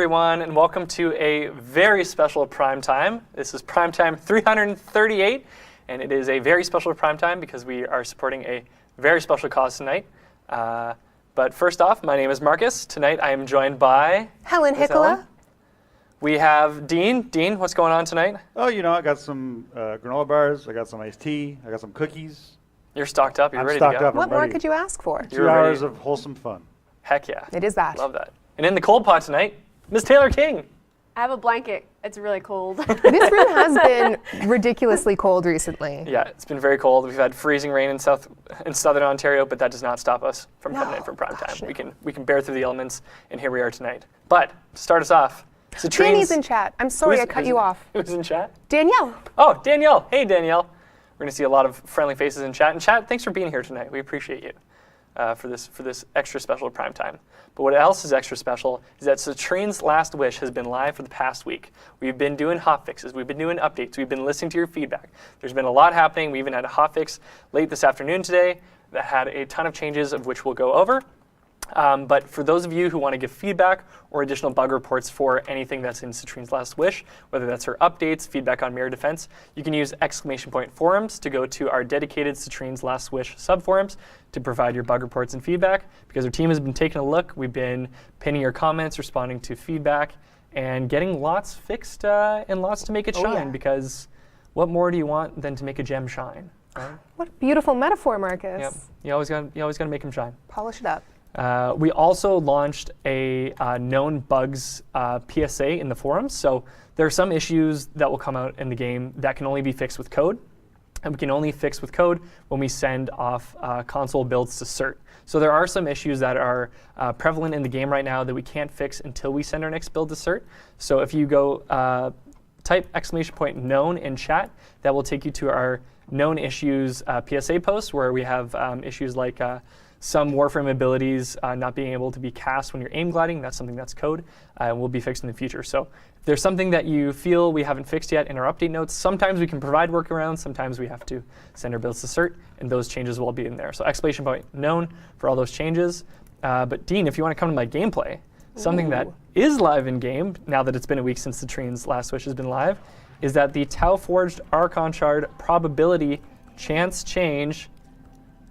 everyone, and welcome to a very special Prime Time. This is Prime Time 338, and it is a very special Prime Time because we are supporting a very special cause tonight. But first off, my name is Marcus. Tonight I am joined by... Helen Hickola. We have Dean. Dean, what's going on tonight? Oh, you know, I got some granola bars, I got some iced tea, I got some cookies. You're stocked up, you're I'm ready stocked to go. up. What more could you ask for? 2 hours of wholesome fun. Heck yeah. It is that. Love that. And in the cold pot tonight, Ms. Taylor King. I have a blanket. It's really cold. This room has been ridiculously cold recently. Yeah, it's been very cold. We've had freezing rain in southern Ontario, but that does not stop us from coming in for prime time. No. We can bear through the elements, and here we are tonight. But to start us off, Danny's in chat. I'm sorry I cut you off. Who's in chat? Danielle. Oh, Danielle. Hey, Danielle. We're going to see a lot of friendly faces in chat. And chat, thanks for being here tonight. We appreciate you for this extra special prime time. But what else is extra special is that Citrine's Last Wish has been live for the past week. We've been doing hotfixes. We've been doing updates. We've been listening to your feedback. There's been a lot happening. We even had a hotfix late this afternoon today that had a ton of changes of which we'll go over. But for those of you who want to give feedback or additional bug reports for anything that's in Citrine's Last Wish, whether that's her updates, feedback on Mirror Defense, you can use !forums to go to our dedicated Citrine's Last Wish subforums to provide your bug reports and feedback. Because our team has been taking a look, we've been pinning your comments, responding to feedback, and getting lots fixed and lots to make it shine. Yeah. Because what more do you want than to make a gem shine? Right? What a beautiful metaphor, Marcus. Yep. You always got to make them shine. Polish it up. We also launched a known bugs PSA in the forums. So there are some issues that will come out in the game that can only be fixed with code. And we can only fix with code when we send off console builds to cert. So there are some issues that are prevalent in the game right now that we can't fix until we send our next build to cert. So if you go type !known in chat, that will take you to our known issues PSA post where we have issues like some Warframe abilities not being able to be cast when you're aim gliding. That's something that's code and will be fixed in the future. So if there's something that you feel we haven't fixed yet in our update notes, sometimes we can provide workarounds, sometimes we have to send our builds to cert, and those changes will be in there. So !known for all those changes. But Dean, if you want to come to my gameplay, something that is live in game, now that it's been a week since Citrine's Last Wish has been live, is that the Tau Forged Archon Shard probability chance change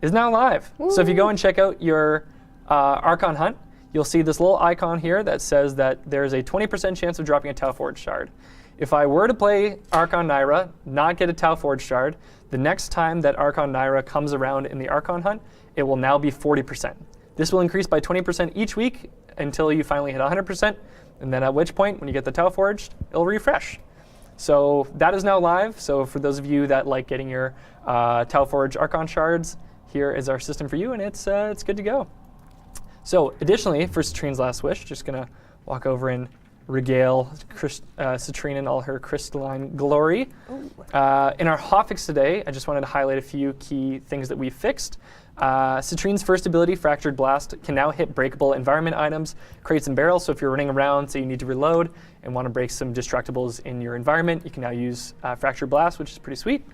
is now live. Ooh. So if you go and check out your Archon hunt, you'll see this little icon here that says that there's a 20% chance of dropping a Tau Forged shard. If I were to play Archon Naira, not get a Tau Forged shard, the next time that Archon Naira comes around in the Archon hunt, it will now be 40%. This will increase by 20% each week until you finally hit 100%, and then at which point, when you get the Tau Forged, it'll refresh. So that is now live. So for those of you that like getting your Tau Forged Archon shards, here is our system for you, and it's good to go. So additionally, for Citrine's Last Wish, just going to walk over and regale Citrine in all her crystalline glory. In our hotfix today, I just wanted to highlight a few key things that we fixed. Citrine's first ability, Fractured Blast, can now hit breakable environment items, crates and barrels. So if you're running around, say you need to reload and want to break some destructibles in your environment, you can now use Fractured Blast, which is pretty sweet.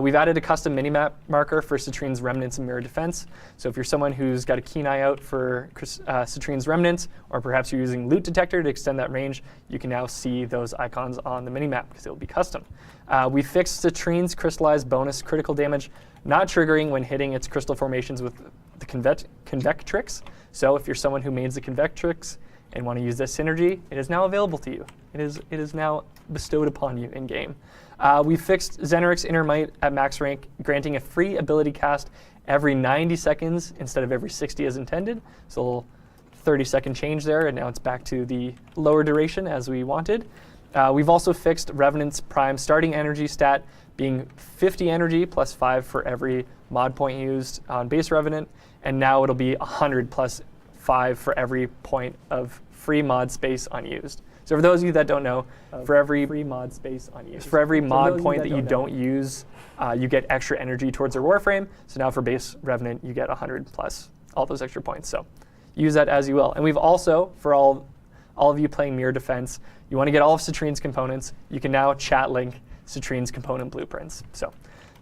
We've added a custom minimap marker for Citrine's Remnants and Mirror Defense. So if you're someone who's got a keen eye out for Citrine's Remnants, or perhaps you're using Loot Detector to extend that range, you can now see those icons on the minimap because it will be custom. We fixed Citrine's Crystallized bonus critical damage, not triggering when hitting its crystal formations with the Convectrix. So if you're someone who mains the Convectrix and want to use this synergy, it is now available to you. It is now bestowed upon you in game. We fixed Zeneric's Inner Might at max rank, granting a free ability cast every 90 seconds instead of every 60 as intended. So a little 30-second change there, and now it's back to the lower duration as we wanted. We've also fixed Revenant's Prime starting energy stat being 50 energy plus 5 for every mod point used on base Revenant, and now it'll be 100 plus 5 for every point of free mod space unused. So for those of you that don't know, for every free mod space unused, for every mod point that you don't use, you get extra energy towards your Warframe. So now for base Revenant, you get 100 plus all those extra points. So use that as you will. And we've also, for all of you playing Mirror Defense, you want to get all of Citrine's components, you can now chat link Citrine's component blueprints. So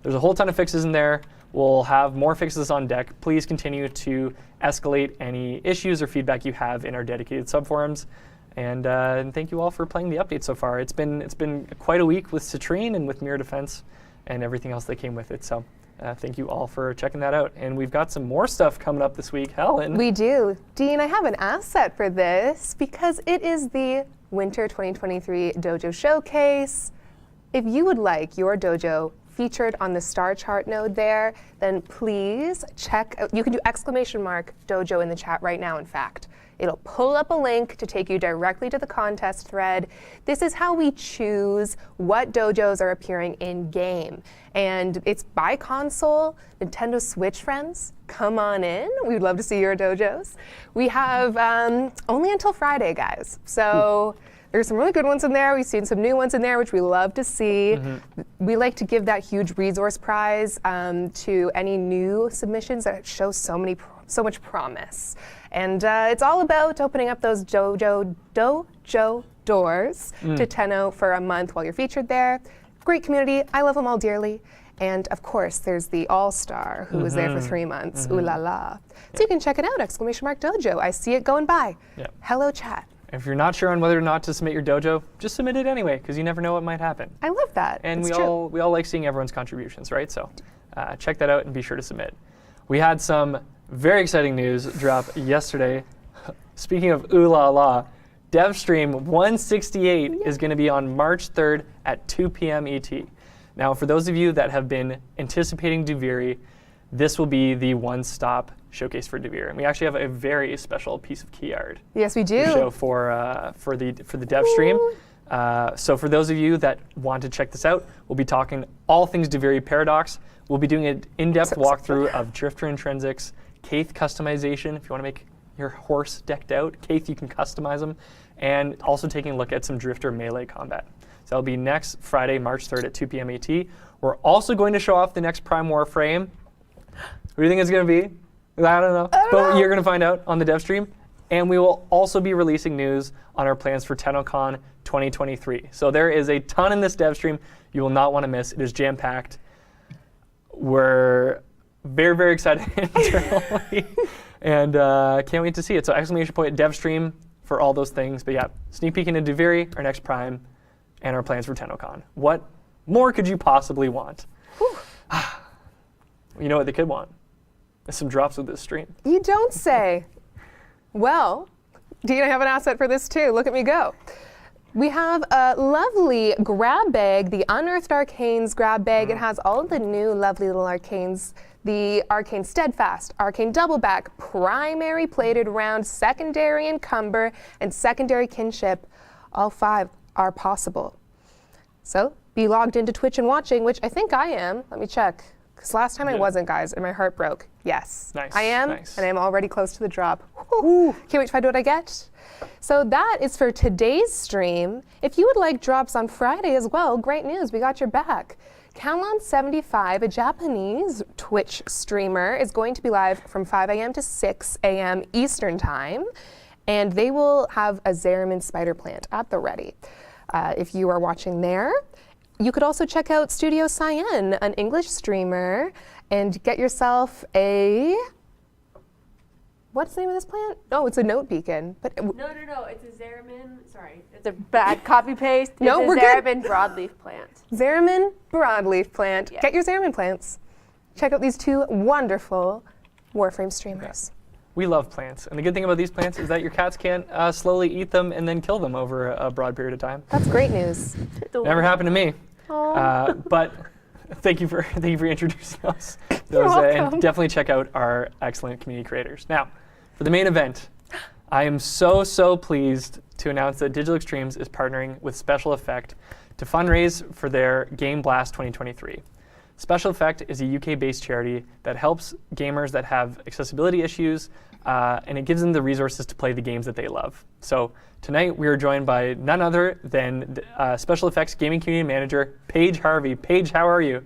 there's a whole ton of fixes in there. We'll have more fixes on deck. Please continue to escalate any issues or feedback you have in our dedicated subforums. And thank you all for playing the update so far. It's been quite a week with Citrine and with Mirror Defense and everything else that came with it. So thank you all for checking that out. And we've got some more stuff coming up this week. Helen. We do. Dean, I have an asset for this because it is the Winter 2023 Dojo Showcase. If you would like your dojo featured on the star chart node there, then please check out, you can do !dojo in the chat right now, in fact. It'll pull up a link to take you directly to the contest thread. This is how we choose what dojos are appearing in game. And it's by console. Nintendo Switch friends, come on in. We'd love to see your dojos. We have only until Friday, guys. So there's some really good ones in there. We've seen some new ones in there, which we love to see. We like to give that huge resource prize to any new submissions that show so much promise. And it's all about opening up those dojo doors to Tenno for a month while you're featured there. Great community. I love them all dearly. And of course, there's the All-Star who was there for 3 months. Ooh la la. So you can check it out, !dojo. I see it going by. Hello, chat. If you're not sure on whether or not to submit your dojo, just submit it anyway, because you never know what might happen. I love that. And we all like seeing everyone's contributions, right? So check that out and be sure to submit. We had some very exciting news drop yesterday. Speaking of ooh la la, DevStream 168 is going to be on March 3rd at 2 p.m. ET. Now, for those of you that have been anticipating Duviri, this will be the one-stop showcase for Duviri. And we actually have a very special piece of key art. Yes, we do. To show for the dev stream. So for those of you that want to check this out, we'll be talking all things Duviri Paradox. We'll be doing an in-depth walkthrough of Drifter Intrinsics, Kaith customization. If you want to make your horse decked out, Kaith, you can customize them. And also taking a look at some Drifter melee combat. So that'll be next Friday, March 3rd at 2 p.m. ET. We're also going to show off the next Prime Warframe. What do you think it's going to be? I don't know. But you're going to find out on the dev stream. And we will also be releasing news on our plans for TennoCon 2023. So there is a ton in this dev stream you will not want to miss. It is jam-packed. We're very, very excited internally. And can't wait to see it. So !dev stream for all those things. But yeah, sneak peek into Duviri, our next Prime, and our plans for TennoCon. What more could you possibly want? You know what they could want? Some drops with this stream. You don't say. Well, Dean, I have an asset for this too. Look at me go. We have a lovely grab bag, the Unearthed Arcanes grab bag. It has all of the new lovely little arcanes. The Arcane Steadfast, Arcane Doubleback, Primary Plated Round, Secondary Encumber, and Secondary Kinship. All 5 are possible. So be logged into Twitch and watching, which I think I am. Let me check. Because last time I wasn't, guys, and my heart broke. Yes, nice, I am, nice. and I'm already close to the drop. Can't wait to find out what I get. So that is for today's stream. If you would like drops on Friday as well, great news, we got your back. Calon75, a Japanese Twitch streamer, is going to be live from 5 a.m. to 6 a.m. Eastern Time, and they will have a Zeramin spider plant at the ready. If you are watching there, you could also check out Studio Cyan, an English streamer, and get yourself a... What's the name of this plant? Oh, it's a note beacon. But No, it's a Zeramin. Sorry, it's a bad copy paste. No, it's we're a good. Zeramin broadleaf plant. Zeramin broadleaf plant. Yeah. Get your Zeramin plants. Check out these 2 wonderful Warframe streamers. We love plants. And the good thing about these plants is that your cats can't slowly eat them and then kill them over a broad period of time. That's great news. Never happened to me. But thank you for introducing us. You're welcome. And definitely check out our excellent community creators. Now, for the main event, I am so pleased to announce that Digital Extremes is partnering with SpecialEffect to fundraise for their GameBlast 2023. SpecialEffect is a UK-based charity that helps gamers that have accessibility issues, and it gives them the resources to play the games that they love. So tonight we are joined by none other than SpecialEffect's gaming community manager, Paige Harvey. Paige, how are you?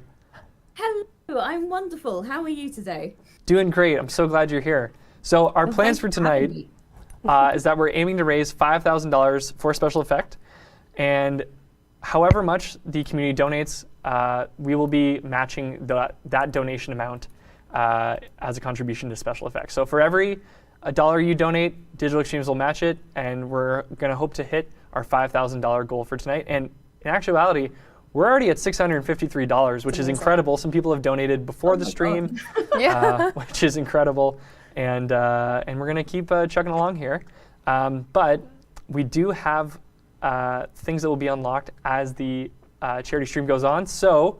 Hello, I'm wonderful. How are you today? Doing great. I'm so glad you're here. So our plans for tonight is that we're aiming to raise $5,000 for SpecialEffect, and however much the community donates, we will be matching that donation amount as a contribution to SpecialEffect. So for every $1 you donate, Digital Extremes will match it, and we're going to hope to hit our $5,000 goal for tonight. And in actuality, we're already at $653, which is incredible. Some people have donated before the stream, which is incredible. And we're going to keep chugging along here. But we do have things that will be unlocked as the charity stream goes on. So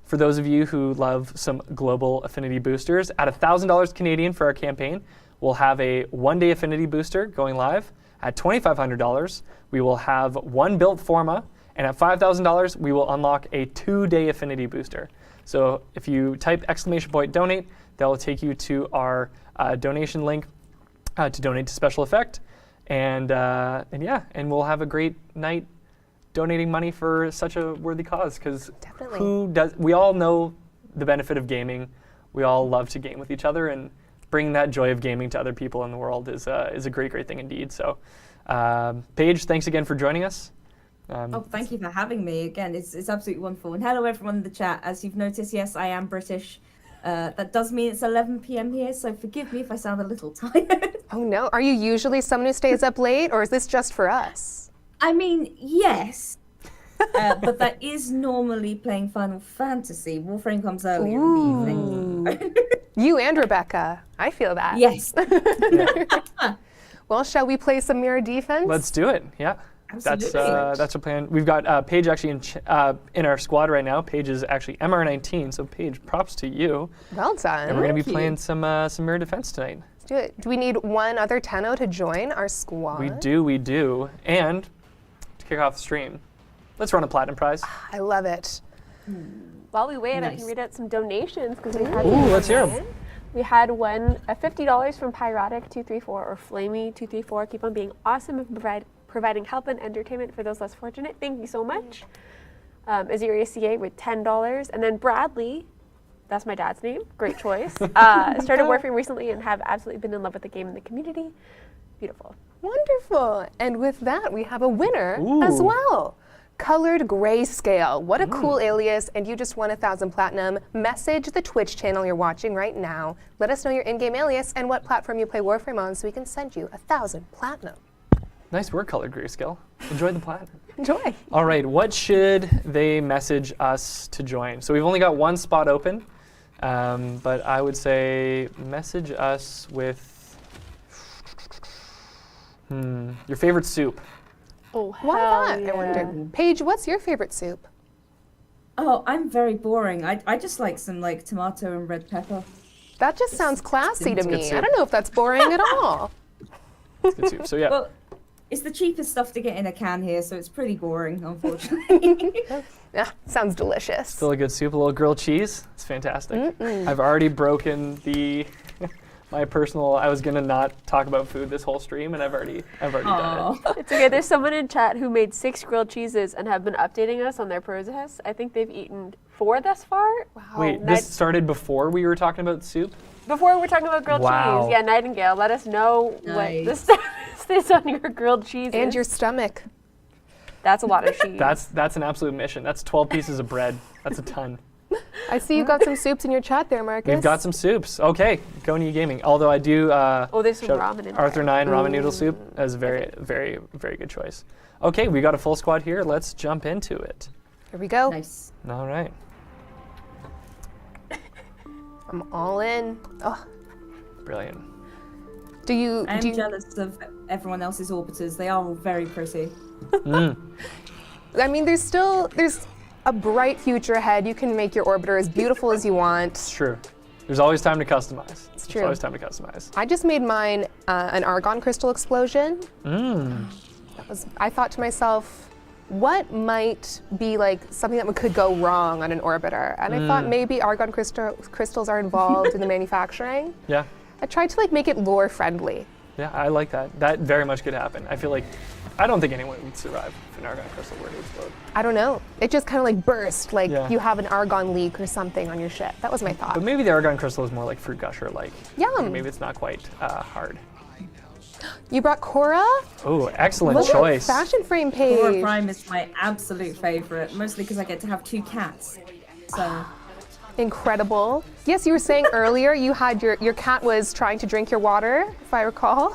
for those of you who love some global Affinity boosters, at $1,000 Canadian for our campaign, we'll have a one-day Affinity booster going live. At $2,500, we will have one built Forma. And at $5,000, we will unlock a 2-day Affinity booster. So if you type !donate, that will take you to our donation link to donate to Special Effect. And we'll have a great night donating money for such a worthy cause. Because we all know the benefit of gaming. We all love to game with each other, and bringing that joy of gaming to other people in the world is a great, great thing indeed. So, Paige, thanks again for joining us. Thank you for having me again. It's absolutely wonderful. And hello everyone in the chat. As you've noticed, yes, I am British. That does mean it's 11 p.m. here, so forgive me if I sound a little tired. Oh no, are you usually someone who stays up late, or is this just for us? I mean, yes, but that is normally playing Final Fantasy. Warframe comes early in the evening. You and Rebecca, I feel that. Yes. Well, shall we play some mirror defense? Let's do it, yeah. Absolutely. That's our plan. We've got Paige actually in our squad right now. Paige is actually MR19, so Paige, props to you. Well done. And we're going to be playing some mirror defense tonight. Let's do it. Do we need one other Tenno to join our squad? We do. And to kick off the stream, let's run a platinum prize. I love it. While we wait, I can read out some donations because we had. Let's hear them. We had one $50 from Pyrotic234 or Flamey234. Keep on being awesome and providing help and entertainment for those less fortunate. Thank you so much. Azaria CA with $10. And then Bradley, that's my dad's name, great choice. Started Warframe recently and have absolutely been in love with the game and the community. Beautiful. Wonderful. And with that, we have a winner as well. Colored Grayscale. What a cool alias, and you just won 1,000 platinum. Message the Twitch channel you're watching right now. Let us know your in-game alias and what platform you play Warframe on so we can send you 1,000 platinum. Nice work, Colored Grayscale. Enjoy the platinum. Enjoy. All right, what should they message us to join? So we've only got one spot open, but I would say message us with your favorite soup. Oh, Why not? yeah. I wonder. Paige, what's your favorite soup? Oh, I'm very boring. I just like some tomato and red pepper. That just sounds classy to It's good me. soup. I don't know if that's boring at all. It's good soup. So yeah. Well, it's the cheapest stuff to get in a can here, so it's pretty boring, unfortunately. Yeah, sounds delicious. Still a good soup, a little grilled cheese. It's fantastic. I've already broken my personal. I was gonna not talk about food this whole stream, and I've already done it. It's okay. There's someone in chat who made 6 grilled cheeses and have been updating us on their process. I think they've eaten 4 thus far. Wow. Wait, this started before we were talking about soup? Before we're talking about grilled Wow. cheese. Yeah, Nightingale, let us know what the Nice. status is on your grilled cheese. And your stomach. That's a lot of cheese. That's an absolute mission. That's 12 pieces of bread. That's a ton. I see you've got some soups in your chat there, Marcus. We've got some soups. Okay, Goni Gaming. Although I do. there's some shout ramen in Arthur there. 9 ramen noodle soup is a very, very, very good choice. Okay, we got a full squad here. Let's jump into it. Here we go. Nice. All right. I'm all in. Oh, Brilliant. I'm jealous of everyone else's orbiters. They are all very pretty. I mean, there's a bright future ahead. You can make your orbiter as beautiful as you want. It's true. There's always time to customize. It's There's true. always time to customize. I just made mine an argon crystal explosion. I thought to myself, what might be like something that could go wrong on an orbiter? And I thought maybe argon crystals are involved in the manufacturing. Yeah. I tried to make it lore friendly. Yeah, I like that. That very much could happen. I feel like I don't think anyone would survive if an argon crystal were to explode. I don't know. It just kind of burst, like Yeah. you have an argon leak or something on your ship. That was my thought. But maybe the argon crystal is more like fruit gusher like. Yum. Maybe it's not quite hard. You brought Cora? Oh, excellent Look choice. at fashion frame Aurora page. Prime is my absolute favorite, mostly because I get to have 2 cats. So Incredible. Yes, you were saying earlier you had your cat was trying to drink your water, if I recall.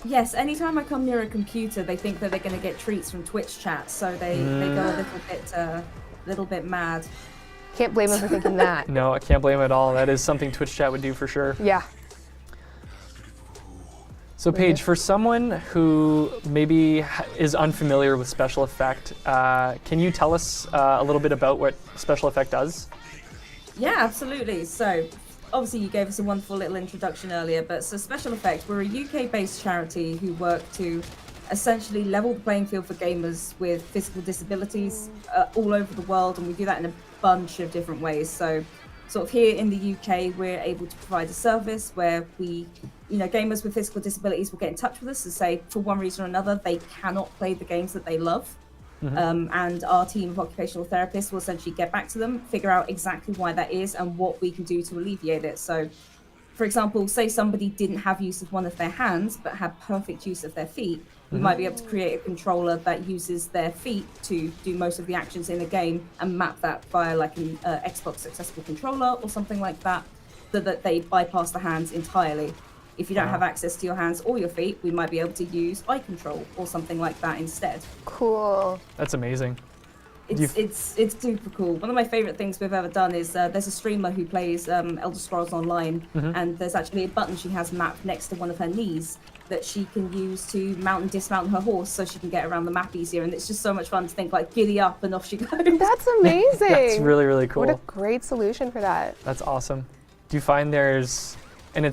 Yes, anytime I come near a computer, they think that they're going to get treats from Twitch chat, so they go a little bit mad. Can't blame him for thinking that. No, I can't blame him at all. That is something Twitch chat would do for sure. Yeah. So Paige, for someone who maybe is unfamiliar with Special Effect, can you tell us a little bit about what Special Effect does? Yeah, absolutely. So, obviously you gave us a wonderful little introduction earlier, but so Special Effect, we're a UK-based charity who work to essentially level the playing field for gamers with physical disabilities all over the world, and we do that in a bunch of different ways. So, sort of here in the UK, we're able to provide a service where we, gamers with physical disabilities will get in touch with us and say, for one reason or another, they cannot play the games that they love. And our team of occupational therapists will essentially get back to them, figure out exactly why that is and what we can do to alleviate it. So, for example, say somebody didn't have use of one of their hands but had perfect use of their feet, we might be able to create a controller that uses their feet to do most of the actions in a game and map that via like an Xbox accessible controller or something like that, so that they bypass the hands entirely. If you don't have access to your hands or your feet, we might be able to use eye control or something like that instead. Cool. That's amazing. It's super cool. One of my favorite things we've ever done is there's a streamer who plays Elder Scrolls Online, and there's actually a button she has mapped next to one of her knees that she can use to mount and dismount her horse so she can get around the map easier. And it's just so much fun to think like giddy up and off she goes. That's amazing. That's really, really cool. What a great solution for that. That's awesome. Do you find there's do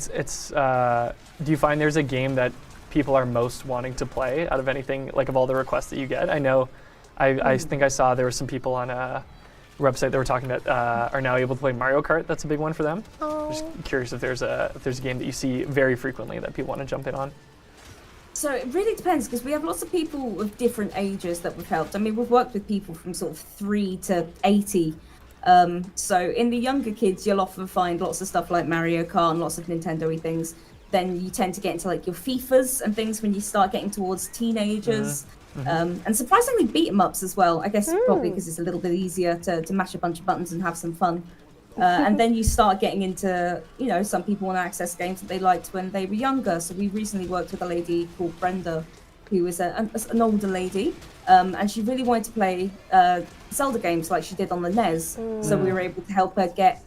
you find there's a game that people are most wanting to play out of anything, like of all the requests that you get? I know, I think I saw there were some people on a website that were talking about are now able to play Mario Kart. That's a big one for them. Oh. Just curious if there's a game that you see very frequently that people want to jump in on. So it really depends, because we have lots of people of different ages that we've helped. I mean, we've worked with people from sort of 3 to 80. So in the younger kids, you'll often find lots of stuff like Mario Kart and lots of Nintendo-y things. Then you tend to get into like your FIFAs and things when you start getting towards teenagers. And surprisingly beat 'em ups as well, I guess probably because it's a little bit easier to mash a bunch of buttons and have some fun. And then you start getting into, some people want to access games that they liked when they were younger. So we recently worked with a lady called Brenda, who was an older lady, and she really wanted to play Zelda games like she did on the NES. So we were able to help her get,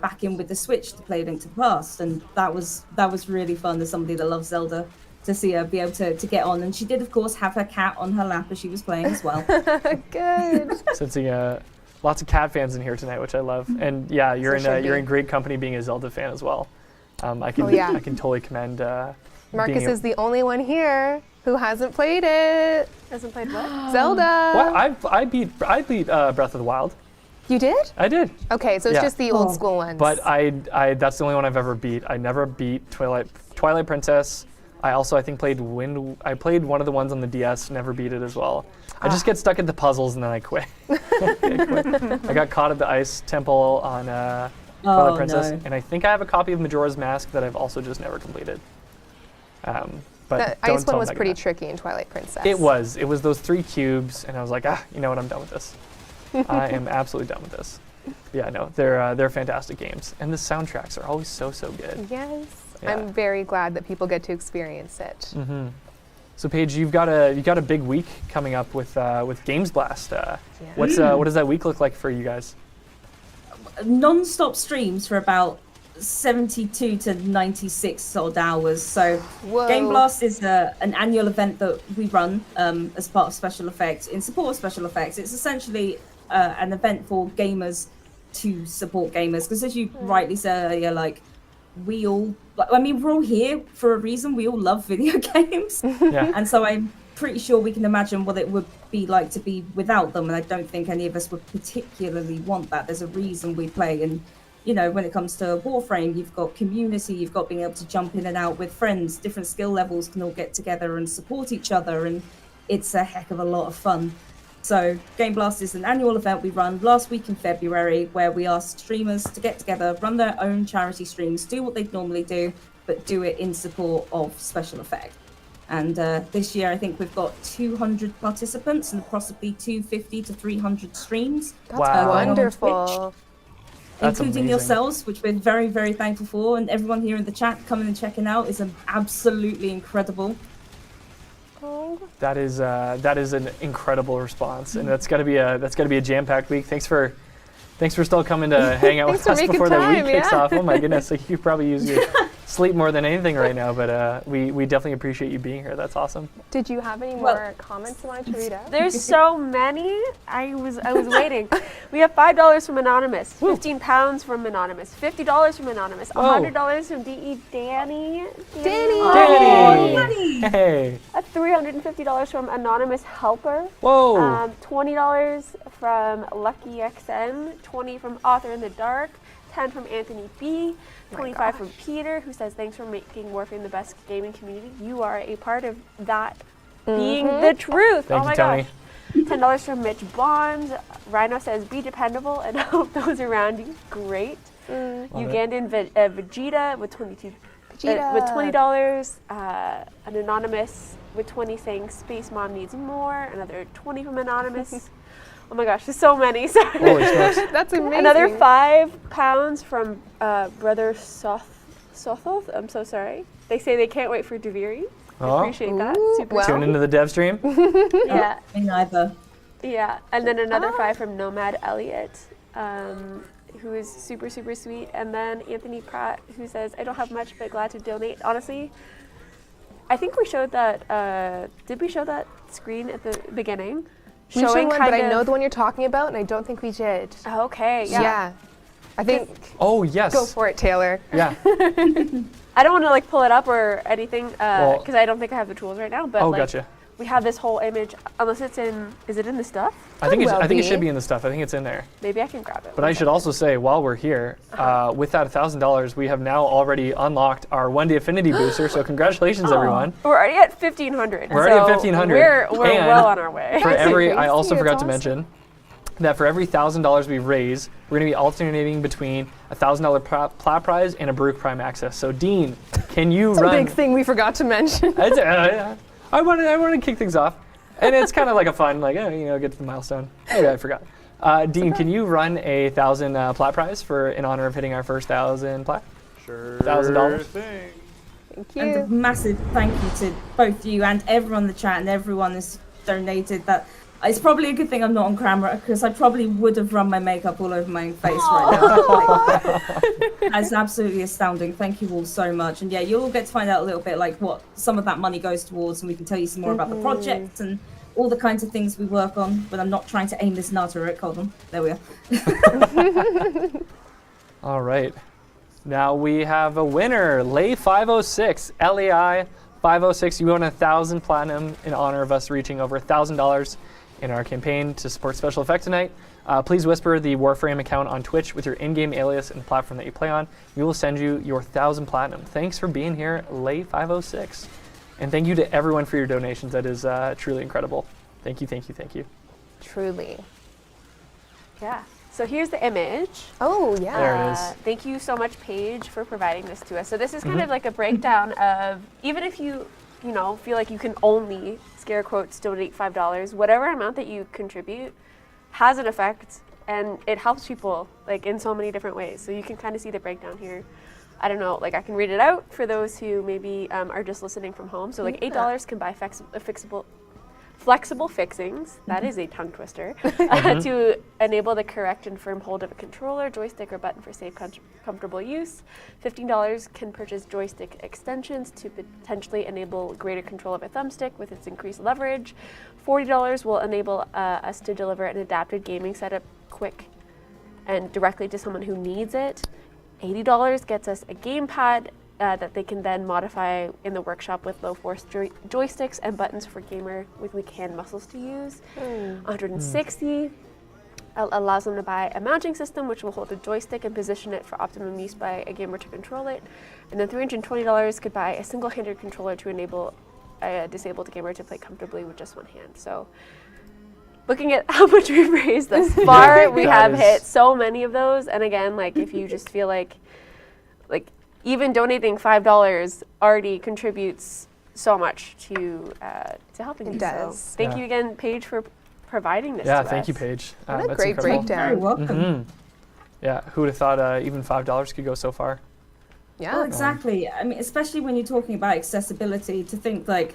back in with the Switch to play Link to the Past, and that was really fun as somebody that loves Zelda to see her be able to get on. And she did, of course, have her cat on her lap as she was playing as well. Good. Sensing lots of cat fans in here tonight, which I love. And yeah, you're in great company being a Zelda fan as well. I can totally commend. Marcus is the only one here who hasn't played it. Hasn't played what? Zelda. What? I beat Breath of the Wild. You did? I did. Okay, so it's just the old school ones. But that's the only one I've ever beat. I never beat Twilight Princess. I also, I think, played I played one of the ones on the DS, never beat it as well. I just get stuck at the puzzles and then I quit. I got caught at the Ice Temple on Twilight Princess, and I think I have a copy of Majora's Mask that I've also just never completed. But the Ice one was pretty tricky in Twilight Princess. It was those 3 cubes, and I was like, you know what, I'm done with this. I am absolutely done with this. Yeah, no, they're fantastic games, and the soundtracks are always so good. Yes. Yeah. I'm very glad that people get to experience it. So Paige, you've got a big week coming up with GameBlast. What does that week look like for you guys? Non-stop streams for about 72 to 96 odd hours. So GameBlast is an annual event that we run as part of Special Effects in support of Special Effects. It's essentially an event for gamers to support gamers, because as you rightly said earlier, we're all here for a reason. We all love video games. Yeah. And so I'm pretty sure we can imagine what it would be like to be without them, and I don't think any of us would particularly want that. There's a reason we play, and when it comes to Warframe, you've got community, you've got being able to jump in and out with friends, different skill levels can all get together and support each other, and it's a heck of a lot of fun. So GameBlast is an annual event we run last week in February, where we ask streamers to get together, run their own charity streams, do what they'd normally do, but do it in support of Special Effect. And this year, I think we've got 200 participants and possibly 250 to 300 streams. That's wonderful. That's including amazing. yourselves, which we're very, very thankful for, and everyone here in the chat coming and checking out is absolutely incredible. That is an incredible response, and that's got to be a jam-packed week. Thanks for still coming to hang out with Thanks for us making before the week time, kicks yeah. off. Oh my goodness, like you probably use your sleep more than anything right now, but we definitely appreciate you being here. That's awesome. Did you have any more comments you wanted to read out? There's so many. I was waiting. We have $5 from Anonymous, 15 pounds from Anonymous, $50 from Anonymous, $100 from DE Danny. Danny! Danny! Hey! $350 from Anonymous Helper. Whoa! $20 from Lucky XN, 20 from Author in the Dark, 10 from Anthony B, 25 from Peter, who says, thanks for making Warframe the best gaming community. You are a part of that being the truth. Thank oh my you, Tony. gosh. $10 from Mitch Bond. Rhino says, be dependable and help those around you. Great. Ugandan Vegeta with 22. With $20, an Anonymous with 20 saying Space Mom needs more. Another 20 from Anonymous. Oh my gosh, there's so many. Sorry. Holy smokes. That's amazing. Another £5 from Brother Sothoth. I'm so sorry. They say they can't wait for Deviri. Oh. Appreciate that. Ooh, Super. well. Tune into the dev stream. Yeah. Me neither. Yeah. And then another 5 from Nomad Elliott, who is super, super sweet. And then Anthony Pratt, who says, I don't have much, but glad to donate. Honestly, I think we showed that, did we show that screen at the beginning? We showed one, but kind I know of- the one you're talking about, and I don't think we did. Okay, yeah. I think. Oh yes. Go for it, Taylor. Yeah. I don't want to like pull it up or anything Well- because I don't think I have the tools right now. But Oh, like, gotcha. we have this whole image. Is it in the stuff? I think well I think it be. should be in the stuff. I think it's in there. Maybe I can grab it. But I should also say, while we're here, with that $1,000, we have now already unlocked our one-day Affinity Booster. So congratulations, everyone! We're already at 1,500. We're already at so 1,500. We're And well on our way. For every, I crazy. also It's forgot to awesome. mention that for every $1,000 we raise, we're going to be alternating between a $1,000 plat prize and a Baruch Prime access. So Dean, can you It's a run? big thing we forgot to mention. I want to kick things off, and it's kind of like a fun, like get to the milestone. Maybe I forgot. Dean, can you run a 1,000 plat prize in honor of hitting our first 1,000 plat? Sure $1,000. thing. Thank And a you. massive thank you to both you and everyone in the chat and everyone that's donated. That it's probably a good thing I'm not on camera because I probably would have run my makeup all over my face right now. That's absolutely astounding. Thank you all so much. And yeah, you'll all get to find out a little bit like what some of that money goes towards, and we can tell you some more about the project and all the kinds of things we work on. But I'm not trying to aim this Naruto. Hold on. There we are. All right. Now we have a winner, Lay 506, LAI 506. You won 1,000 platinum in honor of us reaching over $1,000 in our campaign to support Special Effect tonight. Please whisper the Warframe account on Twitch with your in-game alias and the platform that you play on. We will send you your 1,000 platinum. Thanks for being here, Lay 506. And thank you to everyone for your donations. That is truly incredible. Thank you, thank you, thank you. Truly. Yeah. So here's the image. Oh, yeah. There it is. Thank you so much, Paige, for providing this to us. So this is kind of like a breakdown of, even if you feel like you can only, scare quotes, donate $5, whatever amount that you contribute has an effect, and it helps people like in so many different ways. So you can kind of see the breakdown here. I don't know, like I can read it out for those who maybe are just listening from home. So like $8 can buy flexible fixings, that is a tongue twister, to enable the correct and firm hold of a controller, joystick, or button for safe, comfortable use. $15 can purchase joystick extensions to potentially enable greater control of a thumbstick with its increased leverage. $40 will enable us to deliver an adapted gaming setup quick and directly to someone who needs it. $80 gets us a gamepad that they can then modify in the workshop with low-force joysticks and buttons for gamer with weak hand muscles to use. $160 allows them to buy a mounting system which will hold a joystick and position it for optimum use by a gamer to control it. And then $320 could buy a single-handed controller to enable a disabled gamer to play comfortably with just one hand. So looking at how much we've raised thus far, we have hit so many of those. And again, like if you just feel like even donating $5 already contributes so much to helping you. does. So thank you again, Paige, for providing this to us. Yeah, thank you, Paige. What a That's great incredible. breakdown. Very welcome. Yeah, who would have thought even $5 could go so far? Yeah. Well, exactly. I mean, especially when you're talking about accessibility, to think like,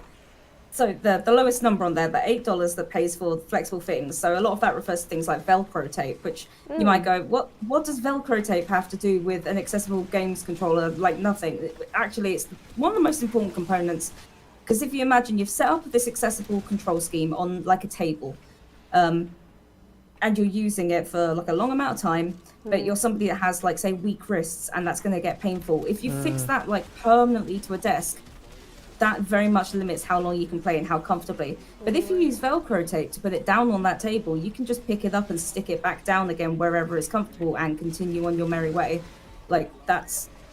so the lowest number on there, the $8 that pays for flexible fittings. So a lot of that refers to things like Velcro tape, which you might go, what does Velcro tape have to do with an accessible games controller? Like nothing. Actually, it's one of the most important components, because if you imagine you've set up this accessible control scheme on like a table, and you're using it for like a long amount of time, but you're somebody that has like say weak wrists, and that's going to get painful. If you fix that like permanently to a desk, that very much limits how long you can play and how comfortably. But if you use Velcro tape to put it down on that table, you can just pick it up and stick it back down again wherever it's comfortable and continue on your merry way. Like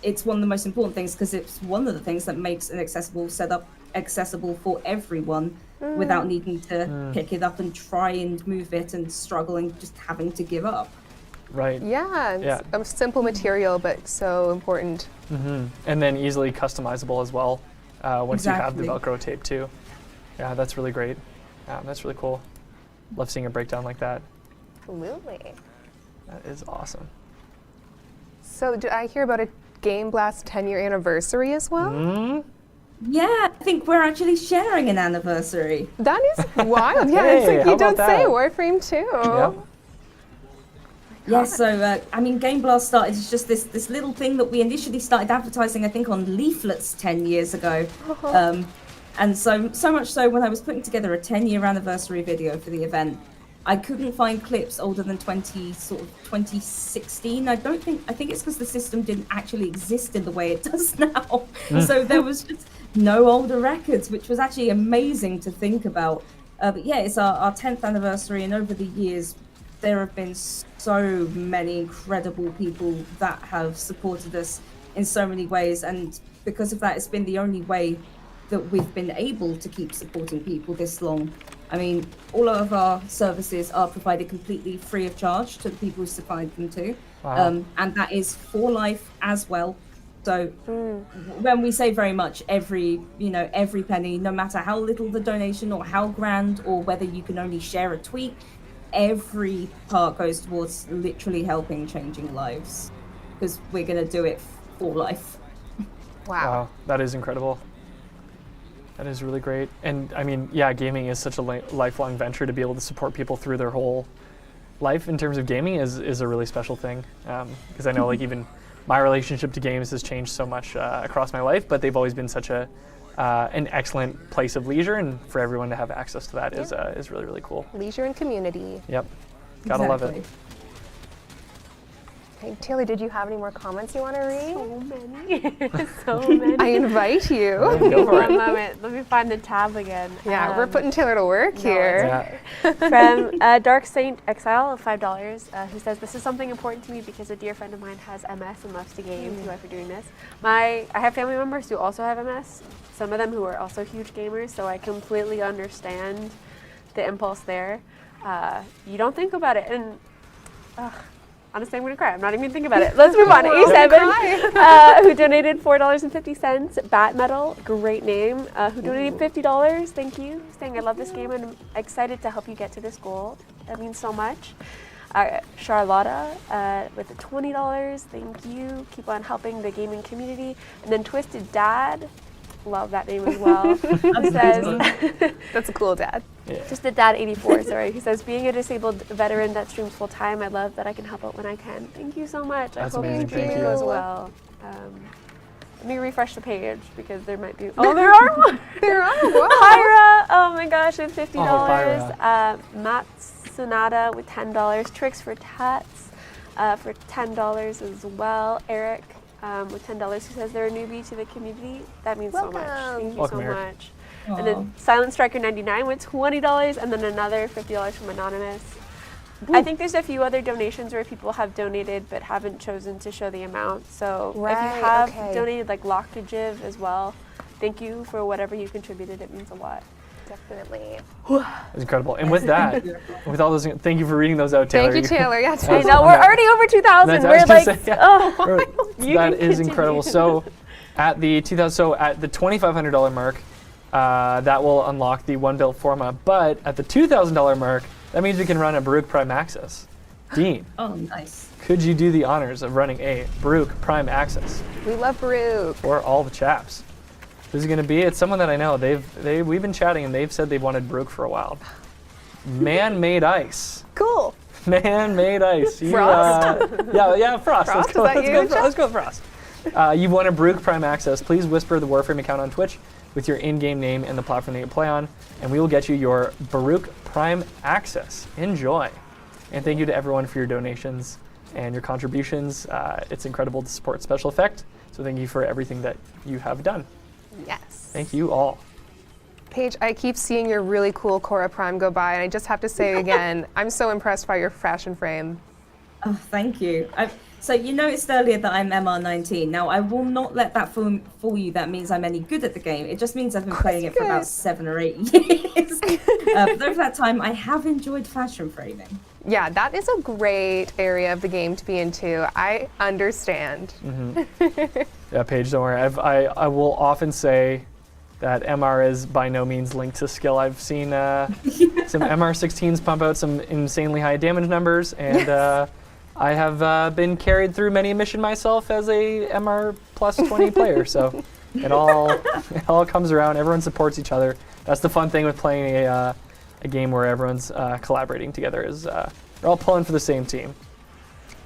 it's one of the most important things, because it's one of the things that makes an accessible setup accessible for everyone without needing to pick it up and try and move it and struggle and just having to give up. Right. Yeah, it's a simple material, but so important. And then easily customizable as well once you have the Exactly. Velcro tape too. Yeah, that's really great. That's really cool. Love seeing a breakdown like that. Absolutely. That is awesome. So did I hear about a GameBlast 10-year anniversary as well? Yeah, I think we're actually sharing an anniversary. That is wild. Yeah, it's Hey, like how you don't about say that? Warframe too. Yep. Yeah, so I mean, GameBlast started as just this little thing that we initially started advertising, I think, on leaflets 10 years ago. And so much so, when I was putting together a 10-year anniversary video for the event, I couldn't find clips older than 2016. I think it's because the system didn't actually exist in the way it does now. So there was just no older records, which was actually amazing to think about. But yeah, it's our 10th anniversary, and over the years, there have been so many incredible people that have supported us in so many ways, and because of that, it's been the only way that we've been able to keep supporting people this long. I mean, all of our services are provided completely free of charge to the people who supplied them to. Wow. And that is for life as well. So when we say very much, every penny, no matter how little the donation or how grand, or whether you can only share a tweet, every part goes towards literally helping changing lives, because we're going to do it for life. Wow. That is incredible. That is really great. And I mean, yeah, gaming is such a lifelong venture. To be able to support people through their whole life in terms of gaming is a really special thing. Because I know like even my relationship to games has changed so much across my life, but they've always been such an excellent place of leisure, and for everyone to have access to that is really, really cool. Leisure and community. Yep. Gotta love it. Hey, Taylor, did you have any more comments you want to read? So many. So many. I invite you. Go for One it. moment. Let me find the tab again. Yeah, we're putting Taylor to work here. Yeah. From Dark Saint Exile of $5, who says, "This is something important to me because a dear friend of mine has MS and loves to game." Thank you for doing this. I have family members who also have MS. Some of them who are also huge gamers, so I completely understand the impulse there. You don't think about it, and honestly, I'm gonna cry. I'm not even gonna think about it. Let's move on. A7, who donated $4.50. Bat Metal, great name, who donated $50. Thank you. Saying I love this game and I'm excited to help you get to this goal. That means so much. Charlotta with the $20. Thank you. Keep on helping the gaming community. And then Twisted Dad, love that name as well. Who says, That's a cool dad. just the dad 84, sorry. He says, being a disabled veteran that streams full time, I love that I can help out when I can. Thank you so much. That's I hope amazing. your stream Thank you. goes well. Let me refresh the page because there might be. Oh, there are more. There are. Wow. Pyra, oh my gosh, with $50. Pyra. Matt Sonata with $10. Tricks for Tats for $10 as well. Eric with $10, who says they're a newbie to the community. That means so much. Welcome. Thank you Welcome, so Eric. much. And then Silent Striker 99 with $20, and then another $50 from Anonymous. I think there's a few other donations where people have donated but haven't chosen to show the amount. So if Right, you have okay. donated, like Lockagiv as well, thank you for whatever you contributed. It means a lot. Definitely. It's incredible. And with that, with all those, thank you for reading those out, Taylor. Thank you, Taylor. Yeah, I Taylor. know, we're already over 2,000. That's- I We're was gonna like, say, yeah. oh, you That can is continue. incredible. So at the $2,500 mark, that will unlock the one built forma. But at the $2,000 mark, that means we can run a Baruch Prime Access. Dean, Oh, nice. could you do the honors of running a Baruch Prime Access We love Baruch. for all the chaps? Who's it going to be? It's someone that I know. We've been chatting, and they've said they've wanted Baruch for a while. Man-made ice. Cool. Man-made ice. Frost? Yeah, Frost. Frost, Let's go. is that you, Let's go with Frost. You've won a Baruch Prime Access. Please whisper the Warframe account on Twitch with your in-game name and the platform that you play on, and we will get you your Baruch Prime Access. Enjoy. And thank you to everyone for your donations and your contributions. It's incredible to support Special Effect, so thank you for everything that you have done. Yes. Thank you all. Paige, I keep seeing your really cool Korra Prime go by, and I just have to say again, I'm so impressed by your fashion frame. Oh, thank you. So you noticed earlier that I'm MR19. Now, I will not let that fool you. That means I'm any good at the game. It just means I've been playing it for about 7 or 8 years. But over that time, I have enjoyed fashion framing. Yeah, that is a great area of the game to be into. I understand. Yeah, Paige, don't worry. I will often say that MR is by no means linked to skill. I've seen some MR16s pump out some insanely high damage numbers, and I have been carried through many a mission myself as a MR plus 20 player. So it all comes around. Everyone supports each other. That's the fun thing with playing a game where everyone's collaborating together. Is they're all pulling for the same team.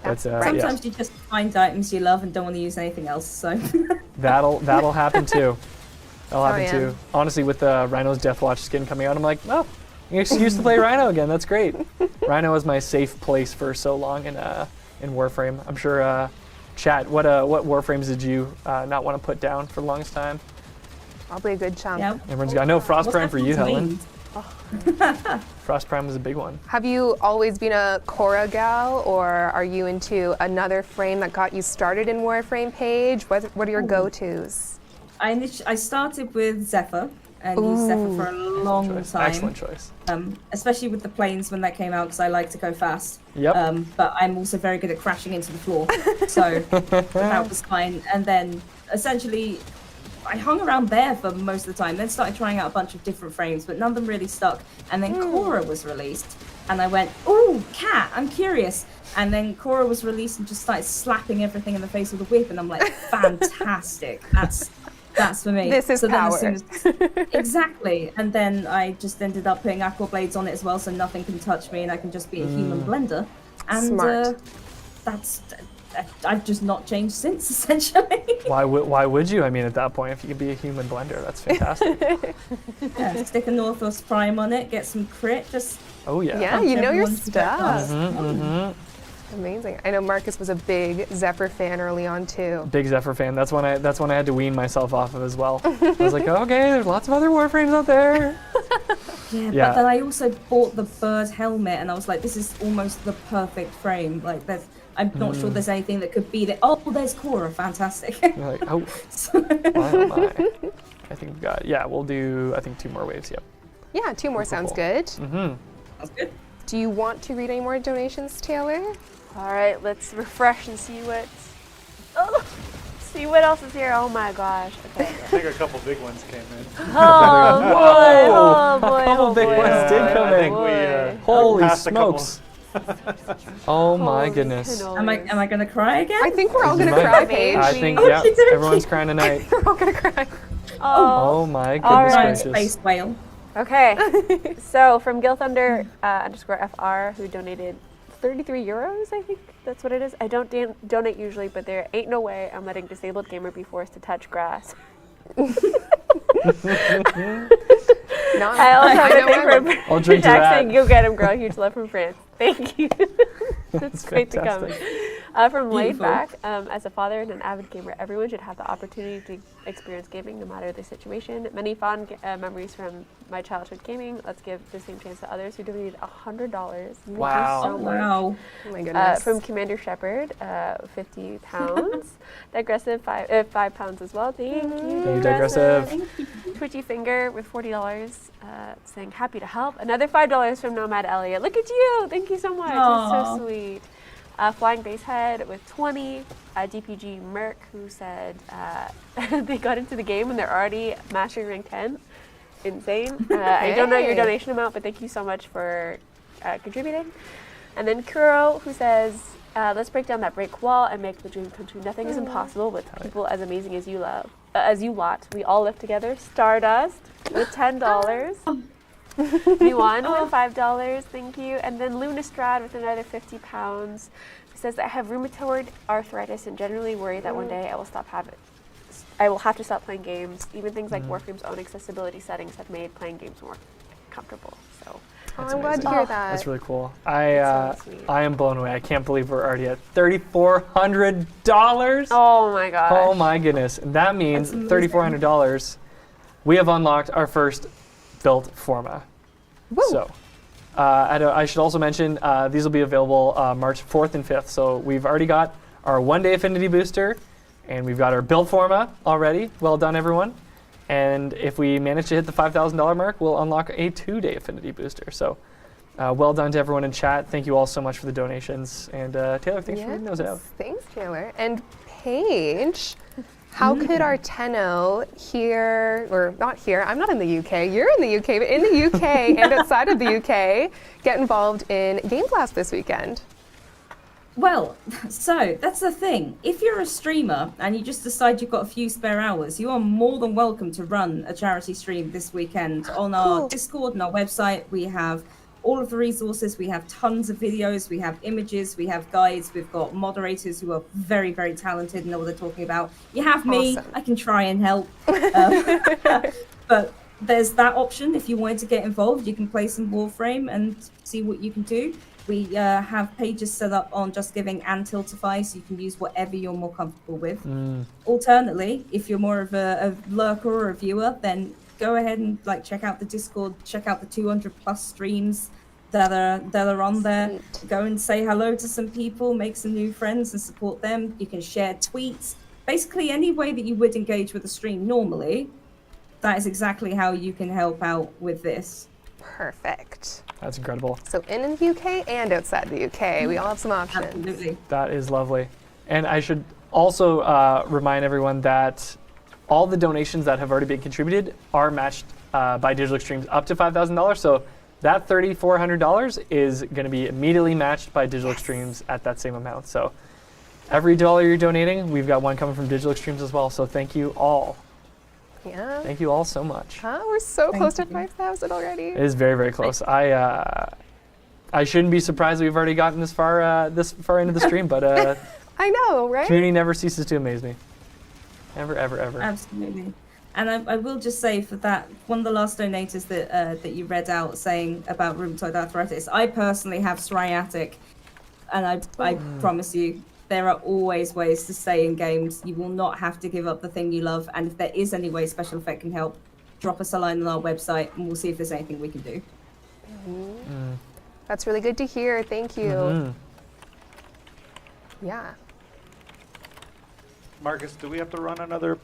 That's But, right. Sometimes you just find items you love and don't want to use anything else. So That'll happen too. That'll happen yeah. too. Honestly, with Rhino's Deathwatch skin coming out, I'm like, well, an excuse to play Rhino again. That's great. Rhino was my safe place for so long in Warframe. I'm sure. Chat. What Warframes did you not want to put down for the longest time? Probably a good chunk. yeah. Everyone's got. I know Frost What's Prime for you, everyone's Helen. named? Frost Prime was a big one. Have you always been a Korra gal, or are you into another frame that got you started in Warframe, Paige? What are your go-tos? I started with Zephyr and used Zephyr for a long time. Excellent choice. Especially with the planes when that came out, because I like to go fast. Yep. But I'm also very good at crashing into the floor, so that was fine. And then essentially, I hung around there for most of the time. Then started trying out a bunch of different frames, but none of them really stuck. And then Korra was released, and I went, "Ooh, cat! I'm curious." And then Korra was released and just started slapping everything in the face with a whip, and I'm like, "Fantastic! That's for me." This is so power. Then exactly. And then I just ended up putting aqua blades on it as well, so nothing can touch me, and I can just be a human blender. And Smart. I've just not changed since, essentially. Why would you? I mean, at that point, if you could be a human blender, that's fantastic. Yeah, stick a Northwest Prime on it, get some crit, just Oh yeah. Yeah, you know your everyone to get stuff. us. Amazing. I know Marcus was a big Zephyr fan early on too. Big Zephyr fan. That's when I had to wean myself off of as well. I was like, okay, there's lots of other Warframes out there. Yeah, but then I also bought the bird helmet, and I was like, this is almost the perfect frame. Like, I'm not sure there's anything that could beat it. Oh, there's Korra, fantastic. You're like, oh, my, oh my. I think we've got, we'll do, I think 2 more waves, yep. Yeah, 2 more sounds Cool. good. That's good. Do you want to read any more donations, Taylor? All right, let's refresh and see see what else is here. Oh my gosh. Okay. I think a couple big ones came in. Oh boy! Oh boy! A couple oh big boy, ones oh did boy, come oh in. boy. Holy passed a couple. smokes. Oh my Holy goodness. cannolis. Am I gonna cry again? I think we're all You gonna might. cry, Maybe. Paige. I think, Oh, she did it. everyone's crying tonight. We're all gonna cry. Oh my All goodness right. gracious. Space whale. Okay, so from Gil Thunder _FR, who donated 33 euros, I think that's what it is. I don't donate usually, but there ain't no way I'm letting disabled gamer be forced to touch grass. No, I also have know a thing I'm- for I'll drink to Jack that. saying, "You get him, girl. Huge love from France." Thank you. That's great fantastic. to come. From Laid Beautiful. Back, as a father and an avid gamer, everyone should have the opportunity to experience gaming no matter the situation. Many fond memories from my childhood gaming. Let's give the same chance to others who donated $100. Wow. Thank you so much. Wow. Oh my goodness. From Commander Shepherd, 50 pounds. Digressive, 5 pounds as well. Thank you. Hey, Digressive. Twitchy Finger with $40, saying happy to help. Another $5 from Nomad Elliot. Look at you! Thank you so much. Aw. That's so sweet. Flying Basehead with 20. DPG Merc, who said they got into the game and they're already mastering rank 10. Insane. I don't know your Hey. donation amount, but thank you so much for contributing. And then Kuro, who says, let's break down that brick wall and make the dream come true. Nothing is impossible with people as amazing as you as you lot. We all live together. Stardust with $10. Yuan with $5, thank you. And then Lunastrad with another £50. Who says that I have rheumatoid arthritis and generally worry that one day I will have to stop playing games. Even things like Warframe's own accessibility settings have made playing games more comfortable. So I'm glad to hear that. That's really cool. That's so sweet. I am blown away. I can't believe we're already at $3,400. Oh my gosh. Oh my goodness. And that means $3,400. We have unlocked our first built Forma. Woo. So I should also mention these will be available March 4th and 5th. So we've already got our one-day Affinity Booster, and we've got our built Forma already. Well done, everyone. And if we manage to hit the $5,000 mark, we'll unlock a 2-day Affinity Booster. So well done to everyone in chat. Thank you all so much for the donations. And Taylor, thanks for reading those out. Thanks, Taylor. And Paige, how could our Tenno here, or not here, I'm not in the UK, you're in the UK, but in the UK and outside of the UK, get involved in GameBlast this weekend? Well, so that's the thing. If you're a streamer and you just decide you've got a few spare hours, you are more than welcome to run a charity stream this weekend on our Discord and our website. We have all of the resources. We have tons of videos. We have images. We have guides. We've got moderators who are very, very talented and know what they're talking about. You have me. Awesome. I can try and help. But there's that option. If you wanted to get involved, you can play some Warframe and see what you can do. We have pages set up on Just Giving and Tiltify, so you can use whatever you're more comfortable with. Alternately, if you're more of a lurker or a viewer, then go ahead and check out the Discord, check out the 200 plus streams that are on there. Sweet. Go and say hello to some people, make some new friends and support them. You can share tweets. Basically, any way that you would engage with a stream normally, that is exactly how you can help out with this. Perfect. That's incredible. So in the UK and outside the UK, we all have some options. Absolutely. That is lovely. And I should also remind everyone that all the donations that have already been contributed are matched by Digital Extremes up to $5,000. So that $3,400 is going to be immediately matched by Digital Extremes at that same amount. So every dollar you're donating, we've got one coming from Digital Extremes as well. So thank you all. Yeah. Thank you all so much. We're so close to you. 5,000 already. It is very, very close. I shouldn't be surprised that we've already gotten this far into the stream, but I know, right? community never ceases to amaze me. Ever, ever, ever. Absolutely. And I will just say for that, one of the last donators that you read out saying about rheumatoid arthritis, I personally have psoriatic, and I promise you, there are always ways to stay in games. You will not have to give up the thing you love. And if there is any way Special Effect can help, drop us a line on our website and we'll see if there's anything we can do. That's really good to hear. Thank you. Yeah. Marcus, do we have to run another?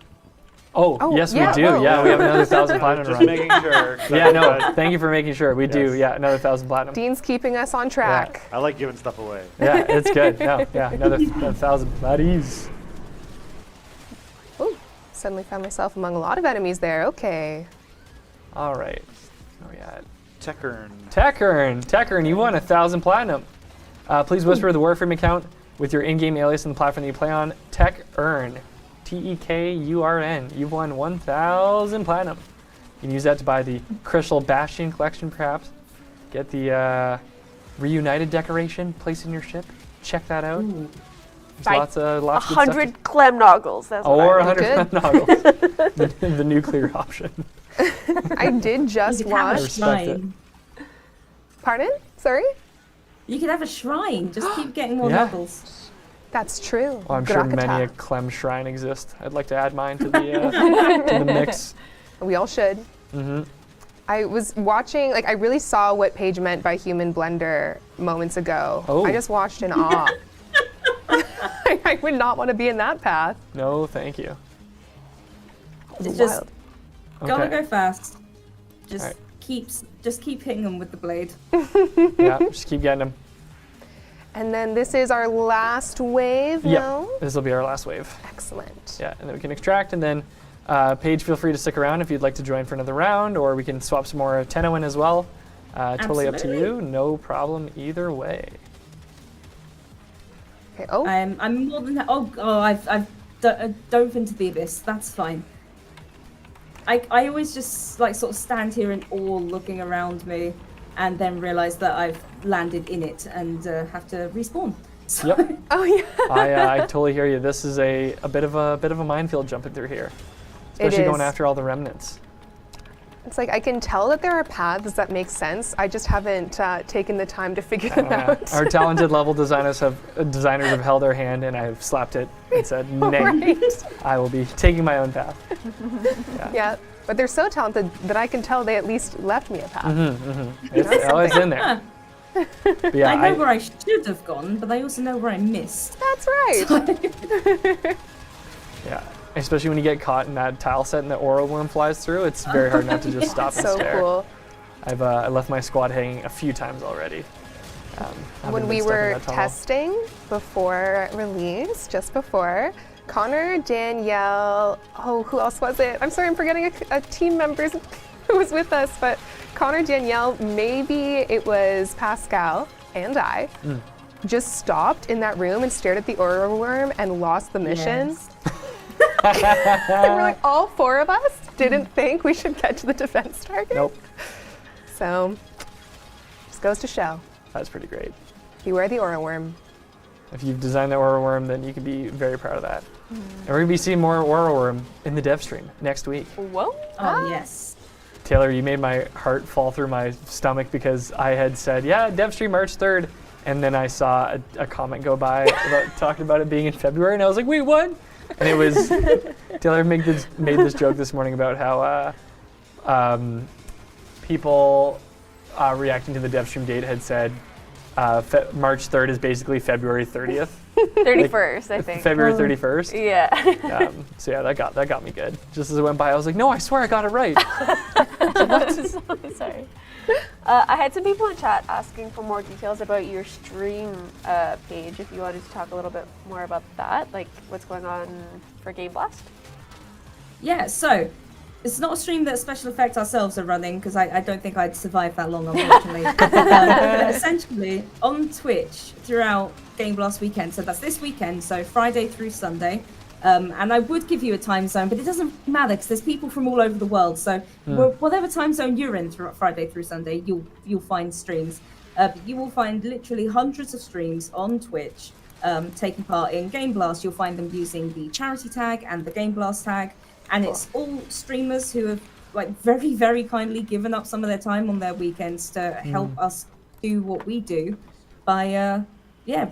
Oh, yes, yeah, we do. whoa. Yeah, we have another 1,000 platinum Just run. making sure. Yeah, no, thank you for making sure. We do. Yes. Yeah, another 1,000 platinum. Dean's keeping us on track. I like giving stuff away. Yeah, it's good. No, yeah, another 1,000 platties. Ooh, suddenly found myself among a lot of enemies there. Okay. All right. Where are we at? Techern, you won 1,000 platinum. Please whisper the Warframe account with your in-game alias and the platform that you play on. Techern, Tekurn. You've won 1,000 platinum. You can use that to buy the Crystal Bastion collection, perhaps. Get the Reunited decoration, place in your ship. Check that out. There's Buy lots of good stuff. 100 clem noggles. That's what Or I would. 100 noggles. the nuclear option. I did just You could have a watch. Respect it. shrine. Pardon? Sorry? You could have a shrine. Just keep getting more Yeah. levels. That's true. Well, I'm sure many a Grakata. Clem shrine exists. I'd like to add mine to the to the mix. We all should. Mm-hmm. I was watching, I really saw what Paige meant by human blender moments ago. Oh. I just watched in awe. I would not want to be in that path. No, thank you. It's just Wild. gotta Okay. go fast. Just Alright. keep hitting them with the blade. Yeah, just keep getting them. And then this is our last wave, Yep. no? This will be our last wave. Excellent. Yeah, and then we can extract, and then Paige, feel free to stick around if you'd like to join for another round, or we can swap some more Tenno in as well. Totally up to Absolutely. you. No problem either way. Okay. Oh. I'm more than I've dove into the abyss. That's fine. I always just like sort of stand here in awe, looking around me, and then realize that I've landed in it and have to respawn. So Yep. Oh yeah. I totally hear you. This is a bit of a minefield jumping through here, especially going is. after all the remnants. It's like I can tell that there are paths that make sense. I just haven't taken the time to figure them out. Our talented level designers have held our hand, and I've slapped it and said, "Nay, Right. I will be taking my own path." Yeah, but they're so talented that I can tell they at least left me a path. It's always in there. But yeah, I know where I should have gone, but I also know where I missed. That's right. yeah. Especially when you get caught in that tile set and the aura worm flies through, it's very hard not to just stop and So stare. cool. I've I left my squad hanging a few times already. having When been we stuck in were that tunnel. testing before release, just before, Connor, Danielle, oh, who else was it? I'm sorry, I'm forgetting a team member who was with us, but Connor, Danielle, maybe it was Pascal and I, just stopped in that room and stared at the aura worm and lost the mission. Yes. And we're like, all four of us didn't think we should get to the defense target. Nope, So, just goes to show. that's pretty great. Beware the aura worm. If you've designed the aura worm, then you can be very proud of that. And we're gonna be seeing more aura worm in the dev stream next week. Whoa. Oh yes. Taylor, you made my heart fall through my stomach because I had said, yeah, dev stream March 3rd, and then I saw a comment go by about talking about it being in February, and I was like, wait, what? And it was Taylor made this joke this morning about how people reacting to the dev stream date had said March 3rd is basically February 30th. 31st, I think. February 31st. Yeah. So yeah, that got me good. Just as it went by, I was like, no, I swear I got it right. Sorry. I had some people in chat asking for more details about your stream page, if you wanted to talk a little bit more about that, like what's going on for GameBlast. Yeah, so it's not a stream that Special Effect ourselves are running because I don't think I'd survive that long, unfortunately. But essentially, on Twitch throughout GameBlast weekend, so that's this weekend, so Friday through Sunday. And I would give you a time zone, but it doesn't matter because there's people from all over the world. So whatever time zone you're in through Friday through Sunday, you'll find streams. But you will find literally hundreds of streams on Twitch taking part in GameBlast. You'll find them using the charity tag and the GameBlast tag. And it's all streamers who have like very, very kindly given up some of their time on their weekends to help us do what we do by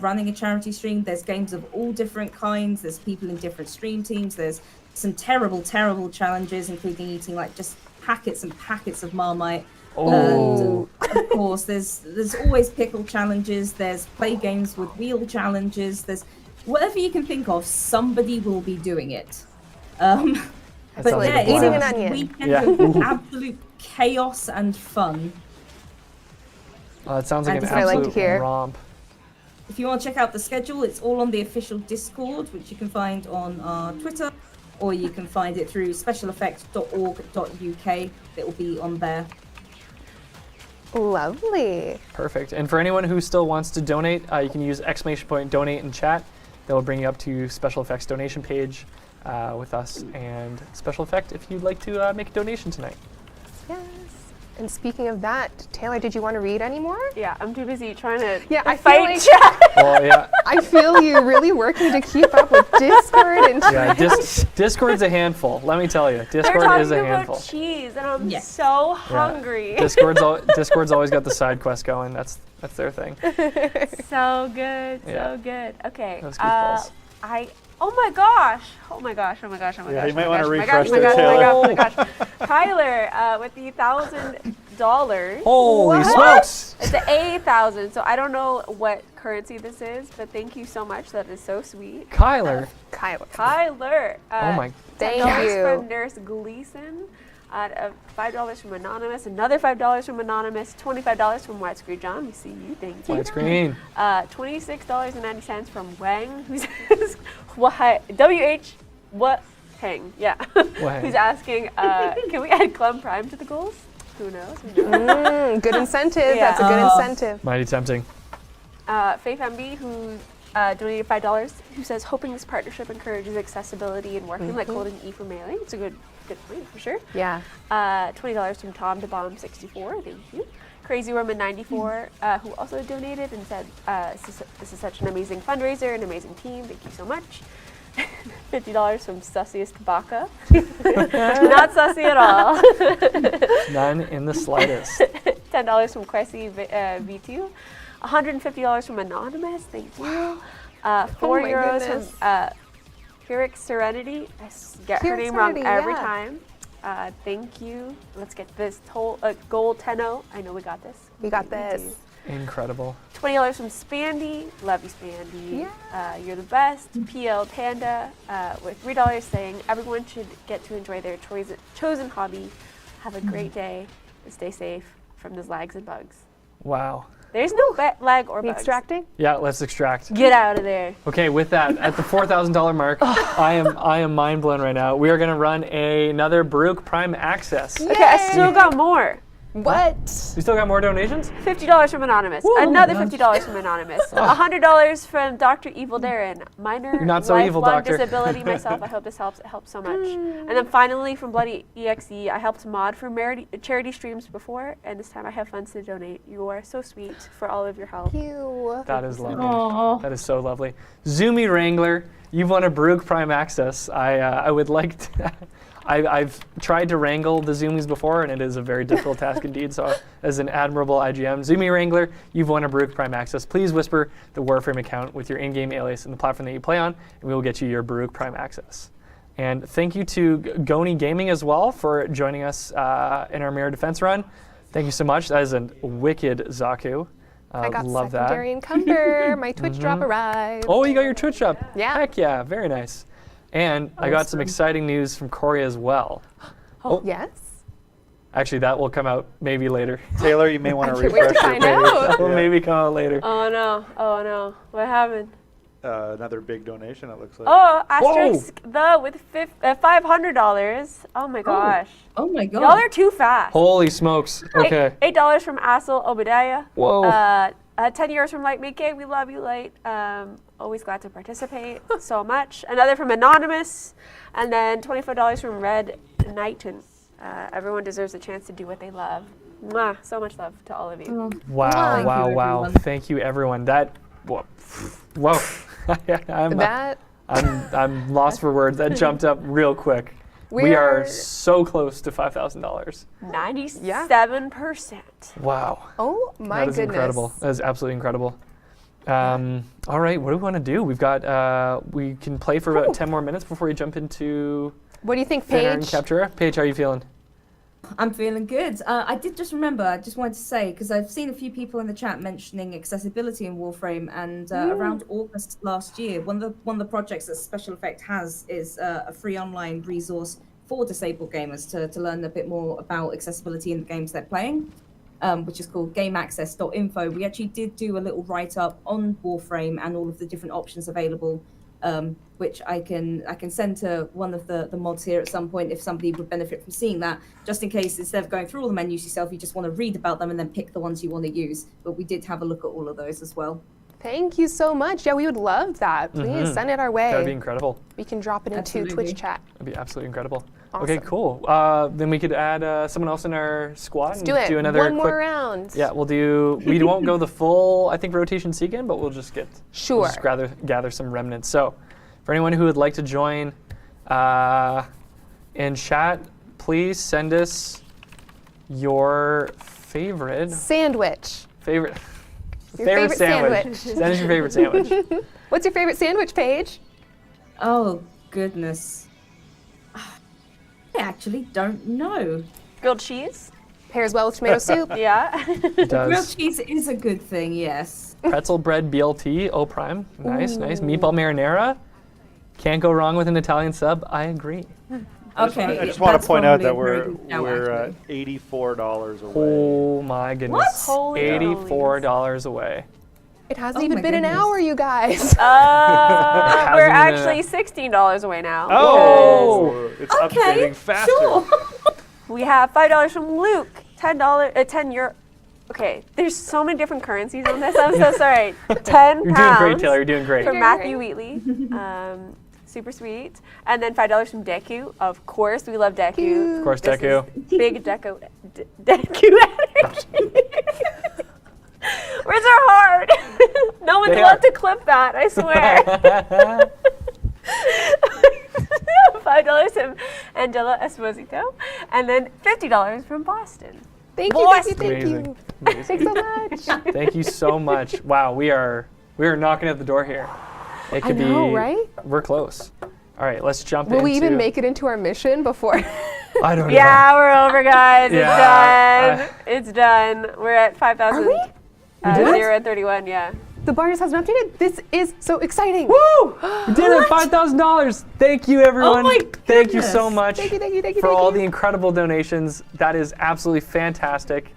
running a charity stream. There's games of all different kinds. There's people in different stream teams. There's some terrible, terrible challenges, including eating like just packets and packets of Marmite. Oh. And of course, there's always pickle challenges. There's play games with wheel challenges. There's whatever you can think of. Somebody will be doing it. That sounds But like a yeah, Eating it's an a onion. weekend Yeah. of absolute chaos and fun. It sounds like an That's what I like to absolute hear. romp. If you want to check out the schedule, it's all on the official Discord, which you can find on our Twitter, or you can find it through specialeffect.org.uk. It will be on there. Lovely. Perfect. And for anyone who still wants to donate, you can use !donate in chat. That will bring you up to Special Effects donation page with us and Special Effect if you'd like to make a donation tonight. Yes. And speaking of that, Taylor, did you want to read any more? Yeah, I'm too busy trying to I feel fight like chat. Well, yeah, I feel you really working to keep up with Discord and yeah. Discord's a handful. Let me tell you, They're Discord talking is a about handful. cheese, and I'm Yes. so hungry. Discord's always got the side quest going. That's their thing. So good, Yeah. so good. Okay. Those goofballs. Oh my gosh. Yeah, you might wanna Oh refresh my there, gosh. Tyler, with the $1,000. Holy smokes! It's the A1,000, so I don't know what currency this is, but thank you so much. That is so sweet. Kyler. Kyler. Oh my. Thank $10 you. from Nurse Gleason, $5 from Anonymous, another $5 from Anonymous, $25 from Widescreen John. We see you. Thank you. Widescreen. $26.90 from Wang, who says, WH, what hang? Yeah. Wang. Who's asking, can we add Clem Prime to the goals? Who knows? Who knows? Good incentive. Yeah. That's a good incentive. Mighty tempting. Faith MB, who donated $5, who says, hoping this partnership encourages accessibility in Warframe, like holding E for Melee. It's a good point for sure. Yeah. $20 from Tom to Bomb 64. Thank you. Crazy Roman 94, who also donated and said, this is such an amazing fundraiser, an amazing team. Thank you so much. $50 from Sussiest Baka. Not sussy at all. None in the slightest. $10 from Cressy V2. $150 from Anonymous. Thank you. €4 goodness. from Pyrrhic Serenity. I get her Pyrrhic name wrong Serenity, every yeah. time. Thank you. Let's get this gold Tenno. I know we got this. We got this. Incredible. $20 from Spandy. Love you, Spandy. Yeah. You're the best. PL Panda with $3 saying everyone should get to enjoy their chosen hobby. Have a great day and stay safe from those lags and bugs. Wow. There's no lag or We bugs. extracting? Yeah, let's extract. Get out of there. Okay, with that, at the $4,000 mark, I am mind blown right now. We are going to run another Baruch Prime Access. Okay, I still got more. What? We still got more donations? $50 from Anonymous. Another $50 from Anonymous. $100 from Dr. Evil Darren. Minor You're not so evil, lifelong Doctor. disability myself. I hope this helps. It helps so much. And then finally from Bloody EXE, I helped mod for charity streams before, and this time I have funds to donate. You are so sweet for all of your help. Thank you. That is lovely. Aww. That is so lovely. Zoomy Wrangler, you've won a Baruch Prime Access. I would like to... I've tried to wrangle the Zoomies before, and it is a very difficult task indeed. So, as an admirable IGM, Zoomy Wrangler, you've won a Baruch Prime Access. Please whisper the Warframe account with your in-game alias and the platform that you play on, and we will get you your Baruch Prime Access. And thank you to Goni Gaming as well for joining us in our Mirror Defense run. Thank you so much. That is a wicked Zaku. I got love secondary encumber. My Twitch drop arrived. Oh, you got your Twitch up. Yeah. Heck yeah, very nice. And I got some exciting news from Corey as well. Yes. Actually, that will come out maybe later. Taylor, you may want to can't wait to refresh your find page. out. That will Yeah. maybe come out later. Oh no. What happened? Another big donation, it looks like. Oh, Asterisk with $500. Oh my gosh. Oh my god. Y'all are too fast. Holy smokes. Okay. $8 from Assel Obadiah. Whoa. 10 euros from Light Mickey. We love you, Light. Always glad to participate so much. Another from Anonymous. And then $25 from Red Knighton. Everyone deserves a chance to do what they love. Mwah, so much love to all of you. Wow, Thank wow, you, wow. everyone. Thank you, everyone. Whoa. I'm lost for words. That jumped up real quick. We are We're- so close to $5,000. 97%. Wow. Oh my That is goodness. incredible. That is absolutely incredible. All right, what do we want to do? We've got, we can play for about 10 more minutes before we jump into What do you think, Banner and Paige? Captura. Paige, how are you feeling? I'm feeling good. I did just remember, I just wanted to say, because I've seen a few people in the chat mentioning accessibility in Warframe, and around August last year, one of the projects that Special Effect has is a free online resource for disabled gamers to learn a bit more about accessibility in the games they're playing, which is called gameaccess.info. We actually did do a little write-up on Warframe and all of the different options available, which I can send to one of the mods here at some point if somebody would benefit from seeing that, just in case instead of going through all the menus yourself, you just want to read about them and then pick the ones you want to use. But we did have a look at all of those as well. Thank you so much. Yeah, we would love that. Please send it our way. That'd be incredible. We can drop it into Absolutely. Twitch chat. That'd be absolutely incredible. Awesome. Okay, cool. Then we could add someone else in our squad. Let's do it. another One quick, more round. Yeah, we won't go the full, I think, rotation again, but we'll just Sure. gather some remnants. So for anyone who would like to join in chat, please send us your favorite Sandwich. favorite favorite sandwich. Send us your favorite sandwich. What's your favorite sandwich, Paige? Oh, goodness. I actually don't know. Grilled cheese? Pairs well with tomato soup. Yeah. It Grilled does. cheese is a good thing, yes. Pretzel bread BLT, O prime. Nice. Meatball marinara. Can't go wrong with an Italian sub. I agree. Okay. I just want to that's point out probably that a very we're good shout, actually. $84 away. Oh my goodness. What? Holy $84 away. It hasn't Oh even my been an goodness. hour, you guys. We're hasn't actually $16 away now. Oh! It's Okay, upgrading faster. sure. We have $5 from Luke, $10, 10 euro. Okay, there's so many different currencies on this. I'm so sorry. 10 You're doing pounds great, Taylor. You're doing great. from You're Matthew great. Wheatley. Super sweet. And then $5 from Deku. Of course, we love Deku. Of course, This Deku. is Big Deku energy. Words are hard. No one's They allowed are. to clip that, I swear. $5 from Angela Esposito. And then $50 from Boston. Thank you, Boss. thank you, thank Amazing. you. Amazing. Thanks so much. Thank you so much. Wow, we are knocking at the door here. It could know, be right? We're close. All right, let's jump Will into. we even make it into our mission before? I don't know. Yeah, we're over, guys. Yeah, It's done. It's done. We're at 5,000. Are we? did it? 0 at 31, yeah. The bar just hasn't updated. This is so exciting. Woo! We did it! $5,000. Thank you, everyone. Oh my Thank you so goodness. much Thank you, thank you, thank you, for thank all you. the incredible donations. That is absolutely fantastic.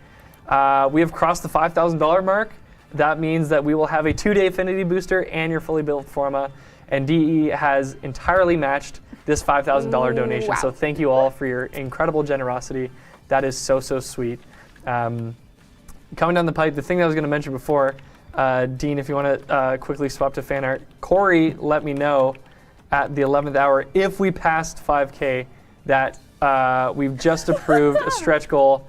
We have crossed the $5,000 mark. That means that we will have a 2-day Affinity Booster and your fully built Forma. And DE has entirely matched this $5,000 donation. Wow. So thank you all for your incredible generosity. That is so, so sweet. Coming down the pipe, the thing that I was going to mention before, Dean, if you want to quickly swap to fan art, Corey let me know at the 11th hour if we passed 5K that we've just approved a stretch goal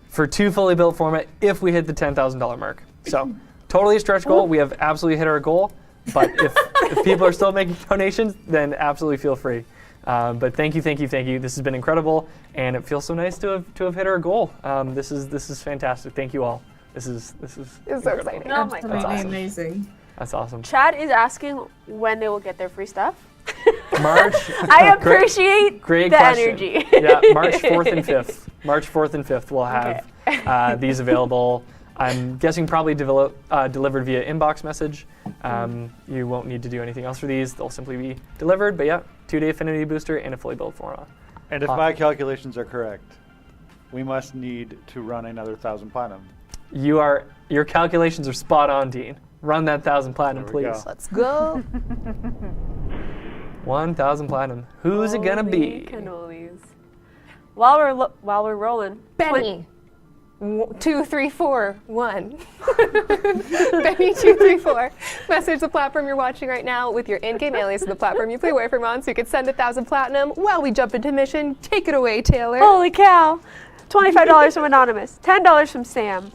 for 2 fully built Forma if we hit the $10,000 mark. So totally a stretch goal. We have absolutely hit our goal. But if people are still making donations, then absolutely feel free. But thank you, thank you, thank you. This has been incredible, and it feels so nice to have hit our goal. This is fantastic. Thank you all. This is It's so incredible. exciting. Oh my Absolutely God. awesome. amazing. That's awesome. Chad is asking when they will get their free stuff. March. I appreciate Great the question. energy. Yeah, March 4th and 5th. March 4th and 5th we'll have these available. I'm guessing probably delivered via inbox message. You won't need to do anything else for these. They'll simply be delivered. But yeah, 2-day Affinity Booster and a fully built Forma. And if my calculations are correct, we must need to run another 1,000 platinum. Your calculations are spot on, Dean. Run that 1,000 platinum, There we please. go. Let's go. 1,000 platinum. Who's it gonna Holy be? cannolis. While we're rolling. Benny. 2341. Benny 234. Message the platform you're watching right now with your in-game alias of the platform you play Warframe on, so you can send 1,000 platinum while we jump into mission. Take it away, Taylor. Holy cow. $25 from Anonymous. $10 from Sam.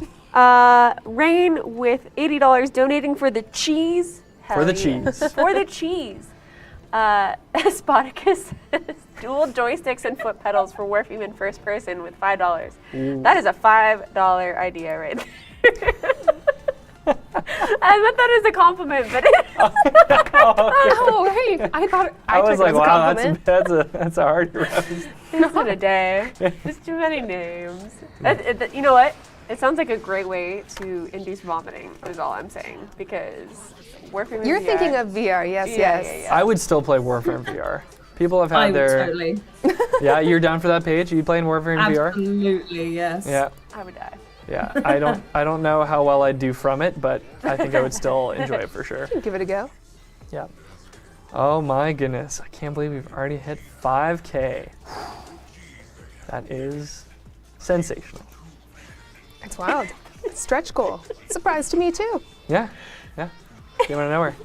Rain with $80 donating for the cheese. For the Hell yeah. cheese. For the cheese. Spoticus says dual joysticks and foot pedals for Warframe in first person with $5. That is a $5 idea right there. I meant that as a compliment, but Oh, right. I thought I was took it like, as a wow, compliment. that's a hard roast. it's in a day. There's too many names. You know what? It sounds like a great way to induce vomiting, is all I'm saying, because Warframe You're VR, thinking of VR, yes, Yeah, yes. yeah, yeah. I would still play Warframe VR. People have I had would their. totally. Yeah, you're down for that, Paige? Are you playing Warframe VR? Absolutely, yes. Yeah. I would die. Yeah. I don't know how well I'd do from it, but I think I would still enjoy it for sure. Give it a go. Yeah. Oh my goodness. I can't believe we've already hit 5K. That is sensational. It's wild. Stretch goal. Surprise to me, too. Yeah. Yeah. Came out of nowhere.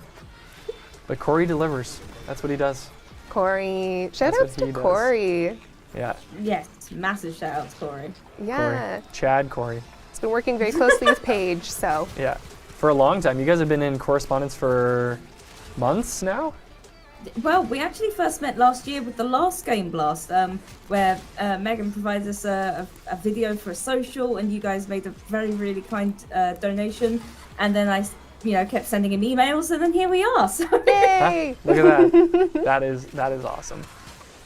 But Corey delivers. That's what he does. Corey. Shout That's outs what to he does. Corey. Yeah. Yes, massive shout out to Corey. Yeah. Corey. Chad Corey. It's been working very closely with Paige, so. Yeah. For a long time. You guys have been in correspondence for months now? Well, we actually first met last year with the last GameBlast, where Megan provided us a video for a social, and you guys made a very, really kind donation. And then I, kept sending him emails, and then here we are. So. Yay! Look at that. that is awesome.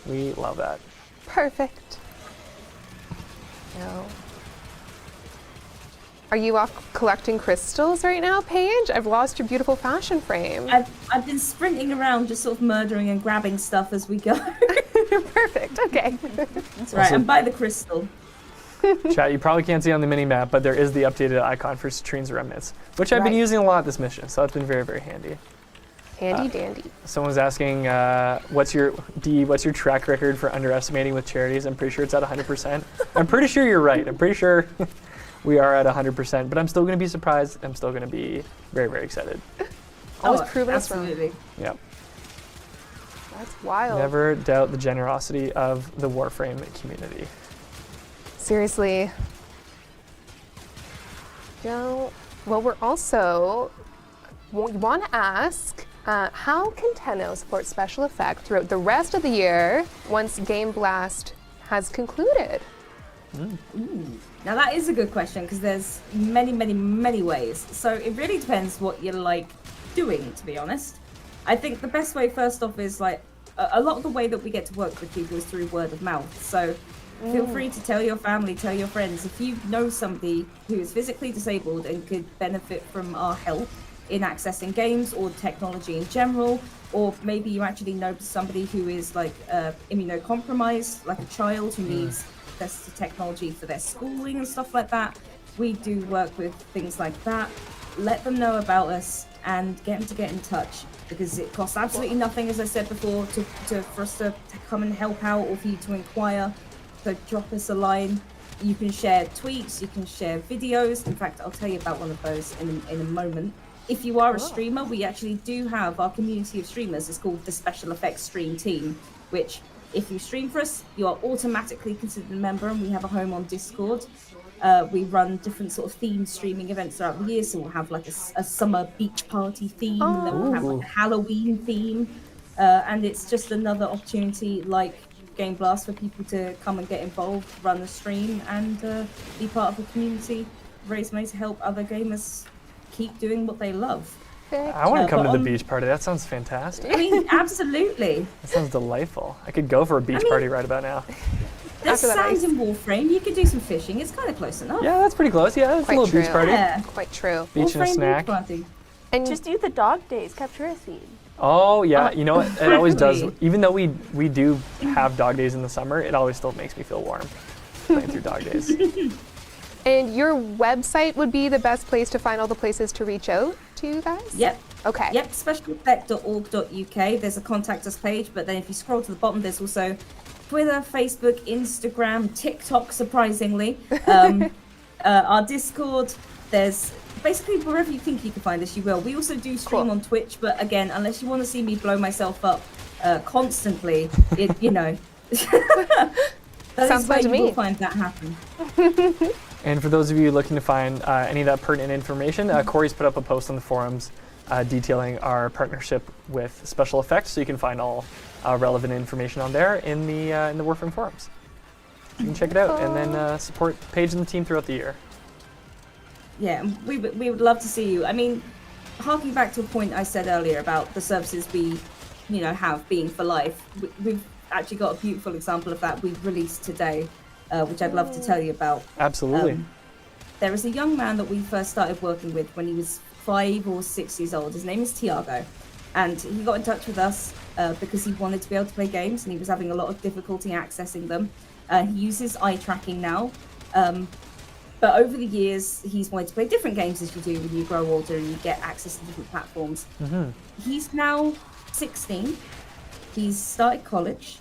We love that. Perfect. No. Are you off collecting crystals right now, Paige? I've lost your beautiful fashion frame. I've been sprinting around, just sort of murdering and grabbing stuff as we go. Perfect. Okay. That's right. And buy the crystal. Chat, you probably can't see on the mini map, but there is the updated icon for Citrine's remnants, which I've been Right. using a lot this mission, so that's been very, very handy. Handy dandy. Someone's asking, what's your track record for underestimating with charities? I'm pretty sure it's at 100%. I'm pretty sure you're right. I'm pretty sure we are at 100%, but I'm still going to be surprised. I'm still going to be very, very excited. Always proving us wrong. absolutely. Yep. That's wild. Never doubt the generosity of the Warframe community. Seriously. Well, we're also, we want to ask, how can Tenno support special effect throughout the rest of the year once GameBlast has concluded? Now that is a good question because there's many ways. So it really depends what you like doing, to be honest. I think the best way, first off, is like a lot of the way that we get to work with people is through word of mouth. So feel free to tell your family, tell your friends. If you know somebody who is physically disabled and could benefit from our help in accessing games or technology in general, or maybe you actually know somebody who is like immunocompromised, like a child who needs access to technology for their schooling and stuff like that. We do work with things like that. Let them know about us and get them to get in touch, because it costs absolutely nothing, as I said before, for us to come and help out or for you to inquire. So drop us a line. You can share tweets, you can share videos. In fact, I'll tell you about one of those in a moment. If you are a streamer, we actually do have our community of streamers. It's called the SpecialEffect Stream Team, which if you stream for us, you are automatically considered a member, and we have a home on Discord. We run different sort of themed streaming events throughout the year, so we'll have like a summer beach party theme, and then we'll have like a Halloween theme, and it's just another opportunity like GameBlast for people to come and get involved, run the stream, and be part of the community, raise money to help other gamers keep doing what they love. I want to come to the beach party. That sounds fantastic. I mean, absolutely. That sounds delightful. I could go for a beach party right about now. There's After that sand in Warframe. You could do some fishing. It's kind of close enough. Yeah, that's pretty close. Yeah, it's a Quite little beach true. party. Yeah. Quite true. Beach and a Warframe snack. beach party. And Just do the dog days, Captura theme. Oh yeah, you know what? It always does. Really? Even though we do have dog days in the summer, it always still makes me feel warm playing through dog days. And your website would be the best place to find all the places to reach out to you guys? Yep. Okay. Yep, specialeffect.org.uk. There's a contact us page, but then if you scroll to the bottom, there's also Twitter, Facebook, Instagram, TikTok, surprisingly. Our Discord. There's basically wherever you think you can find us, you will. We also do stream on Twitch, but again, unless you want to see me blow myself up constantly, that Sounds is where fun to you me. will find that happen. And for those of you looking to find any of that pertinent information, Corey's put up a post on the forums detailing our partnership with Special Effects, so you can find all relevant information on there in the Warframe forums. You can check it out and then support Paige and the team throughout the year. Yeah, and we would love to see you. I mean, harking back to a point I said earlier about the services we, have being for life, we've actually got a beautiful example of that we've released today, which I'd love to tell you about. Absolutely. There is a young man that we first started working with when he was 5 or 6 years old. His name is Tiago, and he got in touch with us because he wanted to be able to play games, and he was having a lot of difficulty accessing them. He uses eye tracking now. But over the years, he's wanted to play different games as you do when you grow older and you get access to different platforms. Mm-hmm. He's now 16. He's started college.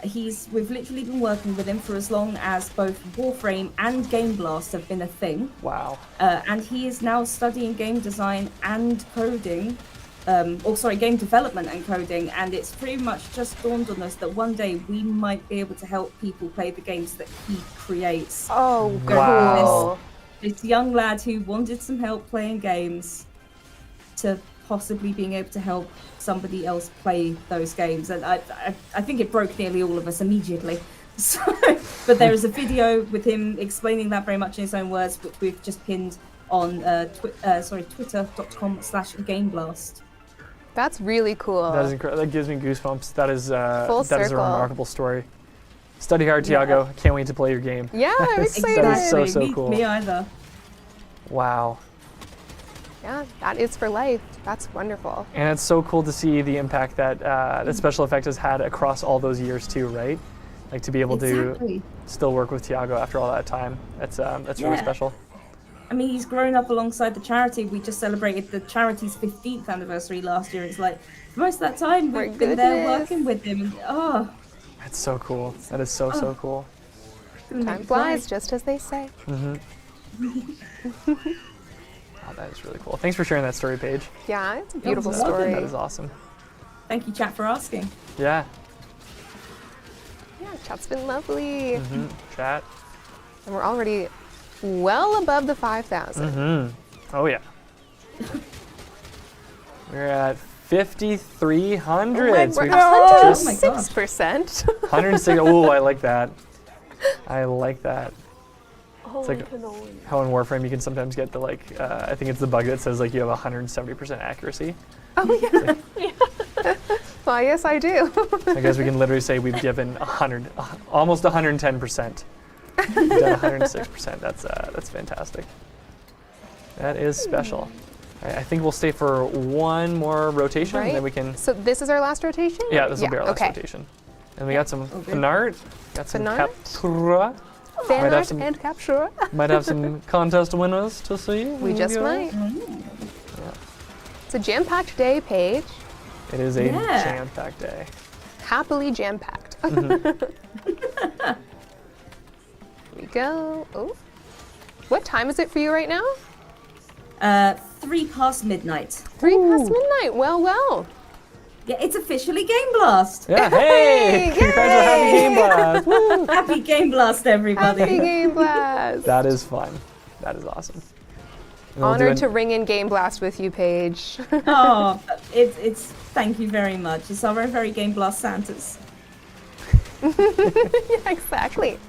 We've literally been working with him for as long as both Warframe and GameBlast have been a thing. Wow. And he is now studying game design and coding. Game development and coding, and it's pretty much just dawned on us that one day we might be able to help people play the games that he creates. Oh, Wow. cool. This young lad who wanted some help playing games to possibly being able to help somebody else play those games, and I think it broke nearly all of us immediately. So, but there is a video with him explaining that very much in his own words, which we've just pinned on twitter.com/GameBlast. That's really cool. That is incredible. That gives me goosebumps. That is Full that is a circle. remarkable story. Study hard, Tiago. Can't wait to play your game. Yeah, I'm excited. That is so Me- cool. Me either. Wow. Yeah, that is for life. That's wonderful. And it's so cool to see the impact that that Special Effect has had across all those years too, right? Like to be able Exactly. to still work with Tiago after all that time. That's really Yeah. special. I mean, he's grown up alongside the charity. We just celebrated the charity's 15th anniversary last year. It's like, for most of that time, My we've been there goodness. working with him. And, That's so cool. That is so cool. couldn't make Time it fly. flies, just as they say. Oh, that is really cool. Thanks for sharing that story, Paige. Yeah, it's a beautiful welcome. story. That is awesome. Thank you, chat, for asking. Yeah. Yeah, chat's been lovely. Chat. And we're already well above the 5,000. Oh, yeah. We're at 5,300. So we We're just 106%. 106. Oh, I like that. I like that. Holy like- cannoli. How in Warframe you can sometimes get the like, I think it's the bug that says like you have 170% accuracy. Oh, yeah. Well, yes, I do. I guess we can literally say we've given 100, almost 110%. We've done 106%. That's fantastic. That is special. I think we'll stay for one more rotation, and then we can. So this is our last rotation? Yeah, this will be our last okay. rotation. And we got some Okay. fan art, got some Fan art? Captura. Fan Might have art some- and Captura. Might have some contest winners to see. We just Yeah. might. It's a jam-packed day, Paige. It is a Yeah. jam-packed day. Happily jam-packed. Here we go. Oh. What time is it for you right now? 3 past midnight. 3 past midnight. Well, well. Yeah, it's officially GameBlast. Yeah, hey! Yay! Congrats on Happy Game Blast! Woo! Happy GameBlast, everybody. Happy Game Blast. That is fun. That is awesome. And we'll do Honored an- to ring in Game Blast with you, Paige. Oh, it's thank you very much. It's our very GameBlast Santas. Yeah, exactly.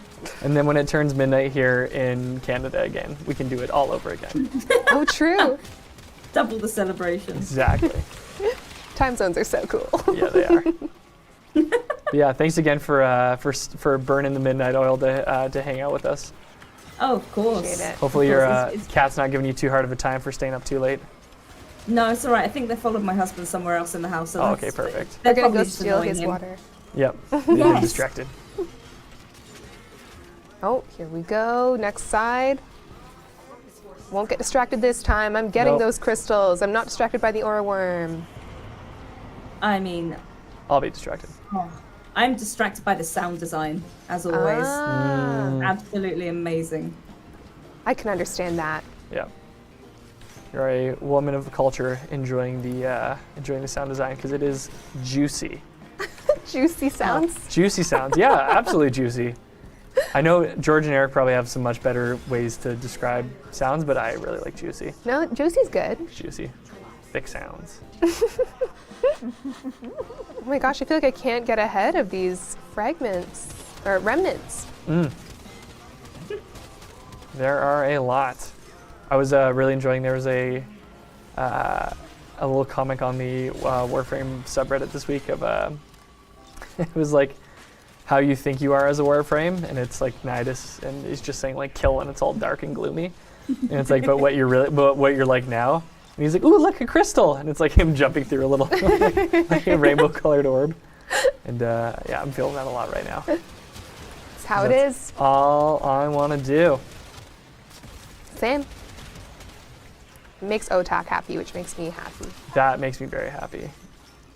And then when it turns midnight here in Canada again, we can do it all over again. Oh, true. Double the celebrations. Exactly. Time zones are so cool. Yeah, they are. But yeah, thanks again for burning the midnight oil to hang out with us. Oh, of course. Appreciate it. Hopefully Of your course, it's- cat's not giving you too hard of a time for staying up too late. No, it's all right. I think they followed my husband somewhere else in the house. So Oh, that's- okay, perfect. They're gonna probably go just steal annoying his him. water. Yep. They've been Yes. distracted. Oh, here we go. Next side. Won't get distracted this time. I'm getting Nope. those crystals. I'm not distracted by the aura worm. I mean, I'll be distracted. I'm distracted by the sound design, as always. Ah, Absolutely amazing. I can understand that. Yeah. You're a woman of the culture enjoying the sound design because it is juicy. Juicy sounds. Juicy sounds. Yeah, absolutely juicy. I know George and Eric probably have some much better ways to describe sounds, but I really like juicy. No, juicy's good. Juicy. Thick sounds. Oh my gosh, I feel like I can't get ahead of these fragments or remnants. There are a lot. I was really enjoying, there was a little comic on the Warframe subreddit this week of, it was like, how you think you are as a Warframe, and it's like Nidus, and he's just saying like kill when it's all dark and gloomy, and it's like, but what you're like now, and he's like, ooh, look, a crystal, and it's like him jumping through a little like a rainbow-colored orb, and yeah, I'm feeling that a lot right now. That's how it That's is. all I want to do. Same. It makes Otak happy, which makes me happy. That makes me very happy.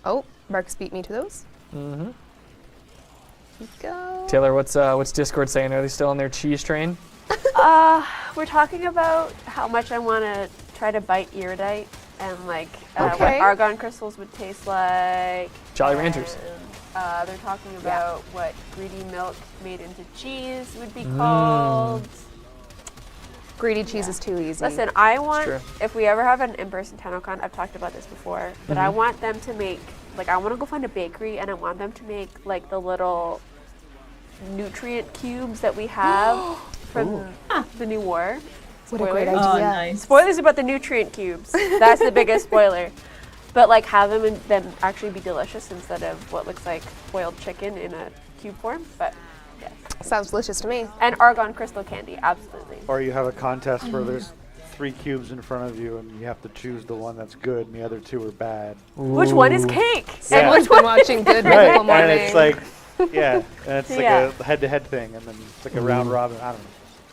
Oh, Marcus beat me to those. Mm-hmm. Here we go. Taylor, what's Discord saying? Are they still on their cheese train? We're talking about how much I want to try to bite iridite and like what Okay. argon crystals would taste like. Jolly Ranchers. And, they're talking about what greedy milk made into cheese would be called. Greedy cheese is too easy. Listen, I want, true. if we ever have an in-person TennoCon, I've talked about this before, but I want them to make, like I want to go find a bakery and I want them to make like the little nutrient cubes that we have from the new war. What a great Spoilers. Oh, idea. nice. Spoilers about the nutrient cubes. That's the biggest spoiler. But like have them and then actually be delicious instead of what looks like boiled chicken in a cube form. But yes. Sounds delicious to me. And argon crystal candy, absolutely. Or you have a contest where there's 3 cubes in front of you and you have to choose the one that's good and the other 2 are bad. Which one is Ooh. cake? Yeah. Everyone's been watching Good Right, Mythical Morning. and it's like, yeah, and it's like Yeah. a head-to-head thing, and then it's like a round robin. I don't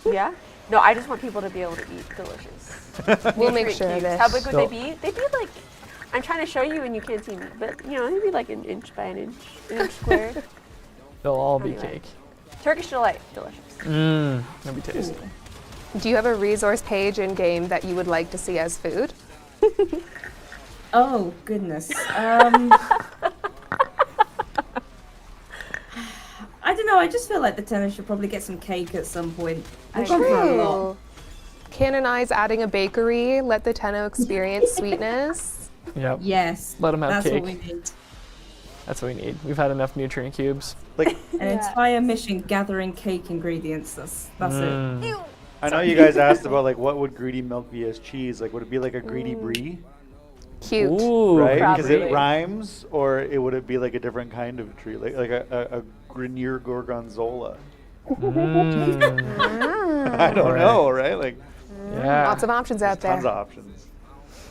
know. Yeah? No, I just want people to be able to eat delicious. We'll make nutrient sure of cubes. this. How big would So- they be? They'd be like, I'm trying to show you and you can't see me, but you know, they'd be like an inch by an inch squared. They'll all be Anyway. cake. Turkish delight, delicious. That'd be tasty. Do you have a resource page in game that you would like to see as food? Oh, goodness. I don't know, I just feel like the Tenno should probably get some cake at some point. I've gone for a lot. Canonize adding a bakery, let the Tenno experience sweetness. Yep. Yes. Let 'em have that's cake. what we need. That's what we need. We've had enough nutrient cubes. Like, An entire mission gathering cake ingredients. That's it. I know you guys asked about like what would greedy milk be as cheese. Like, would it be like a greedy brie, Cute. Ooh, right? Because brie. it rhymes, or would it be like a different kind of tree, like a Grenier gorgonzola? I don't know, right? Like, Yeah. Lots of options out tons of there. options.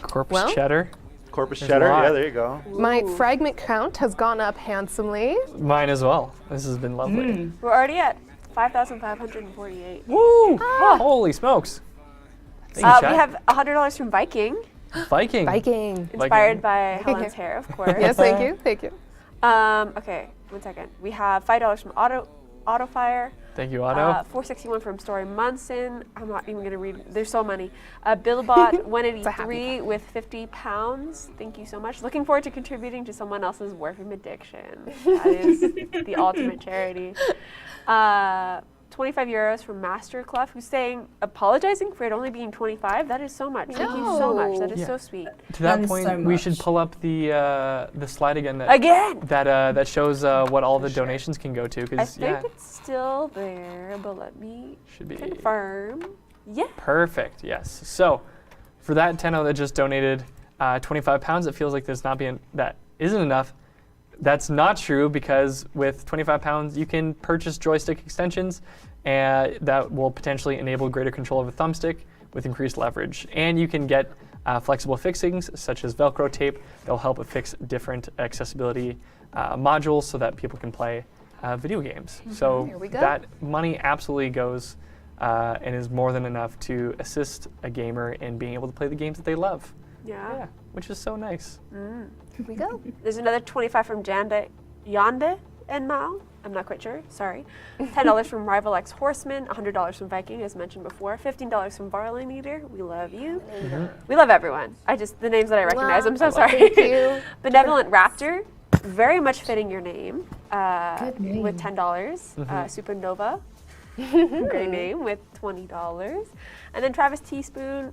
Corpus Well- cheddar. Corpus There's a cheddar, lot. yeah, there you go. My fragment count has gone up handsomely. Mine as well. This has been lovely. We're already at 5,548. Woo! Holy smokes. Thank you, We chat. have $100 from Viking, Viking. Viking. inspired by Helen's hair, of course. Yes, thank you. Thank you. Okay, 1 second. We have $5 from Autofire. Thank you, Otto. 461 from Story Munson. I'm not even gonna read. There's so many. Billbot It's a 183 happy with 50 pounds. Thank you so much. Looking forward to contributing to someone else's Warframe addiction. That is the ultimate charity. 25 euros from Master Clough, who's apologizing for it only being 25. That is so much. Thank you so much. That is Yeah. so sweet. To that That is point, so we should much. pull up the slide again that Again. that shows what all the donations can go to. I Because think it's still there, but let me should be confirm. Yeah. perfect. Yes. So for that Tenno that just donated 25 pounds, it feels like that isn't enough. That's not true, because with 25 pounds, you can purchase joystick extensions, and that will potentially enable greater control of a thumbstick with increased leverage. And you can get flexible fixings, such as Velcro tape, that will help affix different accessibility modules so that people can play video games. So There we go. that money absolutely goes and is more than enough to assist a gamer in being able to play the games that they love. Yeah. Yeah, which is so nice. Here we go. There's another 25 from Yande and Mao. I'm not quite sure. Sorry. $10 from Rival X Horseman. $100 from Viking, as mentioned before. $15 from Barley Eater. We love you. We love everyone. The names that I recognize. I'm so sorry. Thank you. Benevolent Raptor. Very much fitting your name. Good name. With $10. Supernova. Great name, with $20. And then Travis Teaspoon,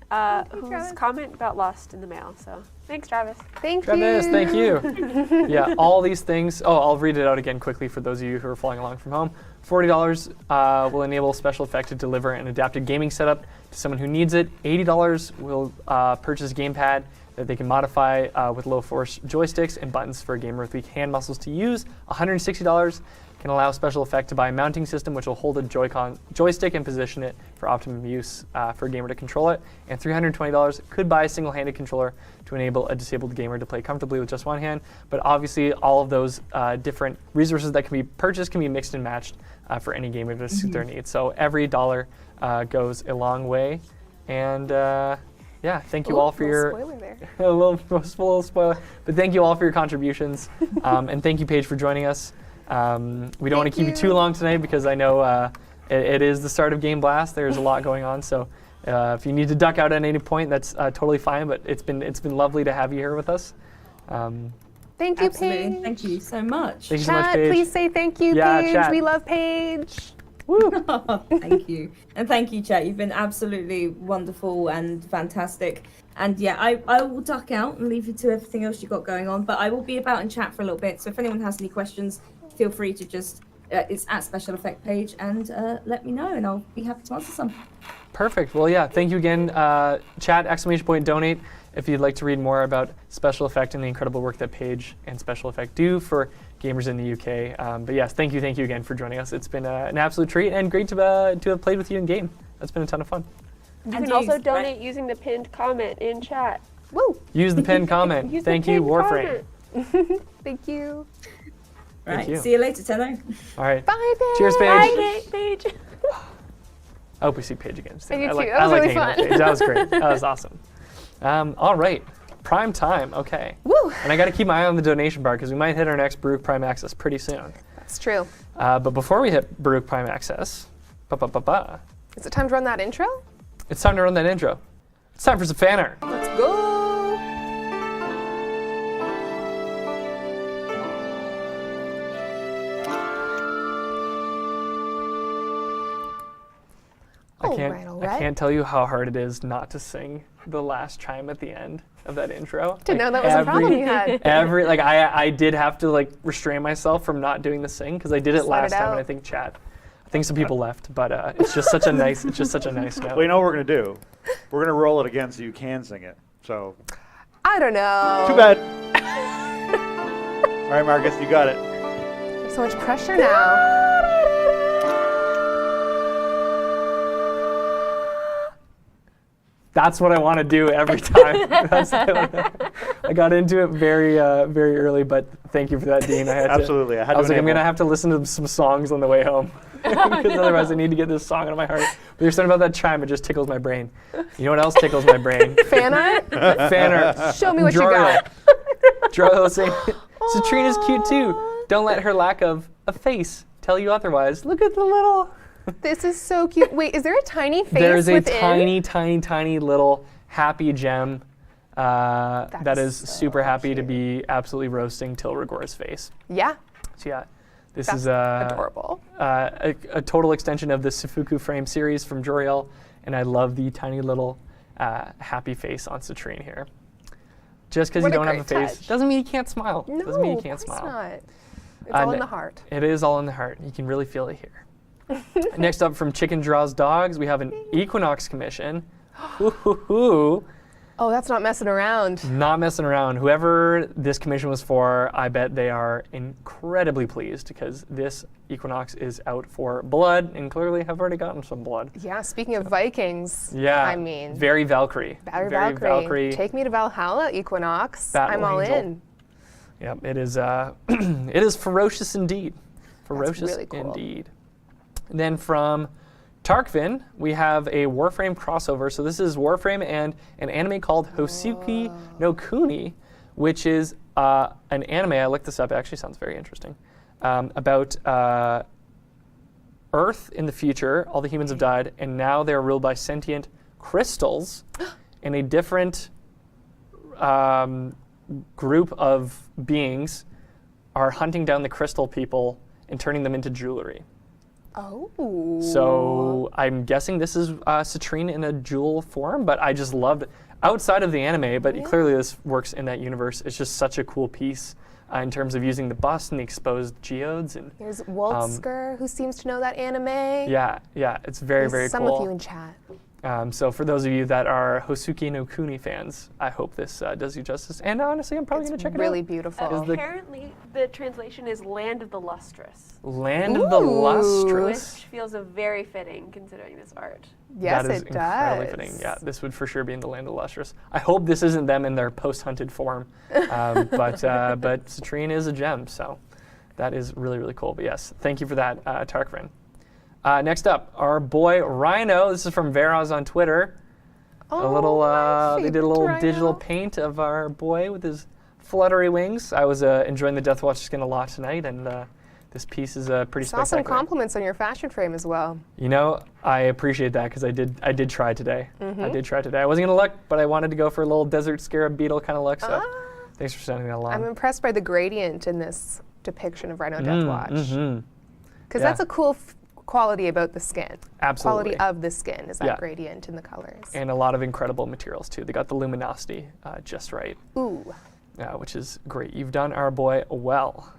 whose Travis. comment got lost in the mail. So thanks, Travis. Thank Travis, you. thank you. Yeah, all these things. Oh, I'll read it out again quickly for those of you who are following along from home. $40 will enable SpecialEffect to deliver an adapted gaming setup to someone who needs it. $80 will purchase a gamepad that they can modify with low-force joysticks and buttons for a gamer with weak hand muscles to use. $160 can allow SpecialEffect to buy a mounting system which will hold a joystick and position it for optimum use for a gamer to control it. And $320 could buy a single-handed controller to enable a disabled gamer to play comfortably with just one hand. But obviously, all of those different resources that can be purchased can be mixed and matched for any gamer to suit their needs. So every dollar goes a long way. And yeah, thank you all for your spoiler there. a little spoiler, but thank you all for your contributions, and thank you, Paige, for joining us. We don't want to keep you too long tonight because I know it is the start of GameBlast. There's a lot going on, so if you need to duck out at any point, that's totally fine. But it's been lovely to have you here with us. Thank you, Absolutely. Paige. Thank you so much. Thank you so much, Chat, Paige. please say thank you, Yeah, Paige. chat. We love Paige. Thank you. And thank you, chat. You've been absolutely wonderful and fantastic. And yeah, I will duck out and leave you to everything else you've got going on. But I will be about in chat for a little bit. So if anyone has any questions, feel free to just, it's at SpecialEffect Page, and let me know, and I'll be happy to answer some. Perfect. Well, yeah, thank you again. Chat, !donate if you'd like to read more about SpecialEffect and the incredible work that Paige and SpecialEffect do for gamers in the UK. But yes, thank you again for joining us. It's been an absolute treat and great to have played with you in game. That's been a ton of fun. You And can also use- donate using the pinned comment in chat. Woo. Use the pinned comment. Use the Thank you, pinned Warframe. comment. Thank you. Right. you. See you later, Tenno. All right. Bye, Paige. Cheers, Paige. Bye, Paige. I hope we see Paige again soon. I do like, too. That was really hanging out with fun. Paige. That was great. That was awesome. All right. Prime time. Okay. Woo. And I got to keep my eye on the donation bar because we might hit our next Baruch Prime Access pretty soon. That's true. But before we hit Baruch Prime Access, Is it time to run that intro? it's time to run that intro. It's time for some fan art. Let's go. I can't tell you how hard it is not to sing the last chime at the end of that intro. Didn't know that was a problem you had. I did have to like restrain myself from not doing the sing because I did it Just let last it time, and out. I think some people left, but it's just such a nice note. Well, you know what we're gonna do? We're gonna roll it again so you can sing it. So. I don't know. Too bad. All right, Marcus, you got it. There's so much pressure now. That's what I want to do every time. I got into it very early, but thank you for that, Dean. Absolutely. I was like, I'm gonna have to listen to some songs on the way home because otherwise I need to get this song out of my heart. But you're saying about that chime, it just tickles my brain. You know what else tickles my brain? Fan art? Fan art. Show me what you got. Joriel saying, Citrine is cute too. Don't let her lack of a face tell you otherwise. Look at the little. This is so cute. Wait, is there a tiny face There's a within? tiny little happy gem that is so super happy to cute. be absolutely roasting Tilragor's face. Yeah. So yeah, this That's is adorable. A total extension of the Sifuku frame series from Joriel, and I love the tiny little happy face on Citrine here. Just because you What a don't have a great face touch. doesn't mean you can't smile. No, Doesn't mean you of can't course smile. not. It's all in ne- the heart. It is all in the heart. You can really feel it here. Next up from Chicken Draws Dogs, we have an Equinox commission. Ooh, Oh, that's not messing around. not messing around. Whoever this commission was for, I bet they are incredibly pleased because this Equinox is out for blood and clearly have already gotten some blood. Yeah, speaking of Vikings, Yeah. I mean, Very Valkyrie. Very Very Valkyrie. Take me to Valhalla, Equinox. Battle I'm all Angel. in. Yep, it is it is ferocious indeed. Ferocious really cool. indeed. And then from Tarkvin, we have a Warframe crossover. So this is Warframe and an anime called Hosuki no Kuni, which is an anime, I looked this up, it actually sounds very interesting, about Earth in the future. All the humans have died, and now they're ruled by sentient crystals in a different group of beings are hunting down the crystal people and turning them into jewelry. Oh. So I'm guessing this is Citrine in a jewel form, but I just loved, outside of the anime, but clearly this works in that universe. It's just such a cool piece in terms of using the bust and the exposed geodes. And There's Waltsker, who seems to know that anime. yeah, it's very, very Some cool. of you in chat. So for those of you that are Hosuki no Kuni fans, I hope this does you justice. And honestly, I'm probably going to check it Really out. beautiful. Is the- Apparently, the translation is Land of the Lustrous, Land of the Ooh. Lustrous. which feels very fitting considering this art. Yes, That is it incredibly does. fitting. Yeah, this would for sure be in the Land of the Lustrous. I hope this isn't them in their post-hunted form, but Citrine is a gem, so that is really, really cool. But yes, thank you for that, Tarkvin. Next up, our boy Rhino. This is from Veraz on Twitter. Oh, A little, my they did a little favorite digital Rhino. paint of our boy with his fluttery wings. I was enjoying the Deathwatch skin a lot tonight, and this piece is pretty Saw some spectacular. compliments on your fashion frame as well. You know, I appreciate that because I did try today. Mm-hmm. I did try today. I wasn't gonna look, but I wanted to go for a little desert scarab beetle kind of look. So thanks for sending that along. I'm impressed by the gradient in this depiction of Rhino Deathwatch. Mm-hmm. Because Yeah. that's a cool quality about the skin. Absolutely. Quality of the skin is that Yeah. gradient in the colors. And a lot of incredible materials too. They got the luminosity just right, Ooh. which is great. You've done our boy well.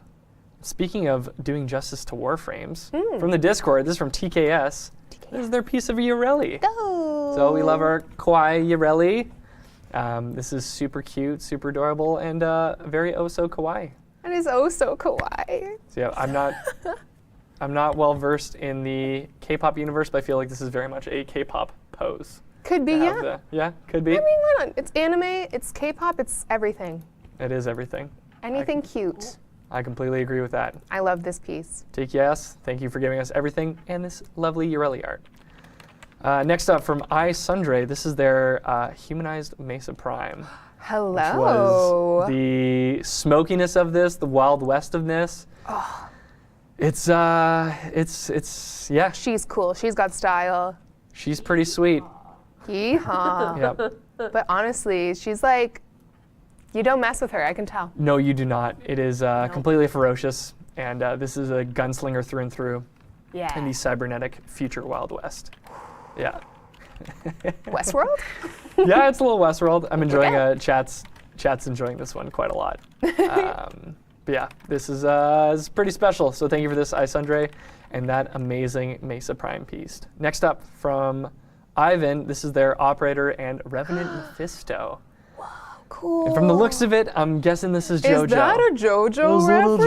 Speaking of doing justice to Warframes, from the Discord, this is from TKS. This is their piece of Yoreli. Go. So we love our kawaii Yoreli. This is super cute, super adorable, and very oh so kawaii. That is oh so kawaii. So yeah, I'm not well versed in the K-pop universe, but I feel like this is very much a K-pop pose. Could be, to have yeah. yeah, could be. I mean, why not? It's anime, it's K-pop, it's everything. It is everything. Anything cute. I completely agree with that. I love this piece. TKS, thank you for giving us everything and this lovely Yoreli art. Next up from iSundre, this is their humanized Mesa Prime. Hello. Which was the smokiness of this, the Wild West of this. Oh. It's yeah. She's cool. She's got style. She's pretty sweet. Yeehaw. Yep. But honestly, she's like, you don't mess with her, I can tell. No, you do not. It is completely ferocious, and this is a gunslinger through and through Yeah. in the cybernetic future Wild West. Yeah. Westworld? Yeah, it's a little Westworld. I'm enjoying Okay. chat's enjoying this one quite a lot. But yeah, this is pretty special. So thank you for this, Isundre, and that amazing Mesa Prime piece. Next up from Ivan, this is their Operator and Revenant Mephisto. Cool. And from the looks of it, I'm guessing this is JoJo. Is that a JoJo Is that a reference?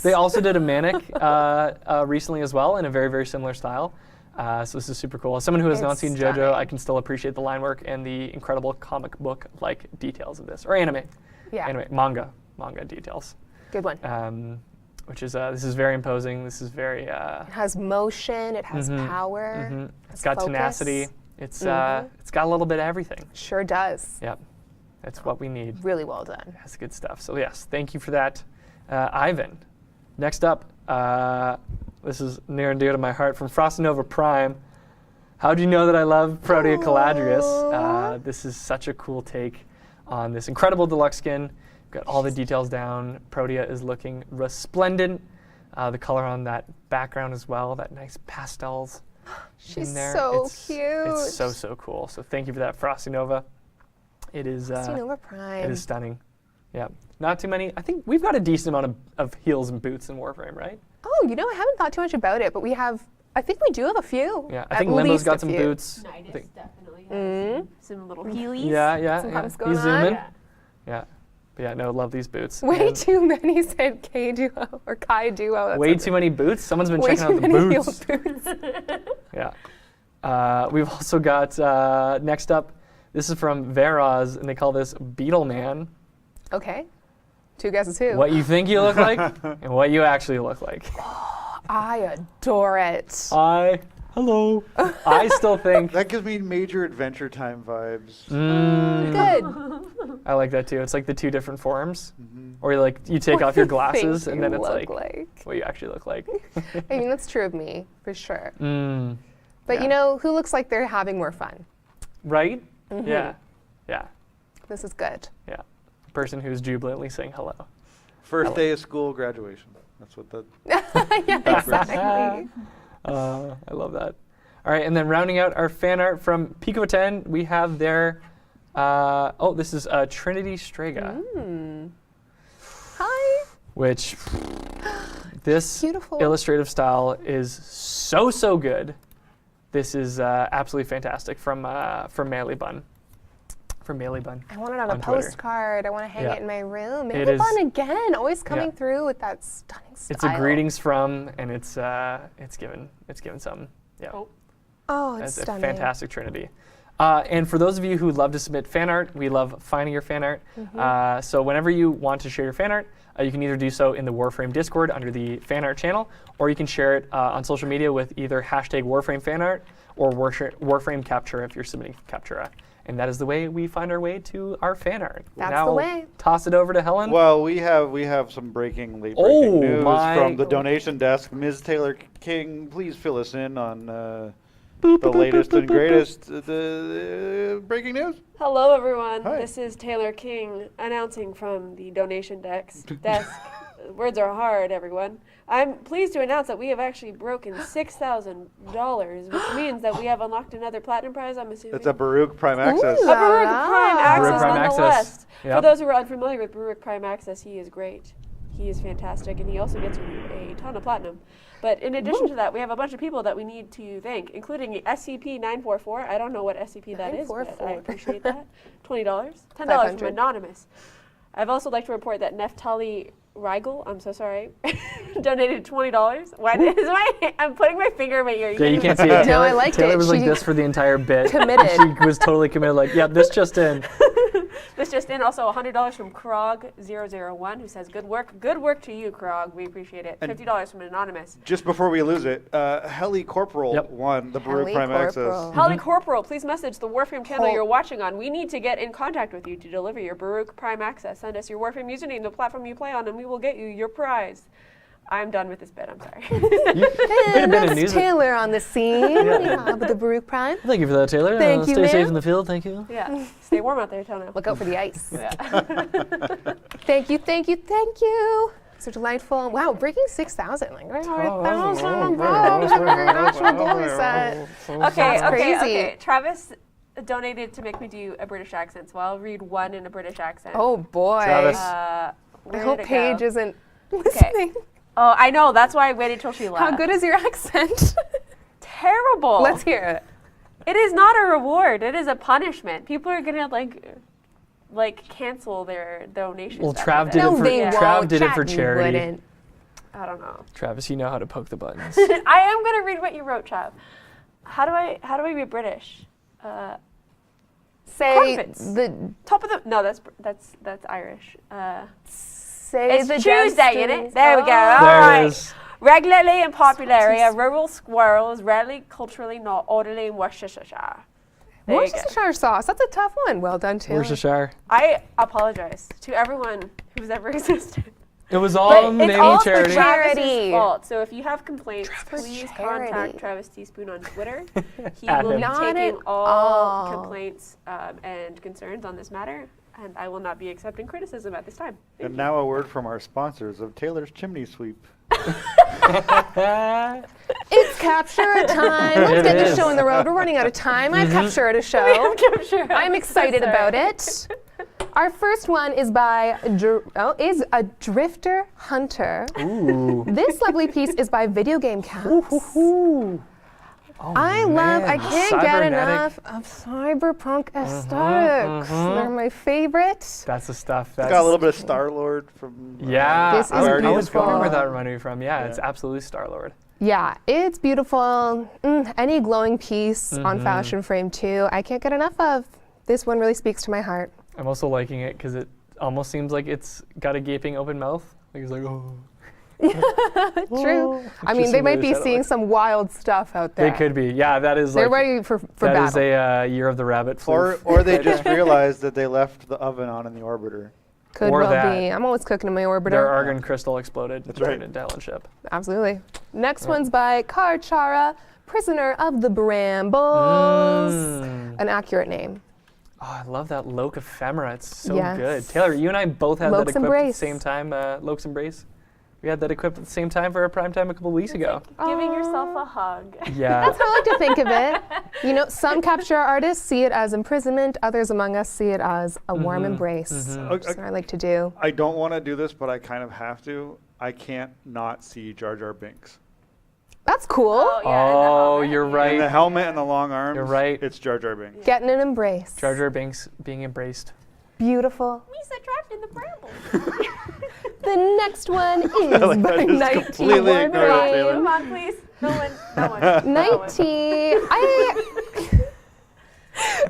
JoJo? They also did a Manic recently as well in a very, very similar style. So this is super cool. As someone who has not It's seen stunning. JoJo, I can still appreciate the line work and the incredible comic book-like details of this, or anime, Yeah. manga details. Good one. Which is this is very imposing. This is very. It has motion, it has power. It's has got focus. tenacity. It's got a little bit of everything. Sure does. Yep, that's what we need. Really well done. That's good stuff. So yes, thank you for that, Ivan. Next up, this is near and dear to my heart from Frostinova Prime. How do you know that I love Protea Caladrius? This is such a cool take on this incredible deluxe skin. Got all the details down. Protea is looking resplendent. The color on that background as well, that nice pastels She's in there. so It's cute. so cool. So thank you for that, Frostinova. It is. Frostinova Prime. It is stunning. Yeah. Not too many. I think we've got a decent amount of heels and boots in Warframe, right? Oh, you know, I haven't thought too much about it, but I think we do have a few. Yeah. I At think Limbo's least got a some few. boots. I Nidus think- definitely has some little heelys. Yeah. Some Yeah. humps going You zoom on. in. Yeah. Yeah. But yeah, no, love these boots. Way And too many said K duo or Kai duo. That's way okay. too many boots. Someone's been Way checking too out the many boots. heeled boots. Yeah. We've also got next up. This is from Veroz, and they call this Beetle Man. Okay. Two guesses who? What you think you look like, and what you actually look like. I adore it. Hello. I still think. That gives me major Adventure Time vibes. Good. I like that too. It's like the two different forms, or you take off your glasses, and then it's like what you actually look like. I mean, that's true of me, for sure. But Yeah. you know, who looks like they're having more fun? Right? Yeah. Yeah. This is good. Yeah. Person who's jubilantly saying hello. First day of school, graduation. That's what the. Yeah, exactly. I love that. All right, and then rounding out our fan art from Pico 10, we have their. This is Trinity Strega, Hi. which this Beautiful. illustrative style is so good. This is absolutely fantastic from Melee Bun. From Melee Bun. I want it on a Twitter. postcard. I want to hang Yeah. it in my room. It Maybe is- fun again. Always coming Yeah. through with that stunning style. It's a greetings from, and it's given something. Yeah. Oh, it's It's a stunning. fantastic Trinity. And for those of you who love to submit fan art, we love finding your fan art. So whenever you want to share your fan art, you can either do so in the Warframe Discord under the fan art channel, or you can share it on social media with either hashtag Warframe fan art or Warframe Captura if you're submitting Captura. And that is the way we find our way to our fan art. That's now the we'll way. Toss it over to Helen. Well, we have some late breaking Oh, news my- from the donation desk. Ms. Taylor King, please fill us in on the latest and greatest breaking news. Hello, everyone. Hi. This is Taylor King announcing from the donation desk. Words are hard, everyone. I'm pleased to announce that we have actually broken $6,000, which means that we have unlocked another platinum prize. I'm assuming. It's a Baruch Prime Access. Ooh. A Baruch Ah. Prime Access, Baruch Prime Access. nonetheless. Yep. For those who are unfamiliar with Baruch Prime Access, he is great. He is fantastic, and he also gets you a ton of platinum. But in addition to that, we have a bunch of people that we need to thank, including SCP-944. I don't know what SCP that is, but I 944. appreciate that. $20. $10 from 500. Anonymous. I'd also like to report that Neftali Rigel, I'm so sorry, donated $20. Why I'm putting my finger in my ear. Yeah, you can't see it. No, I liked Taylor it. was like She this for the entire bit. committed. She was totally committed. Like, yeah, this just in. This just in. Also, $100 from Krog001, who says, "Good work to you, Krog. We appreciate it." $50 from Anonymous. Just before we lose it, Heli Corporal Yep. won the Baruch Heli Prime Corporal. Access. Holly Corporal, please message the Warframe channel Hol- you're watching on. We need to get in contact with you to deliver your Baruch Prime Access. Send us your Warframe username, the platform you play on, and we will get you your prize. I'm done with this bit. I'm sorry. And that's Taylor on the scene. With the Baruch Prime. Thank you for that, Taylor. Thank you, Stay safe ma'am. in the field. Thank you. Yeah. Stay warm out there, Tono. Look out for the ice. Yeah. Thank you, thank you, thank you. So delightful. Wow, breaking 6,000. Like, international goal set. Okay. Travis donated to make me do a British accent, so I'll read one in a British accent. Oh boy. Travis. I Where hope did it Paige go? isn't listening. Oh, I know. That's why I waited till she left. How good is your accent? Terrible. Let's hear it. It is not a reward. It is a punishment. People are gonna like cancel their donations. Well, after Trav this. did it No, for they Trav won't. did it for Trav charity. wouldn't. I don't know. Travis, you know how to poke the buttons. I am gonna read what you wrote, Trav. How do I read British? Say Crumpets. the Top of the no, that's Irish. say It's the Tuesday, destinies. innit? There we go. Oh. There All right. it is. Regularly in popular area, rural squirrels rarely culturally not orderly in Worcestershire. There you go. Worcestershire sauce. That's a tough one. Well done, Taylor. Worcestershire. I apologize to everyone who's ever existed. It was all But naming it's all charity. for Travis's Charity. fault. So if you have complaints, For please charity. contact Travis Teaspoon on Twitter. He At will him. be Not taking at all all. complaints and concerns on this matter, and I will not be accepting criticism at this time. Thank And you. now a word from our sponsors of Taylor's Chimney Sweep. It's Captura time. Let's It get this is. show on the road. We're running out of time. I've Captured a show. Capture. I'm excited Sorry. about it. Our first one is by is a Drifter Hunter. Ooh. This lovely piece is by Video Game Cats. Oh, I man. can't get Cybernetic. enough of cyberpunk aesthetics. They're my favorite. That's the stuff. It's That's got a little bit of Star-Lord from... Yeah, This is I was beautiful. wondering where that reminded me from. Yeah, it's Yeah. absolutely Star-Lord. Yeah, it's beautiful. Any glowing piece on Fashion Frame 2, I can't get enough of. This one really speaks to my heart. I'm also liking it because it almost seems like it's got a gaping open mouth. Like it's like, oh. True. I mean, just they the way might they be said it, seeing like- some wild stuff out there. They could be. Yeah, that is They're like. ready for That battle. is a Year of the Rabbit floof. Or they just realized that they left the oven on in the orbiter. Could or well that. be. I'm always cooking in my orbiter. Their argon crystal exploded. That's during right. a Helen ship. Absolutely. Next one's by Karchara, Prisoner of the Brambles. An accurate name. Oh, I love that Loke ephemera. It's so Yes. good. Taylor, you and I both had Loke's that equipped at the Embrace. same time. Loke's Embrace. We had that equipped at the same time for our prime time a couple weeks ago. Giving yourself a hug. Yeah. That's how I like to think of it. You know, some Capture artists see it as imprisonment, others among us see it as a warm embrace. That's what I like to do. I don't want to do this, but I kind of have to. I can't not see Jar Jar Binks. That's cool. Oh, yeah, and the Oh, helmet. you're And the right. helmet and the long arms. You're right. It's Jar Jar Binks. Getting an embrace. Jar Jar Binks being embraced. Beautiful. Lisa trapped in the brambles. The next one is like by that. Just Nighty completely ignored it, Taylor. Come on, please. No one. Nighty.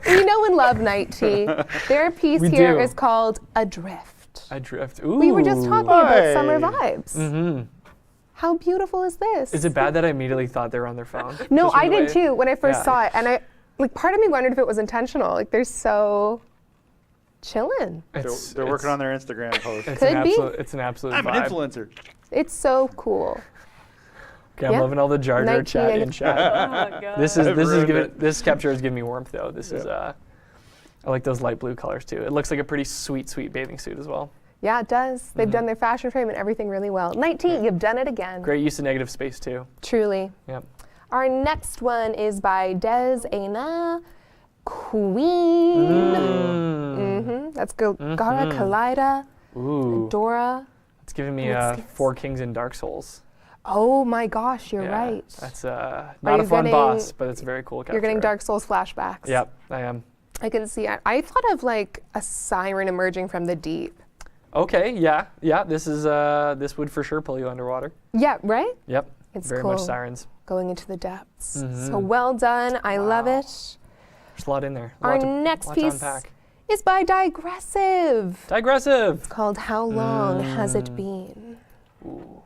We know and love Nighty. Their piece We here do. is called Adrift. Adrift. Ooh. We were just talking about Hey. summer vibes. Mm-hmm. How beautiful is this? Is it bad that I immediately thought they were on their phone? No, Just from I the did way- too when I first Yeah. saw it, and part of me wondered if it was intentional. Like they're so chillin'. They're working on their Instagram post. It's Could an be. absolute, It's an absolute I'm an vibe. influencer. It's so cool. Okay, I'm Yeah. loving all the Jar Jar 19 chat and- in chat. Oh, God. This I've is ruined giving it. this capture is giving me warmth though. This is I like those light blue colors too. It looks like a pretty sweet bathing suit as well. Yeah, it does. They've done their fashion frame and everything really well. 19, you've done it again. Great use of negative space too. Truly. Yep. Our next one is by Des Aina Queen. That's Gara Kalida, Ooh. Dora. It's giving me Let's- Four Kings and Dark Souls. Oh my gosh, you're Yeah, right. That's not a you fun getting- boss, but it's a very cool capture. You're getting Dark Souls flashbacks. Yep, I am. I can see it. I thought of like a siren emerging from the deep. Okay, yeah. This is this would for sure pull you underwater. Yeah, right? Yep. It's very much cool. sirens. Going into the depths. So well done. I love it. There's a lot in there. A Our lot to- next lot to piece unpack. is by Digressive, Digressive. called How Long Has It Been? Ooh,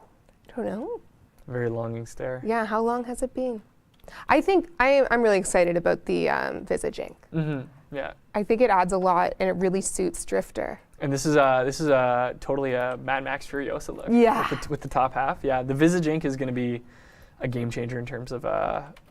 I don't know. very longing stare. Yeah, how long has it been? I think I'm really excited about the visaging. Mm-hmm. Yeah. I think it adds a lot and it really suits Drifter. And this is totally a Mad Max Furiosa look. Yeah. With the top half. Yeah, the Visage ink is going to be a game changer in terms of.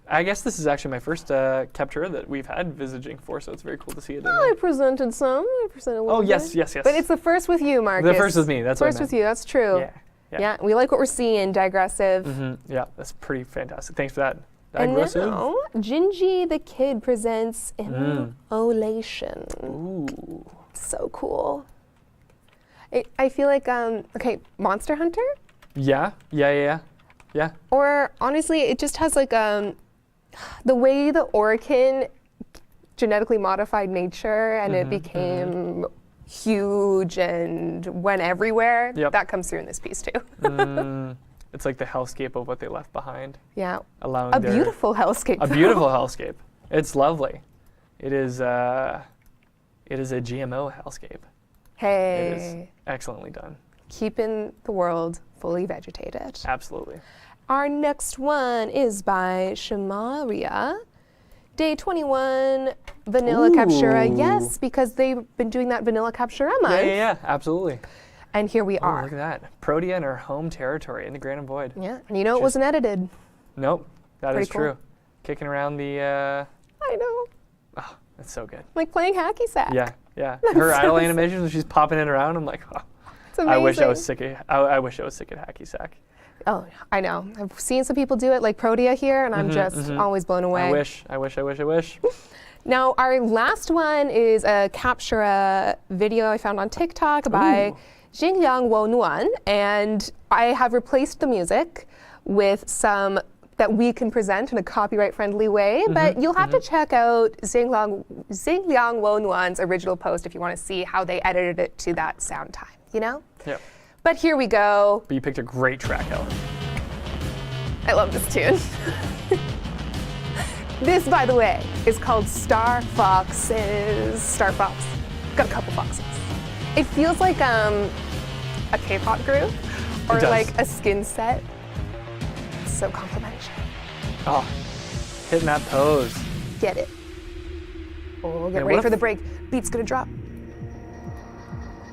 I guess this is actually my first Captura that we've had Visage ink for, so it's very cool to see it. I presented some. I presented a little bit. Yes. But it's the first with you, Marcus. The first with me. That's what I first meant. with you. That's true. Yeah. We like what we're seeing. Digressive. Yeah, that's pretty fantastic. Thanks for that. And Digressive. now, Gingy the Kid presents Immolation. Ooh. So cool. I feel like, okay, Monster Hunter? Yeah. Or honestly, it just has like the way the Orkin genetically modified nature and it became huge and went everywhere. Yep. That comes through in this piece too. It's like the hellscape of what they left behind. Yeah. Allowing A their- beautiful hellscape. A beautiful hellscape. It's lovely. It is a GMO hellscape. Hey. It is excellently done. Keeping the world fully vegetated. Absolutely. Our next one is by Shamaria. Day 21, Vanilla Captura. Ooh. Yes, because they've been doing that Vanilla Captura month. Yeah, absolutely. And here we Oh, are. look at that. Protea in her home territory in the Grand and Void. Yeah, and you know it wasn't edited. Nope, that Pretty is cool. true. Kicking around the, I know. oh, that's so good. Like playing hacky sack. Yeah. Her idle animations when she's popping it around, I'm like, oh, It's amazing. I wish I was sick of, I wish I was sick of hacky sack. Oh, I know. I've seen some people do it like Protea here, and I'm just always blown away. I wish. Now, our last one is a Captura video I found on TikTok by Jingliang Wonuan, and I have replaced the music with some that we can present in a copyright-friendly way, but you'll have to check out Jingliang Wonuan's original post if you want to see how they edited it to that sound time, you know? Yep. But here we go. But you picked a great track, Helen. I love this tune. This, by the way, is called Star Foxes. Star Fox. Got a couple foxes. It feels like a K-pop group or It does. like a skin set. It's so complimentary. Oh, hitting that pose. Get it. Oh, get what ready if- for the break. Beat's gonna drop.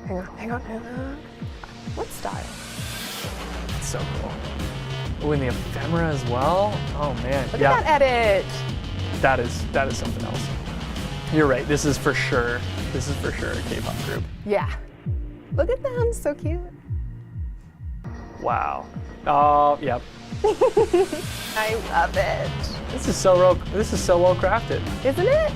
Hang on. What style? That's so cool. Oh, and the ephemera as well. Oh man, Look at that edit. that is something else. You're right. This is for sure a K-pop group. Yeah. Look at them, so cute. Wow. Oh, yep. I love it. This is so well crafted. Isn't it?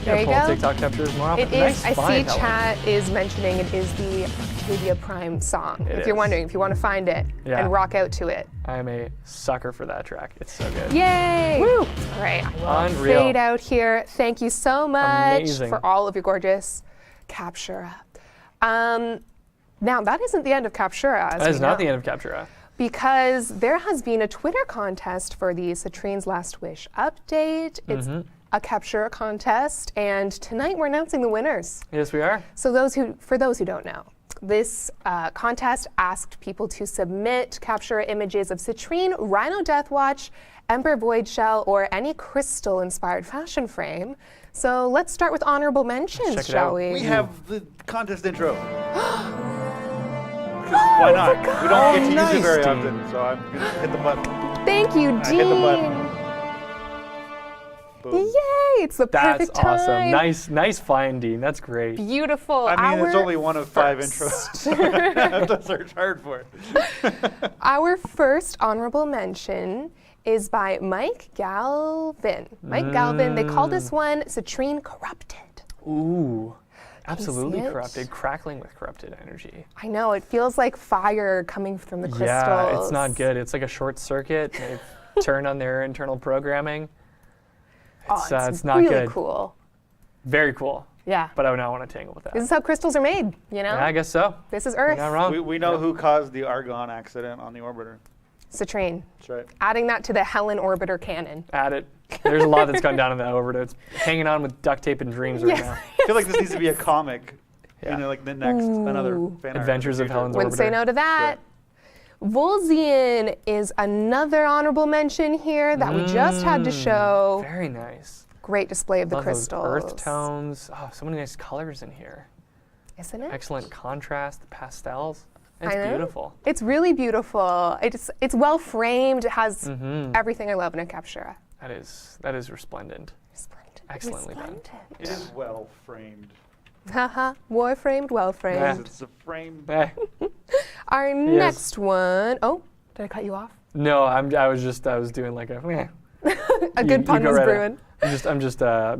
There you Pull go. TikTok captures more often. It is. Nice I find, see Helen. chat is mentioning it is the Octavia Prime song. It if you're is. wondering, if you want to find it Yeah. and rock out to it. I am a sucker for that track. It's so good. Yay! Woo! All right, I will Unreal. fade out here. Thank you so much Amazing. for all of your gorgeous Captura. Now that isn't the end of Captura. As That is we not know, the end of Captura. because there has been a Twitter contest for the Citrine's Last Wish update. It's a Captura contest, and tonight we're announcing the winners. Yes, we are. So for those who don't know, this contest asked people to submit Captura images of Citrine, Rhino Deathwatch, Ember Void Shell, or any crystal-inspired fashion frame. So let's start with honorable mentions, check it shall out. we? We have the contest intro. Why not? We don't get to use nice, it very Dean. often, so I'm gonna hit the button. Thank you, I hit the button. Dean. Boom. Yay! It's the That's perfect time. awesome. Nice find, Dean. That's great. Beautiful. I mean, it's Our only one of 5 intros. I have to search hard for it. Our first honorable mention is by Mike Galvin. Mike Galvin, they call this one Citrine Corrupted. Ooh. Absolutely see it? corrupted, crackling with corrupted energy. I know, it feels like fire coming from the crystals. Yeah, it's not good. It's like a short circuit. They've turned on their internal programming. It's not really good. cool. Very cool. Yeah. But I would not want to tangle with that. This is how crystals are made, you know? Yeah, I guess so. This is You're Earth. not wrong. We know who caused the argon accident on the orbiter. Citrine. That's right. Adding that to the Helen orbiter canon. Add it. There's a lot that's gone down in that orbiter. It's hanging on with duct tape and dreams right Yes. now. I feel like this needs to be a comic. Yeah. You know, like the next, another fan art in the Adventures of future. Helen's Wouldn't say Orbiter. no to that. Volzian is another honorable mention here that we just had to show. Very nice. Great display of the Love those crystals. earth tones. Oh, so many nice colors in here. Isn't it? Excellent contrast, the pastels. I It's know. beautiful. It's really beautiful. It's well framed. It has Mm-hmm. everything I love in a Captura. That is resplendent. Resplendent. Excellently done. It is well framed. Haha. Warframed, well framed. Yeah. It's a frame. Eh. Our next one. Oh, did I cut you off? No, I was doing like a. Meh. A good pun go was right brewing. I'm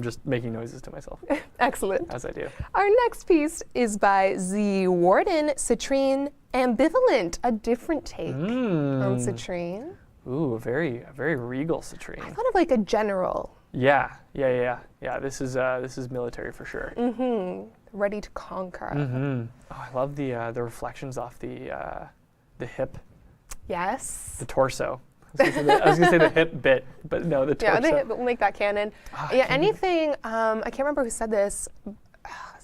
just making noises to myself Excellent. as I do. Our next piece is by Z Warden, Citrine Ambivalent, a different take on Citrine. Ooh, a very regal Citrine. I thought of like a general, Yeah. This is military for sure. ready to conquer. Oh, I love the reflections off the hip, Yes. the torso. I was gonna say the hip bit, but no, the torso. Yeah, we'll make that canon. Ah, Yeah, can anything, I can't remember who said this.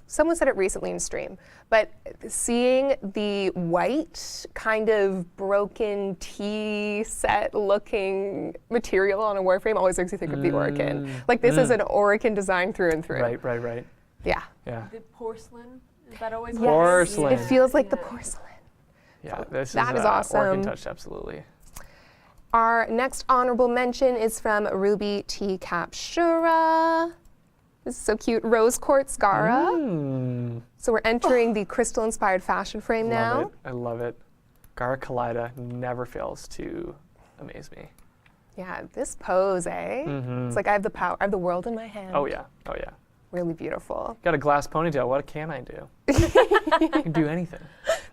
Someone said it recently in stream, but seeing the white kind of broken tea set looking material on a Warframe always makes you think of the Orican. Like this is an Orican design through and through. Right. Yeah. Yeah. The porcelain, is that always Yes. what it is? Porcelain. It feels like the Yeah. porcelain. Yeah, this That is is awesome. Organ touched, absolutely. Our next honorable mention is from Ruby T. Captura. This is so cute. Rose Quartz Gara. So we're entering the crystal-inspired fashion frame now. Love it. I love it. Gara Kaleida never fails to amaze me. Yeah, this pose, eh? It's like I have the power, I have the world in my hand. Oh yeah. Really beautiful. Got a glass ponytail. What can I do? I can do anything.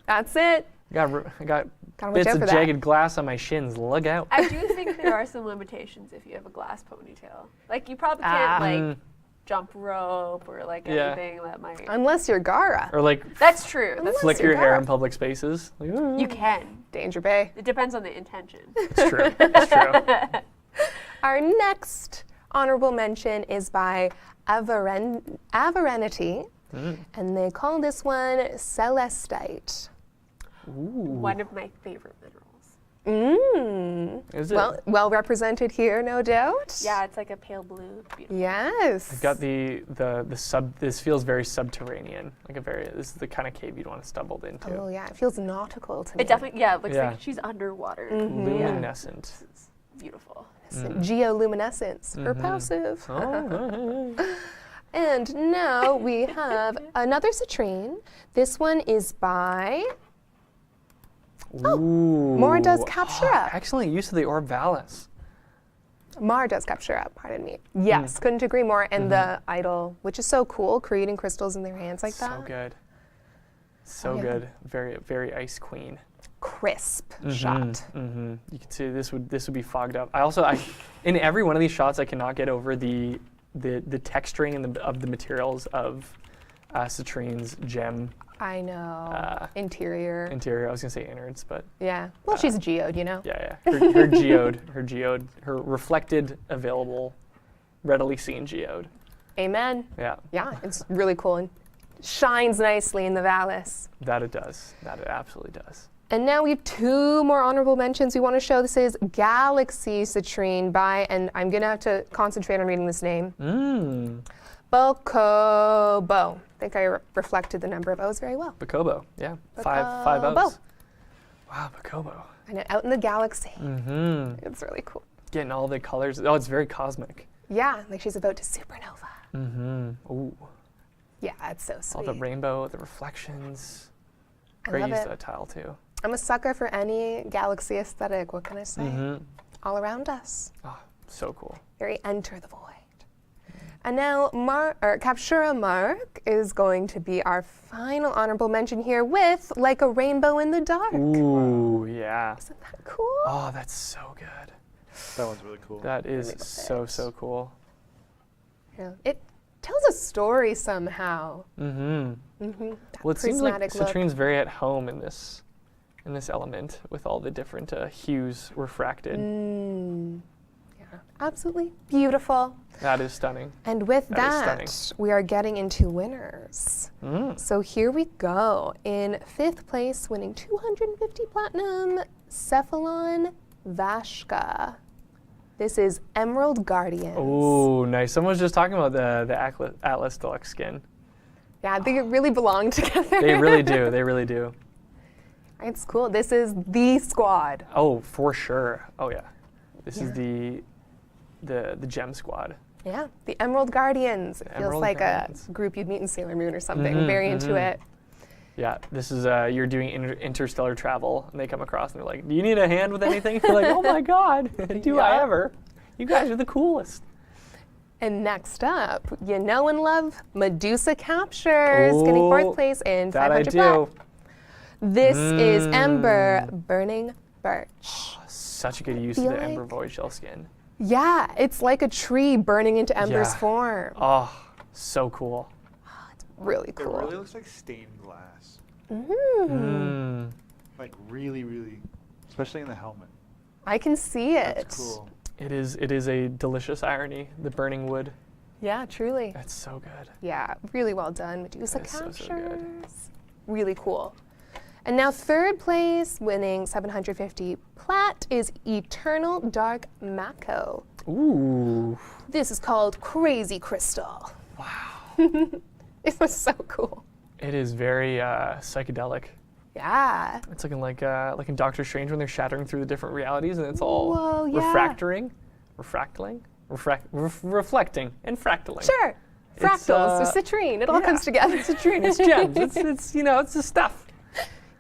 That's it. I got Gotta watch bits out of for that. jagged glass on my shins. Look out. I do think there are some limitations if you have a glass ponytail. Like you probably can't like jump rope or like Yeah. anything that might. Unless you're Gara. Or like That's true. That's flick you're your hair Gara. in public spaces. Like, ooh. you can. Danger Bay. It depends on the intention. It's true. It's true. Our next honorable mention is by Averenity, and they call this one Celestite. One of my favorite minerals. Is it? Well represented here, no doubt. Yeah, it's like a pale blue. Beautiful. Yes. I've got the sub. This feels very subterranean. This is the kind of cave you'd want to stumble into. Oh yeah, it feels nautical to me. It definitely, it looks Yeah. like she's underwater. Luminescent. It's beautiful. Geoluminescence, her passive. Oh. And now we have another citrine. This one is by Ooh. Mora does Captura. Excellent use of the Orb Valis. Mar does Captura, pardon me. Yes, couldn't agree more. And the idol, which is so cool, creating crystals in their hands like that. So good. So yeah. good. Very, very Ice Queen. Crisp shot. You can see this would be fogged up. In every one of these shots, I cannot get over the texturing and of the materials of Citrine's gem I know. Interior. interior. I was gonna say innards, but Yeah. Well, she's a geode, you know? yeah. Her geode, her reflected, available, readily seen geode. Amen. Yeah. Yeah, it's really cool and shines nicely in the Valis. That it does. That it absolutely does. And now we have two more honorable mentions we want to show. This is Galaxy Citrine by, and I'm going to have to concentrate on reading this name, Bokobo. I think I reflected the number of O's very well. Bakobo. Yeah. Five Bokobo. O's. Wow, Bakobo. And out in the galaxy. It's really cool. Getting all the colors. Oh, it's very cosmic. Yeah, like she's about to supernova. Ooh. Yeah, it's so All sweet. the rainbow, the reflections. I Great love use it. of that tile too. I'm a sucker for any galaxy aesthetic. What can I say? All around us. Oh, so cool. Very enter the void. And now Captura Mark is going to be our final honorable mention here with Like a Rainbow in the Dark. Ooh, yeah. Isn't that cool? Oh, that's so good. That one's really cool. That is Really so fit. cool. Yeah. It tells a story somehow. That Well, it seems like prismatic look. Citrine's very at home in this element with all the different hues refracted. Yeah, absolutely beautiful. That is stunning. And with That is that, we are getting into winners. So here we go. In 5th place, winning 250 platinum, Cephalon Vashka. This is Emerald Guardians. Oh, nice. Someone was just talking about the Atlas Deluxe skin. Yeah, they really belong together. They really do. They really do. It's cool. This is the squad. Oh, for sure. Oh yeah. This is the Gem Squad. Yeah, the Emerald Guardians. It feels Emerald like Guardians. a group you'd meet in Sailor Moon or something. Very into it. Yeah, this is you're doing interstellar travel, and they come across and they're like, "Do you need a hand with anything?" You're like, "Oh my God, do I ever? You guys are the coolest." And next up, you know and love Medusa Captures, getting 4th place in That I 500 do. flat. This is Ember Burning Birch. Such a good use of Feel the Ember like- Void Shell skin. Yeah, it's like a tree burning into Ember's Yeah. form. Oh, so cool. Really It cool. really looks like stained glass. Like really, really, especially in the helmet. I can see it. That's cool. It is a delicious irony, the burning wood. Yeah, truly. That's so good. Yeah, really well done. Medusa That's so, Captures. so good. Really cool. And now 3rd place, winning 750 plat, is Eternal Dark Mako. Ooh. This is called Crazy Crystal. Wow. It was so cool. It is very psychedelic. Yeah. It's looking like in Doctor Strange when they're shattering through the different realities and it's all Whoa, yeah. refracting, and fractaling. Sure. Fractals, or citrine, it all comes together. Citrine, it's gems. It's it's the stuff.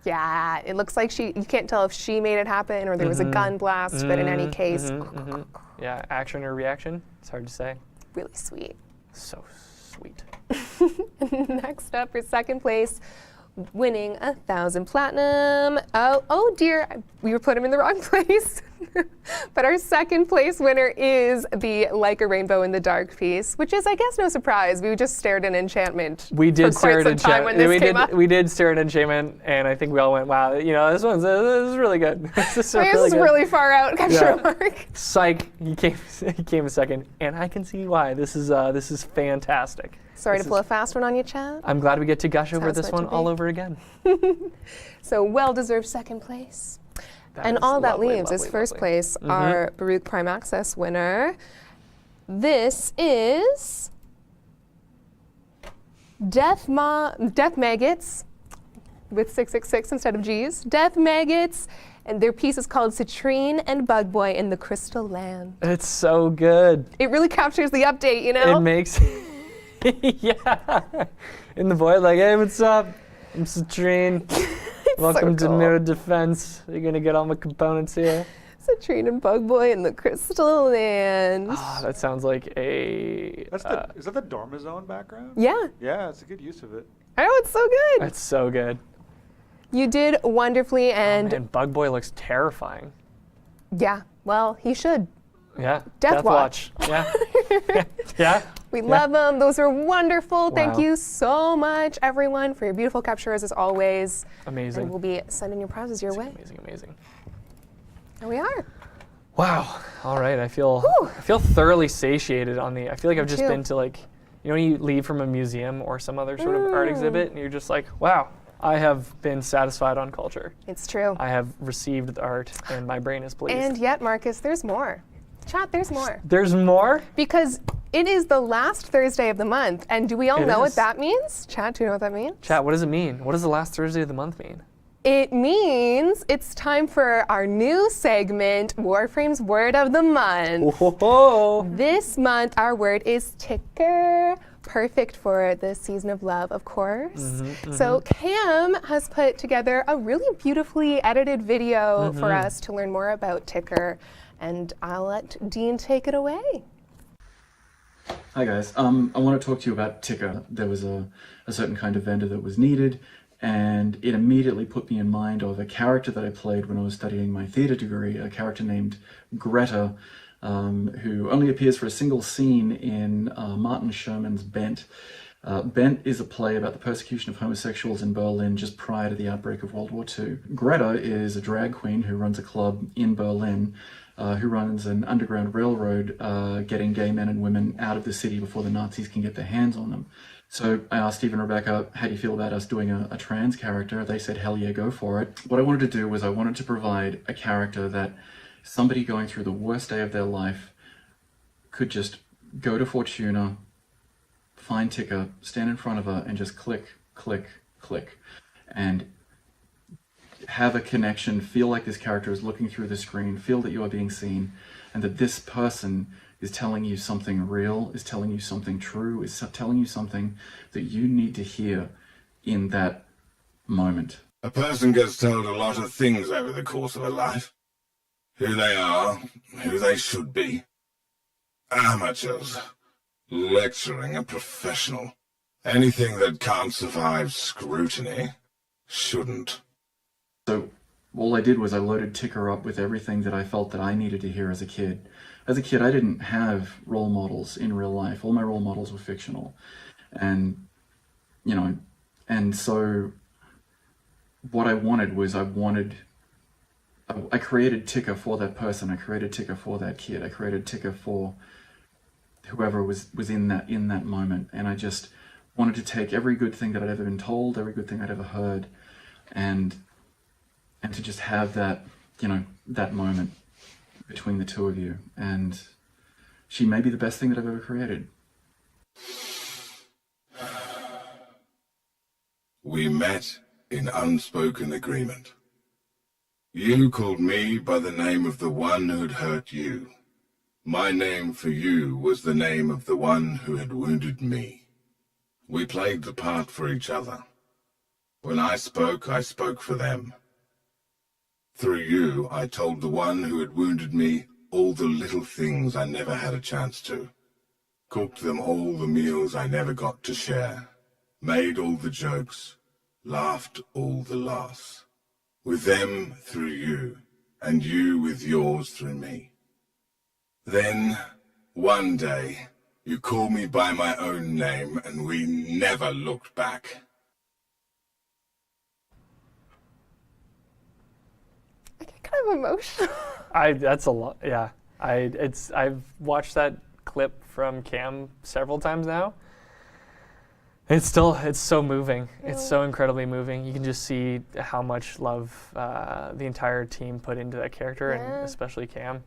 Yeah, it looks like you can't tell if she made it happen or there was a gun blast, but in any case, Yeah, action or reaction. It's hard to say. really sweet. So sweet. Next up for 2nd place, winning 1,000 platinum. Oh dear, we were put him in the wrong place. But our 2nd place winner is the Like a Rainbow in the Dark piece, which is, I guess, no surprise. We just stared at enchantment. We did for stare quite at some time when this came up. we did stare at enchantment, and I think we all went, "Wow, this is really good. This is This really is good." really far out, Capture Mark. Psych, he came a second, and I can see why. This is fantastic. Sorry This to pull is- a fast one on you, Chad. I'm glad we get to gush over Sounds this meant one to be. all over again. So well-deserved 2nd place. That And is all that lovely, leaves is lovely, 1st lovely. place, our Baruch Prime Access winner. This is Death Maggots with 666 instead of G's. Death Maggots, and their piece is called Citrine and Bug Boy in the Crystal Land. It's so good. It really captures the update, you know? It makes yeah. In the void, like, hey, what's up? I'm Citrine. Welcome to cool. Mirror Defense. You're gonna get all my components here. Citrine and Bug Boy in the Crystal Land. Ah, that sounds like a. That's is that the Dormazone background? Yeah. Yeah, it's a good use of it. Oh, it's so good. That's so good. You did wonderfully, and And Bug Boy looks terrifying. yeah, well, he should. Yeah. Death Watch. Yeah. Yeah. We love them. Those are wonderful. Thank Wow. you so much, everyone, for your beautiful captures as always. Amazing. And we'll be sending your prizes your way. Amazing, amazing. Here we are. Wow. All right. I feel Whew. thoroughly satiated on the. I feel like I've just too. been to, like, when you leave from a museum or some other sort of art exhibit and you're just like, wow, I have been satisfied on culture. It's true. I have received the art and my brain is pleased. And yet, Marcus, there's more. Chat, there's more. There's more? Because it is the last Thursday of the month. And do we all It know what is. that means? Chat, do you know what that means? Chat, what does it mean? What does the last Thursday of the month mean? It means it's time for our new segment, Warframe's Word of the Month. Oh, This month, our word is ticker. Perfect for the season of love, of course. So Cam has put together a really beautifully edited video for us to learn more about ticker. And I'll let Dean take it away. Hi guys, I want to talk to you about ticker. There was a certain kind of vendor that was needed, and it immediately put me in mind of a character that I played when I was studying my theatre degree, a character named Greta, who only appears for a single scene in Martin Sherman's Bent. Bent is a play about the persecution of homosexuals in Berlin just prior to the outbreak of World War II. Greta is a drag queen who runs a club in Berlin, who runs an underground railroad getting gay men and women out of the city before the Nazis can get their hands on them. So I asked Steve and Rebecca, how do you feel about us doing a trans character? They said, hell yeah, go for it. What I wanted to do was I wanted to provide a character that somebody going through the worst day of their life could just go to Fortuna, find Tika, stand in front of her, and just click, click, click, and have a connection, feel like this character is looking through the screen, feel that you are being seen, and that this person is telling you something real, is telling you something true, is telling you something that you need to hear in that moment. A person gets told a lot of things over the course of a life. Who they are, who they should be. Amateurs. Lecturing a professional. Anything that can't survive scrutiny shouldn't. So all I did was I loaded Tika up with everything that I felt that I needed to hear as a kid. As a kid, I didn't have role models in real life. All my role models were fictional. And, you know, and so what I wanted was I created Tika for that person. I created Tika for that kid. I created Tika for whoever was in that moment. And I just wanted to take every good thing that I'd ever been told, every good thing I'd ever heard, and to just have that, you know, that moment between the two of you. And she may be the best thing that I've ever created. We met in unspoken agreement. You called me by the name of the one who had hurt you. My name for you was the name of the one who had wounded me. We played the part for each other. When I spoke for them. Through you, I told the one who had wounded me all the little things I never had a chance to. Cooked them all the meals I never got to share. Made all the jokes. Laughed all the laughs. With them through you, and you with yours through me. Then, one day, you called me by my own name, and we never looked back. I get kind of emotional. That's a lot. Yeah, I've watched that clip from Cam several times now. It's so moving. It's so incredibly moving. You can just see how much love the entire team put into that character, and especially Cam.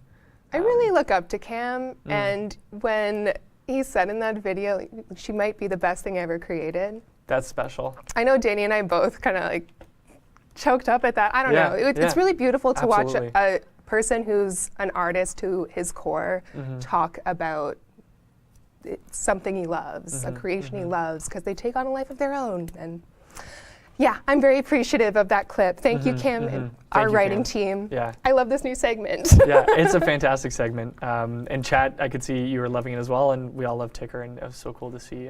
I really look up to Cam, and when he said in that video, she might be the best thing ever created. That's special. I know Danny and I both kind of like choked up at that. I don't know. It's really beautiful to watch a person who's an artist to his core talk about something he loves, a creation he loves, because they take on a life of their own. And yeah, I'm very appreciative of that clip. Thank you, Kim, and our writing team. Yeah. I love this new segment. Yeah, it's a fantastic segment. And chat, I could see you were loving it as well, and we all love Tika, and it was so cool to see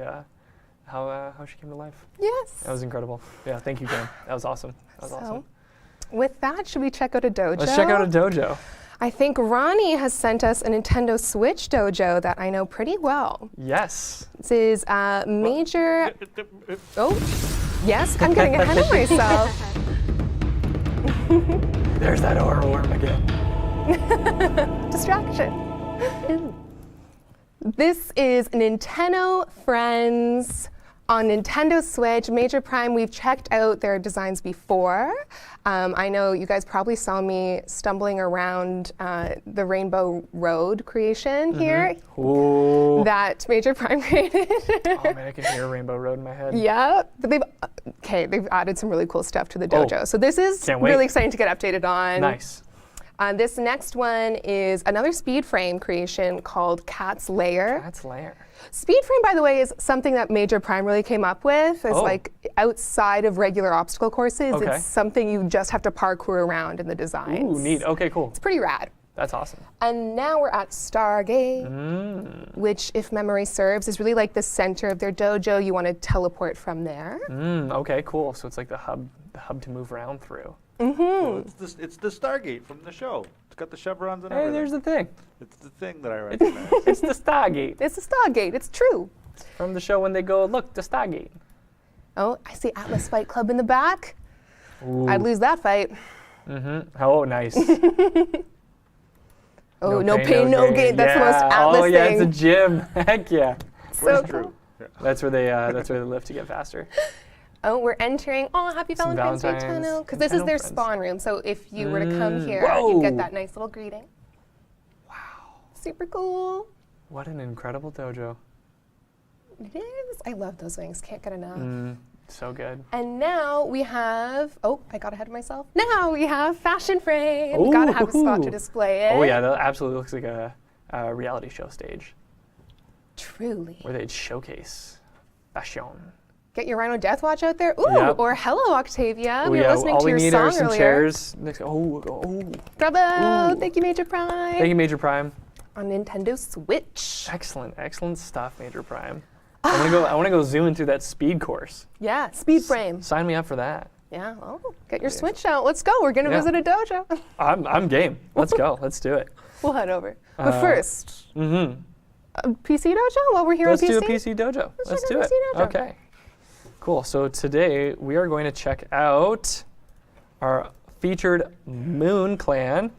how she came to life. Yes. That was incredible. Yeah, thank you, Kim. That was awesome. That was awesome. With that, should we check out a dojo? Let's check out a dojo. I think Ronnie has sent us a Nintendo Switch dojo that I know pretty well. Yes. This is a major... Oh, yes, I'm getting ahead of myself. There's that worm again. Distraction. This is Nintendo Friends on Nintendo Switch. Major Prime, we've checked out their designs before. I know you guys probably saw me stumbling around the Rainbow Road creation here. Ooh. That Major Prime created. Oh man, I can hear Rainbow Road in my head. Yeah, but they've added some really cool stuff to the dojo. So this is really exciting to get updated on. Nice. This next one is another speed frame creation called Cat's Lair. Cat's Lair. Speed frame, by the way, is something that Major Prime really came up with. It's like outside of regular obstacle courses. Okay. It's something you just have to parkour around in the designs. Ooh, neat. Okay, cool. It's pretty rad. That's awesome. And now we're at Stargate, which, if memory serves, is really like the center of their dojo. You want to teleport from there. Okay, cool. So it's like the hub to move around through. Well, it's the Stargate from the show. It's got the chevrons and everything. Hey, there's the thing. It's the thing that I recognize. It's the Stargate. It's the Stargate. It's true. From the show when they go, look, the Stargate. Oh, I see Atlas Fight Club in the back. Ooh. I'd lose that fight. Oh, nice. Oh, no pain, no gain. That's the most Atlas thing. Oh, yeah, it's a gym. Heck yeah. So true. Yeah. That's where they lift to get faster. Oh, we're entering. Oh, happy Valentine's Day, Tenno. Because this is their spawn room. So if you were to come here, you get that nice little greeting. Super cool. What an incredible dojo. It is. I love those wings. Can't get enough. So good. And now we have, I got ahead of myself. Now we have fashion frame. We gotta have a spot to Ooh. display it. Oh yeah, that absolutely looks like a reality show stage Truly. where they'd showcase fashion. Get your Rhino Death Watch out there. Ooh, Yep. or hello, Octavia. Oh, We were yeah, listening all to we your need song are some earlier. chairs. Next, oh. Bravo! Ooh. Thank you, Major Prime. Thank you, Major Prime. On Nintendo Switch. Excellent stuff, Major Prime. I want to go zooming through that speed course. Yeah, speed frame. Sign me up for that. Yeah, well, get your Switch out. Let's go. We're gonna Yeah. visit a dojo. I'm game. Let's go. Let's do it. We'll head over. But first, PC dojo? While we're here Let's on PC? do a PC dojo. Let's check do out it. PC dojo. Okay. Cool. So today we are going to check out our featured Moon Clan,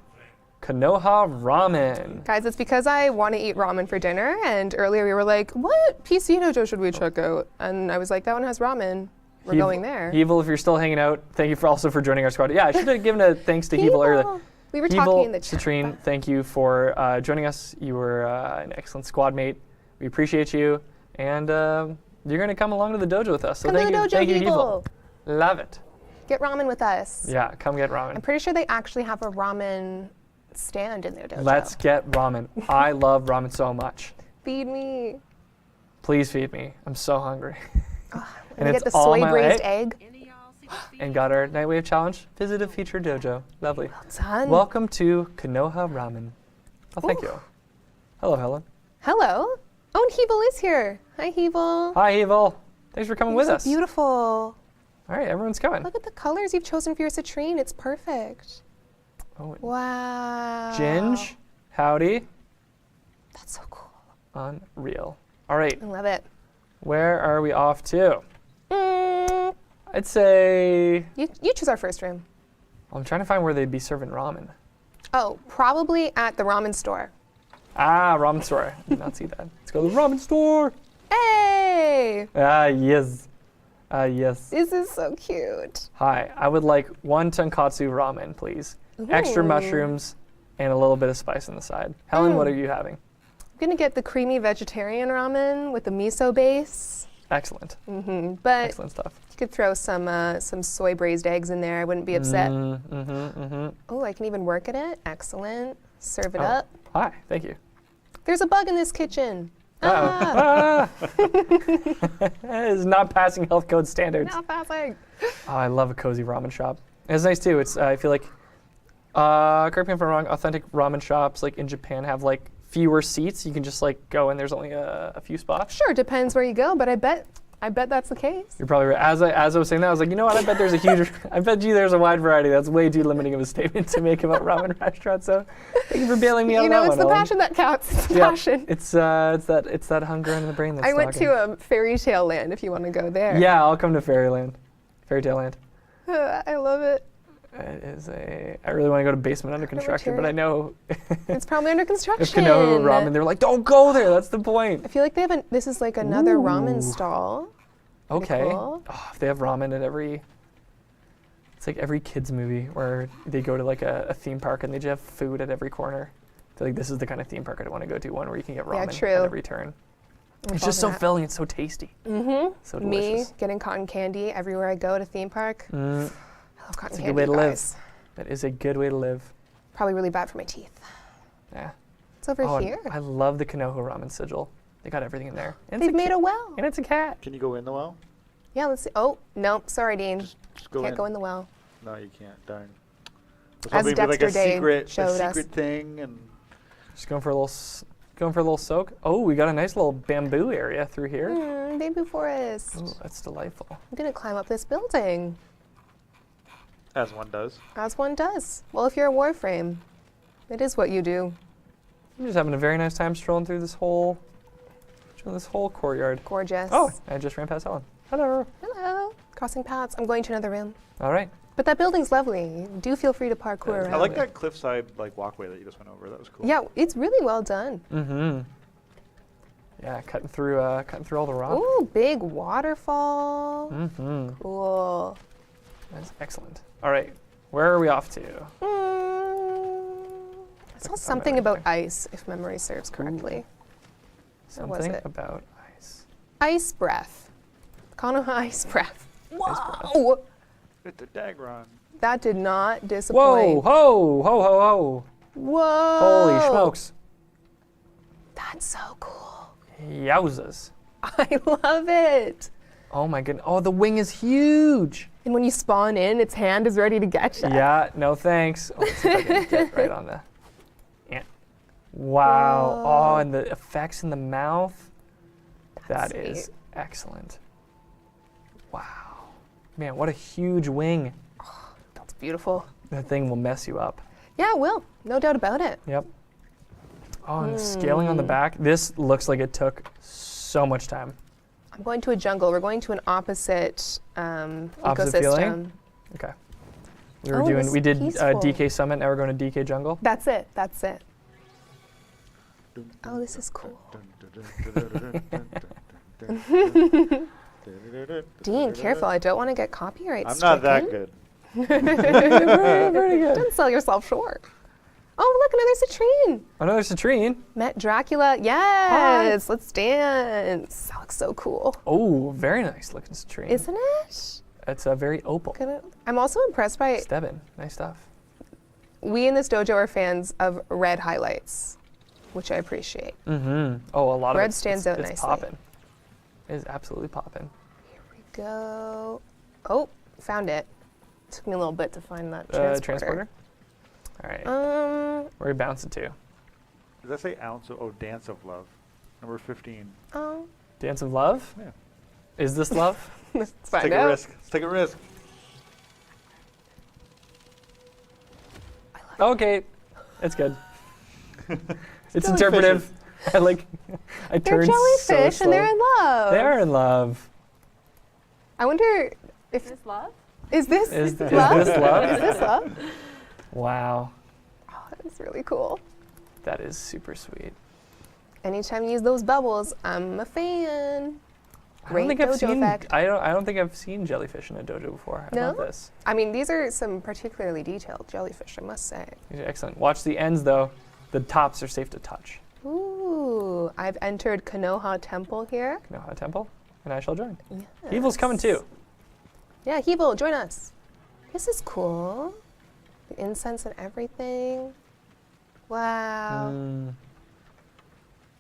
Konoha Ramen. Guys, it's because I want to eat ramen for dinner, and earlier we were like, what PC dojo should we check out? And I was like, that one has ramen. We're going there. Evil, if you're still hanging out, thank you also for joining our squad. Yeah, I should have given a thanks to Evil earlier. We were Evil, talking in the chat. Citrine, thank you for joining us. You were an excellent squad mate. We appreciate you, and you're going to come along to the dojo with us. So Come to thank the you, dojo, thank you, Evil. Love it. Get ramen with us. Yeah, come get ramen. I'm pretty sure they actually have a ramen stand in their dojo. Let's get ramen. I love ramen so much. Feed me. Please feed me. I'm so hungry. And we it's get the all soy my braised egg. And got our Nightwave challenge. Visit a featured dojo. Lovely. Done. Welcome to Konoha Ramen. Oh, thank you. Hello, Helen. Hello. Oh, and Hevel is here. Hi, Hevel. Hi, Evil. Thanks for coming with so us. Beautiful. All right, everyone's coming. Look at the colors you've chosen for your citrine. It's perfect. Oh, Wow. Ginge, howdy. That's so cool. Unreal. All right, I love it. where are we off to? I'd say, You choose our first room. I'm trying to find where they'd be serving ramen. Oh, probably at the ramen store. Ah, ramen store. I did not see that. Let's go to the ramen store. Hey! Ah, yes. Ah, yes. This is so cute. Hi, I would like one tonkatsu ramen, please. Extra Ooh. mushrooms and a little bit of spice on the side. Helen, what are you having? I'm gonna get the creamy vegetarian ramen with the miso base. Excellent. But Excellent stuff. you could throw some soy braised eggs in there. I wouldn't be upset. Oh, I can even work at it. Excellent. Serve it up. Hi, thank you. There's a bug in this kitchen. Ah. It is not passing health code standards. Not passing. Oh, I love a cozy ramen shop. It's nice too. It's I feel like, correct me if I'm wrong, authentic ramen shops like in Japan have like fewer seats. You can just like go and there's only a few spots. Sure, depends where you go, but I bet that's the case. You're probably right. As I was saying that, I was like, you know what? I bet there's a huge, I bet you there's a wide variety. That's way too limiting of a statement to make about ramen restaurants. So thank you for bailing me out You on know, that it's one, the Ellen. passion that counts. It's the Yeah, passion. it's that hunger in the brain that's I went talking. to a fairy tale land if you want to go there. Yeah, I'll come to Fairyland. Fairy Tale Land. I love it. It is I really want to go to Basement Under Construction, but I know It's probably under construction. if Konoha Ramen, they were like, don't go there. That's the point. I feel like this is like another Ooh. ramen stall. Pretty Okay. cool. Oh, if they have ramen at it's like every kids movie where they go to like a theme park and they just have food at every corner. I feel like this is the kind of theme park I want to go to, one where you can get ramen true. at every turn. It's just so filling. It's so tasty. So Me delicious. getting cotton candy everywhere I go at a theme park. I love cotton It's a candy. good way to guys. live. That is a good way to live. Probably really bad for my teeth. Yeah. It's over Oh, and here. I love the Konoha Ramen sigil. They got everything in there. And it's They've made a well. and it's a cat. Can you go in the well? Yeah, let's see. Oh, no, sorry, Dean. Just go Can't in. go in the well. No, you can't. Darn. I As was hoping for, like Dexter a Day secret, showed us. thing, and Just going for a little soak. Oh, we got a nice little bamboo area through here. Bamboo forest. Ooh, that's delightful. I'm gonna climb up this building, as one does. as one does. Well, if you're a Warframe, it is what you do. I'm just having a very nice time strolling through this whole courtyard. Gorgeous. Oh, I just ran past Helen. Hello. Hello. Crossing paths. I'm going to another room. All right. But that building's lovely. Do feel free to parkour around. I like it. that cliffside like walkway that you just went over. That was cool. Yeah, it's really well done. Yeah, cutting through all the rock. Ooh, big waterfall. Mm-hmm. Cool. That's excellent. All right, where are we off to? saw something about ice, if memory serves correctly. What was Something it? about ice. Ice breath. Konoha ice breath. Whoa! It's a Dagron. That did not Whoa! disappoint. Ho! Ho! Ho! Ho! Whoa! Holy smokes! That's so cool. Yowzas! I love it. Oh my goodness! Oh, the wing is huge. And when you spawn in, its hand is ready to get you. Yeah. No thanks. Oh, let's see if I can get right on the. Yeah. Wow! Whoa. Oh, and the effects in the mouth. That's That is sweet. excellent. Wow. Man, what a huge wing. That's beautiful. That thing will mess you up. Yeah, it will. No doubt about it. Yep. Oh, and the scaling on the back. This looks like it took so much time. I'm going to a jungle. We're going to an opposite, Opposite ecosystem. feeling? Okay. We were Oh, doing. this We did peaceful. DK Summit. Now we're going to DK Jungle. That's it. That's it. Oh, this is cool. Dean, careful. I don't want to get copyright I'm not that stricken. good. Pretty good. Don't sell yourself short. Oh, look, another citrine. Another citrine. Met Dracula. Yes, let's dance. That looks so cool. Oh, very nice looking citrine. Isn't it? It's a very opal. I'm also impressed by, Stebbin. Nice stuff. we in this dojo are fans of red highlights, which I appreciate. Mm-hmm. Oh, a lot of Red it. stands out It's nicely. popping. It is absolutely popping. Here we go. Oh, found it. Took me a little bit to find that transporter. Transporter. All right. Where we bounce it to? Does that say ounce of, oh, Dance of Love? Number 15. Oh, Dance of Love. Yeah. Is this love? let's Let's find take out. a risk. Let's take a risk. Okay, it's good. It's Jellyfishes. interpretive. I like. I They're turned jellyfish so and they're slow. in love. They are in love. I wonder if Is this love? is this Is love? this love? Is this love? Wow, Oh, that's really cool. that is super sweet. Anytime you use those bubbles, I'm a fan. I don't Great think I've dojo seen. effect. I don't think I've seen jellyfish in a dojo before. I love No? this. I mean, these are some particularly detailed jellyfish, I must say. These are excellent. Watch the ends though. The tops are safe to touch. Ooh, I've entered Konoha Temple here. Konoha Temple, and I shall join. Yes. Evil's coming too. Yeah, Hevel, join us. This is cool. The incense and everything. Wow. Mm.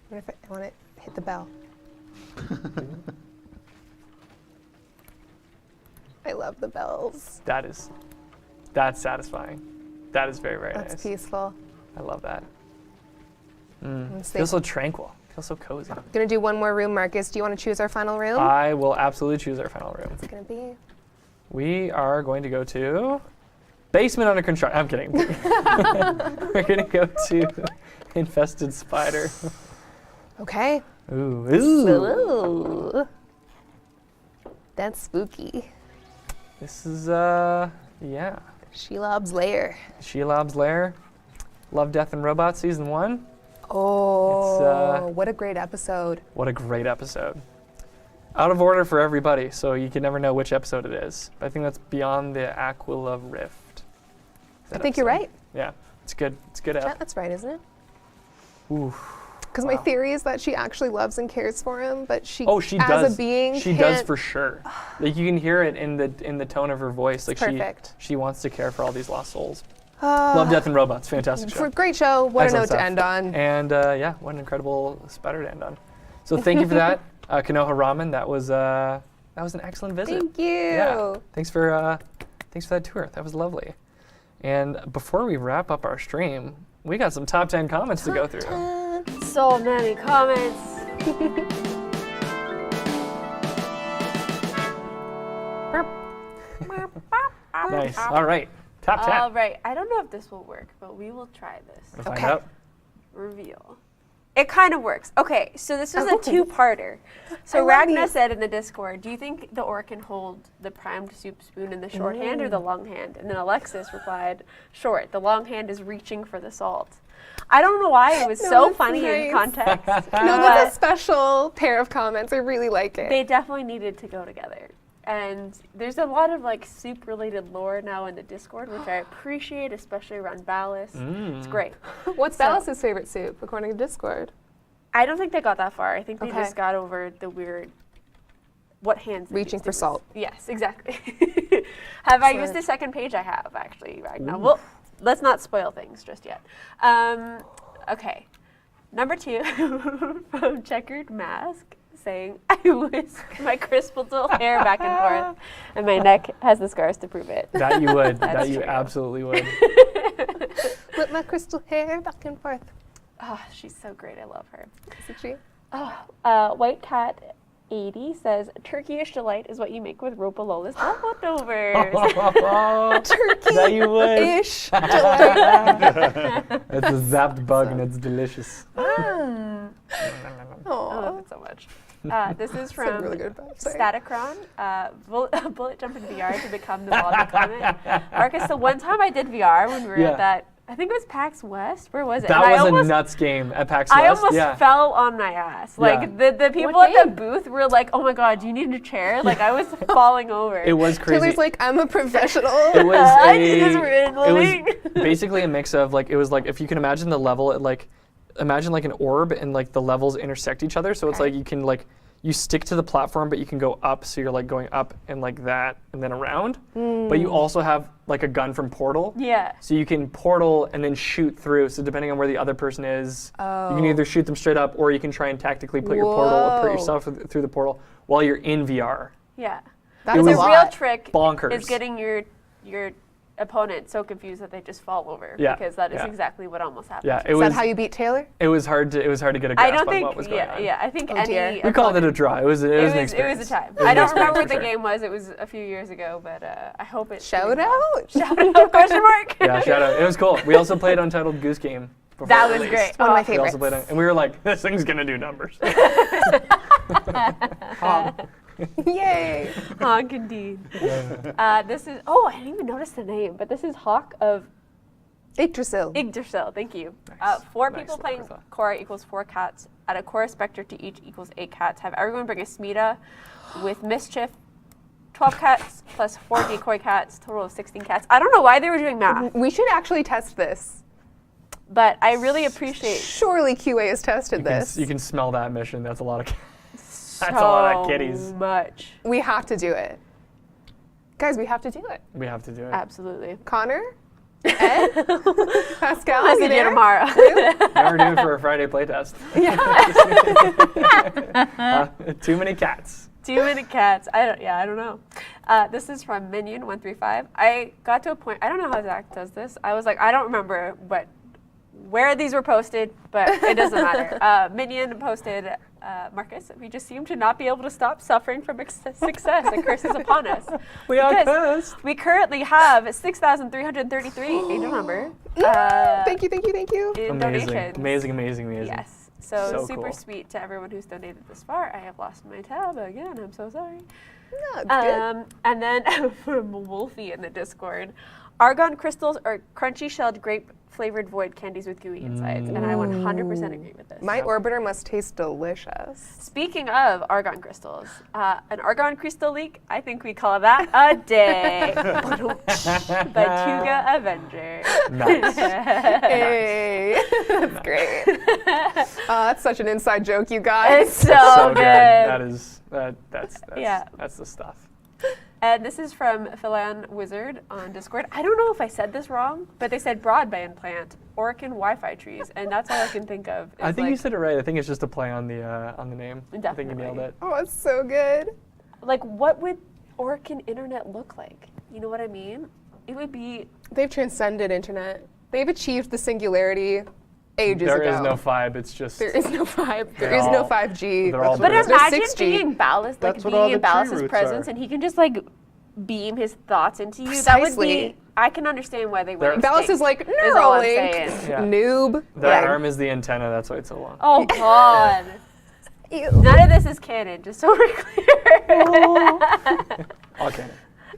What if I want to hit the bell? I love the bells. That's satisfying. That is very, very That's nice. peaceful. I love that. Let's Feels see. so tranquil. Feels so cozy. Gonna do one more room, Marcus. Do you want to choose our final room? I will absolutely choose our final room. What's it gonna be? We are going to go to basement under construction. I'm kidding. We're going to go to infested spider. Okay. Ooh. Ooh. Ooh. That's spooky. This is yeah. Shelob's Lair. Shelob's Lair. Love, Death, and Robots season 1. Oh, what a great episode. What a great episode. Out of order for everybody, so you can never know which episode it is. But I think that's Beyond the Aquila Rift. I think you're right. Yeah, it's good. It's good. Yeah, that's right, isn't it? Ooh. Because my theory is that she actually loves and cares for him, but she, Oh, she as does. a being, She can't. does for sure. Like you can hear it in the tone of her voice. Like perfect. she wants to care for all these lost souls. Love, Death, and Robots. Fantastic show. For a great show. What Excellent a note stuff. to end on. And yeah, what an incredible spider to end on. So thank you for that, Konoha Ramen. That was an excellent visit. Thank you. Yeah. Thanks for that tour. That was lovely. And before we wrap up our stream, we got some top 10 comments to go through. So many comments. Nice. All right. Top 10. All right. I don't know if this will work, but we will try this. We'll find Okay. out. Reveal. It kind of works. Okay, so this was a two-parter. So I love Ragnar these. said in the Discord, do you think the orc can hold the primed soup spoon in the short hand or the long hand? And then Alexis replied, short. The long hand is reaching for the salt. I don't know why it was No, so that's funny in nice. context. No, that's a special pair of comments. I really like it. They definitely needed to go together. And there's a lot of like soup-related lore now in the Discord, which I appreciate, especially around Ballast. It's great. What's Dallas's favorite soup, according to Discord? I don't think they got that far. I think they Okay. just got over the weird what hands they Reaching used. for It was- salt. Yes, exactly. Have I used Excellent. the second page? I have, actually, right now. Well, let's not spoil things just yet. Okay. Number 2 from Checkered Mask saying, I whisk my crystal hair back and forth, and my neck has the scars to prove it. That you would. that That's you true. absolutely would. Whip my crystal hair back and forth. Oh, she's so great. I love her. Isn't she? White Cat 80 says, Turkish delight is what you make with Ropalola's leftovers. That you would. Ish. It's a zapped bug and it's delicious. I love Aww. it so much. This is That's from really good. Sorry. Staticron, bullet jump in VR to become the ball deployment. Marcus, the one time I did VR when we were Yeah. at that, I think it was PAX West. Where was it? That And was a nuts game at PAX I West. almost yeah. fell on my ass. Like the people What at the game? booth were like, "Oh my God, do you need a chair?" Like I was falling over. It was crazy. Taylor's like, I'm a professional. It was I did this for a living. it was basically a mix of like, it was like, if you can imagine the level, imagine like an orb and like the levels intersect each other. So it's like you can like, you stick to the platform, but you can go up. So you're like going up and like that and then around. But you also have like a gun from Portal. Yeah. So you can portal and then shoot through. So depending on where the other person is, you can either shoot them straight up or you can try and tactically put Whoa. yourself through the portal while you're in VR. Yeah. That's It The was a real lot. trick Bonkers. is getting your opponent so confused that they just fall over. Yeah, Because that is yeah. exactly what almost happened. Yeah, it Is was. that how you beat Taylor? It was hard to get a grasp I don't on think. what was going on. Yeah. I think Oh, any. dear. We called it a draw. It was an It experience. was a time. It was I an don't experience remember for what the sure. game was. It was a few years ago, but I hope it's Shout out? Shout out? Question mark. Yeah, shout out. It was cool. We also played Untitled Goose Game. before That it was released. great. One of my We also favorites. played it, and we were like, this thing's gonna do numbers. Yay. Honk indeed. This is. Oh, I didn't even notice the name, but this is Hawk of Yggdrasil. Yggdrasil. Thank you. Nice. 4 Nice. people Like playing I thought. Korra equals 4 cats. Add a Korra Spectre to each equals 8 cats. Have everyone bring a Smita with Mischief. 12 cats plus 4 decoy cats. Total of 16 cats. I don't know why they were doing math, We should actually test this. but I really appreciate Surely QA has tested this. You can smell that mission. That's a lot of. That's a lot of kitties. so much. We have to do it. Guys, we have to do it. We have to do it. Absolutely. Connor? Ed? Pascal? I'll you see you there? tomorrow. Never do it for a Friday playtest. Too many cats. 2 minute cats. I don't know. This is from Minion135. I got to a point, I don't know how Zach does this. I was like, I don't remember where these were posted, but it doesn't matter. Minion posted, Marcus, we just seem to not be able to stop suffering from success. It curses upon us. We are Because cursed. we currently have 6,333 angel number Thank you, thank you, thank you. in Amazing. donations. Amazing. Yes. So super cool. sweet to everyone who's donated this far. I have lost my tab again. I'm so sorry. No, it's good. And then from Wolfie in the Discord, argon crystals are crunchy shelled grape flavored void candies with gooey insides, and I 100% agree with this. My orbiter must taste delicious. Speaking of argon crystals, an argon crystal leak, I think we call that a day. By Tuga Avenger. Nice. Hey, that's great. That's such an inside joke, you guys. It's so good. That's the stuff. And this is from Philan Wizard on Discord. I don't know if I said this wrong, but they said broadband plant, Orkin Wi-Fi trees, and that's all I can think of. I think you said it right. I think it's just a play on the name. I think you Definitely. nailed it. Oh, it's so good. Like, what would Orkin internet look like? You know what I mean? It would be. They've transcended internet. They've achieved the singularity ages There ago. is no vibe. It's just. There is no 5. There They're is no all- 5G. they're all But There's no imagine 6G. being Ballast, like That's what all being in the tree Ballast's roots presence, are. and he can just like beam his thoughts into you. That would Precisely. be. I can understand why they They're- went. Ballast is like, Is all I'm Neuralink, saying. Yeah. noob. Their Like, arm is the antenna. That's why it's so long. Oh God! ew. None of this is canon, just so we're clear. Okay.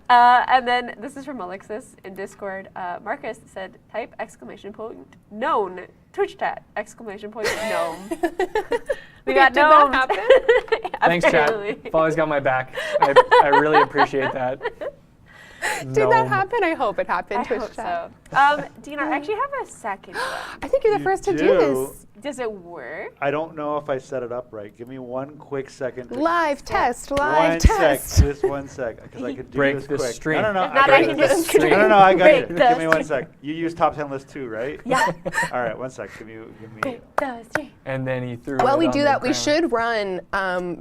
And then this is from Alexis in Discord. Marcus said, type exclamation point known Twitch chat exclamation point gnome. We got Did that gnomed. happen? Thanks, chat. Apparently. You've always got my back. I really appreciate that. Did that happen? I hope it happened. I Twitch hope chat. so. Dina, I actually have a second one. I think you're the You first to do do. this. Does it work? I don't know if I set it up right. Give me one quick second. Live test, One live sec. test. Just 1 sec. Because I could do Break this the quick. stream. No. If not, got I it. can just Stream. No, I got break you. the Give me 1 stream. sec. You use top 10 list too, right? Yeah. All right, 1 sec. Give me. Break the stream. And then he threw While it we on do the that, we ground. should run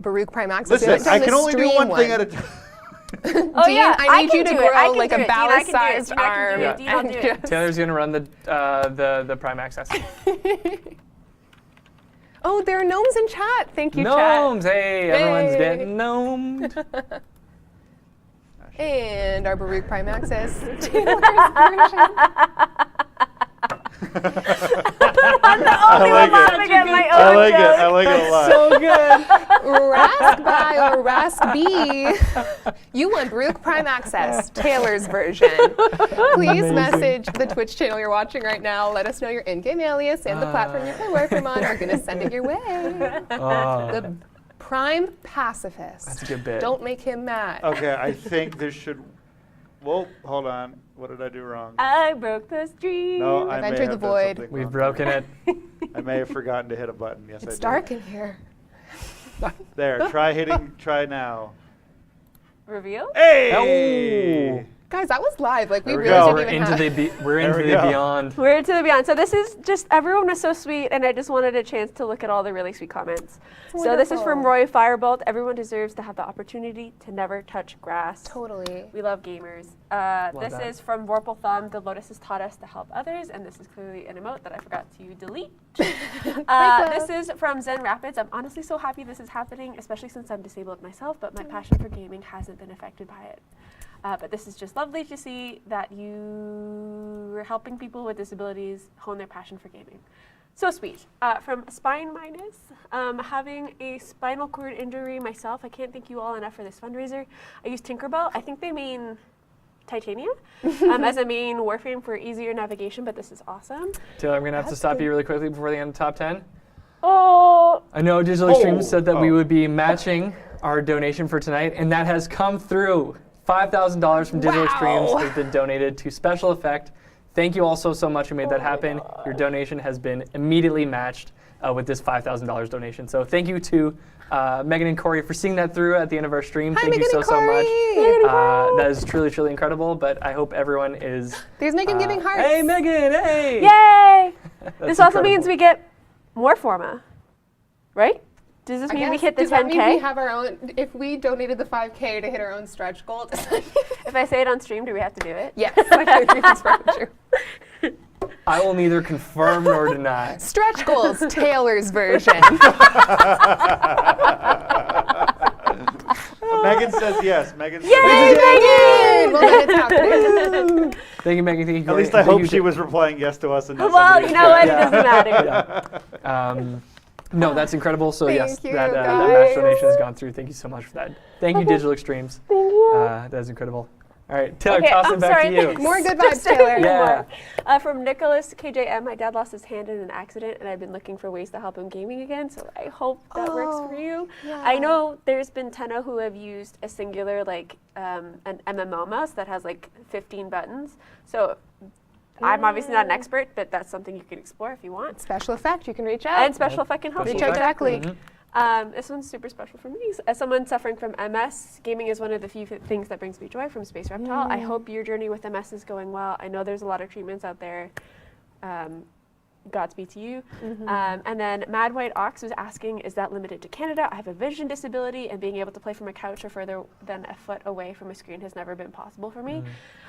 Baruch Prime Access. We Listen, haven't I done can the only do stream one thing at a time. Oh Dean, yeah, I need can you to do it. I grow can like do a it. Dean, I can do it. ballast-sized Dean, I can do it. arm. Dean, I'll do it. Taylor's gonna run the Prime Access. Oh, there are gnomes in chat. Thank you, Gnomes, hey, everyone's Hey. getting gnomed. chat. And our Baruch Prime Access. Taylor's version. I like it. Laughing at my I own like it. joke. I like it a lot. So good. Rask by or Rask B. You want Baruch Prime Access, Taylor's version. Please Amazing. message the Twitch channel you're watching right now. Let us know your in-game alias and the platform you play Warframe on. We're going to send it your way. The Prime Pacifist. That's a good bit. Don't make him mad. Okay, I think this should. Well, hold on. What did I do wrong? I broke the stream. No, I I've may entered have the done void. something We've wrong. broken it. I may have forgotten to hit a button. Yes, I It's did. dark in here. There. Try now. Reveal? Hey! Oh. Guys, that was live. Like, we There we really go. didn't We're even into have... we're There into we the go. beyond. We're to the beyond. So this is just, everyone was so sweet, and I just wanted a chance to look at all the really sweet comments. So this is from wonderful. Roy Firebolt. Everyone deserves to have the opportunity to never touch grass. Totally. We love gamers. This that. is from Vorpal Thumb. The Lotus has taught us to help others, and this is clearly an emote that I forgot to delete. This is from Zen Rapids. I'm honestly so happy this is happening, especially since I'm disabled myself, but my passion for gaming hasn't been affected by it. But this is just lovely to see that you are helping people with disabilities hone their passion for gaming. So sweet. From Spine Minus, having a spinal cord injury myself, I can't thank you all enough for this fundraiser. I use Tinkerbell. I think they mean Titania as a main Warframe for easier navigation, but this is awesome. Taylor, I'm gonna have to stop you really quickly before the end of the top 10. Oh, I know Digital Extremes said that we Oh. would be matching our donation for tonight, and that has come through. $5,000 from Digital Extremes has been donated to Special Effect. Thank you all so much who made that happen. Your donation has been immediately matched with this $5,000 donation. So thank you to Megan and Corey for seeing that through at the end of our stream. Hi, Thank Megan you and so much. Corey. That is truly, truly incredible, but I hope everyone is... There's Megan giving hearts. Hey, Megan, hey! yay! That's This also incredible. means we get more Forma, right? Does this I mean we guess, hit the does that mean 10K? we have our own, if we donated the 5K to hit our own stretch goal? If I say it on stream, do we have to do it? Yes, I think that's probably true. I will neither confirm nor deny. Stretch goals, Taylor's version. Megan says yes. Megan says Yay, yes. Megan! Well, then it's happening. Thank you, Megan. Thank you, At Corey. least I Thank hope you she to- was replying yes to us and not Well, somebody you know what? It else. doesn't matter. No, that's incredible. So yes, Thank you, that guys. match donation has gone through. Thank you so much for that. Thank you, Digital Extremes. Thank you. That is incredible. All right, Taylor, Okay, toss I'm it back sorry. to you. More good Just vibes, Taylor. Yeah. From Nicholas KJM, my dad lost his hand in an accident, and I've been looking for ways to help him gaming again. So I hope that works for you. yeah. I know there's been Tenno who have used a singular, like an MMO mouse that has like 15 buttons. So I'm obviously not an expert, but that's something you can explore if you want. Special Effect, you can reach out. And Special Effect can help Reach you. out directly. This one's super special for me. As someone suffering from MS, gaming is one of the few things that brings me joy from Space Reptile. I hope your journey with MS is going well. I know there's a lot of treatments out there. Godspeed to you. And then Mad White Ox was asking, is that limited to Canada? I have a vision disability, and being able to play from a couch or further than a foot away from a screen has never been possible for me.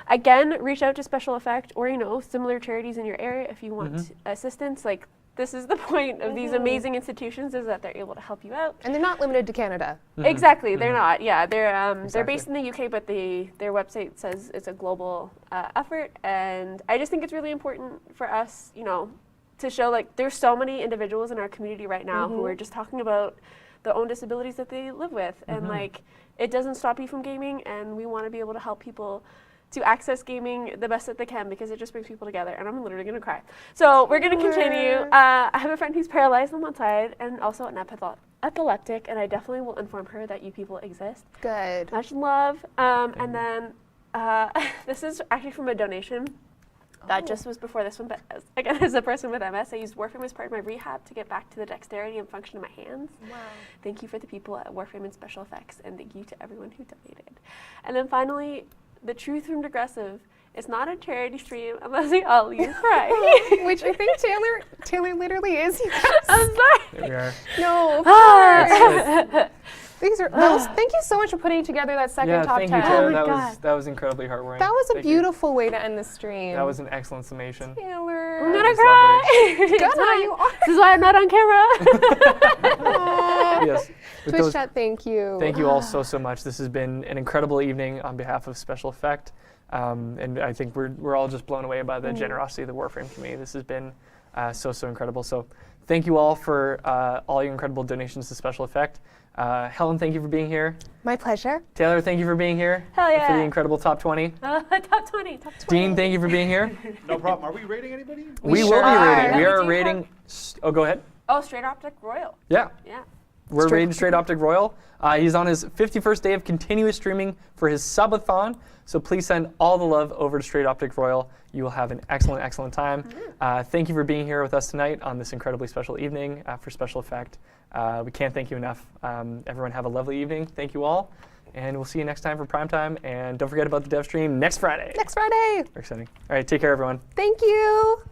Again, reach out to Special Effect or, you know, similar charities in your area if you want assistance. Like, this is the point of these amazing institutions, is that they're able to help you out. And they're not limited to Canada. Exactly, they're not. Yeah, they're Exactly. based in the UK, but their website says it's a global effort, and I just think it's really important for us, you know, to show like there's so many individuals in our community right now who are just talking about the own disabilities that they live with, and like it doesn't stop you from gaming, and we want to be able to help people to access gaming the best that they can, because it just brings people together, and I'm literally gonna cry. So we're gonna continue. I have a friend who's paralyzed on one side and also an epileptic, and I definitely will inform her that you people exist. Good. Much love. And then this is actually from a donation that just was before this one, but again, as a person with MS, I used Warframe as part of my rehab to get back to the dexterity and function of my hands. Wow. Thank you for the people at Warframe and Special Effects, and thank you to everyone who donated. And then finally, the truth from Digressive. It's not a charity stream unless we all leave crying. Which I think Taylor literally is. I'm sorry. There we are. No, of course. These are thank you so much for putting together that second top thank 10. you, Taylor. Oh my That was incredibly heartwarming. That was a Thank you. beautiful way to end the stream. That was an excellent summation. Taylor. I'm That gonna was cry. lovely. Good, how you are. This is why I'm not on camera. Aw. Yes. With Twitch those- chat, thank you. Thank you all so much. This has been an incredible evening on behalf of Special Effect. And I think we're all just blown away by the generosity of the Warframe community. This has been so incredible. So thank you all for all your incredible donations to Special Effect. Helen, thank you for being here. My pleasure. Taylor, thank you for being here. Hell yeah. For the incredible top 20. Top 20. Dean, thank you for being here. No problem. Are we rating anybody? We will sure be are. rating. We Yeah, are we do rating. Oh, go ahead. Oh, Straight Optic Royal. Yeah. Yeah. We're rating Straight Optic Royal. He's on his 51st day of continuous streaming for his subathon. So please send all the love over to Straight Optic Royal. You will have an excellent time. Thank you for being here with us tonight on this incredibly special evening for Special Effect. We can't thank you enough. Everyone have a lovely evening. Thank you all. And we'll see you next time for prime time. And don't forget about the dev stream next Friday. Next Friday. Very exciting. All right, take care, everyone. Thank you.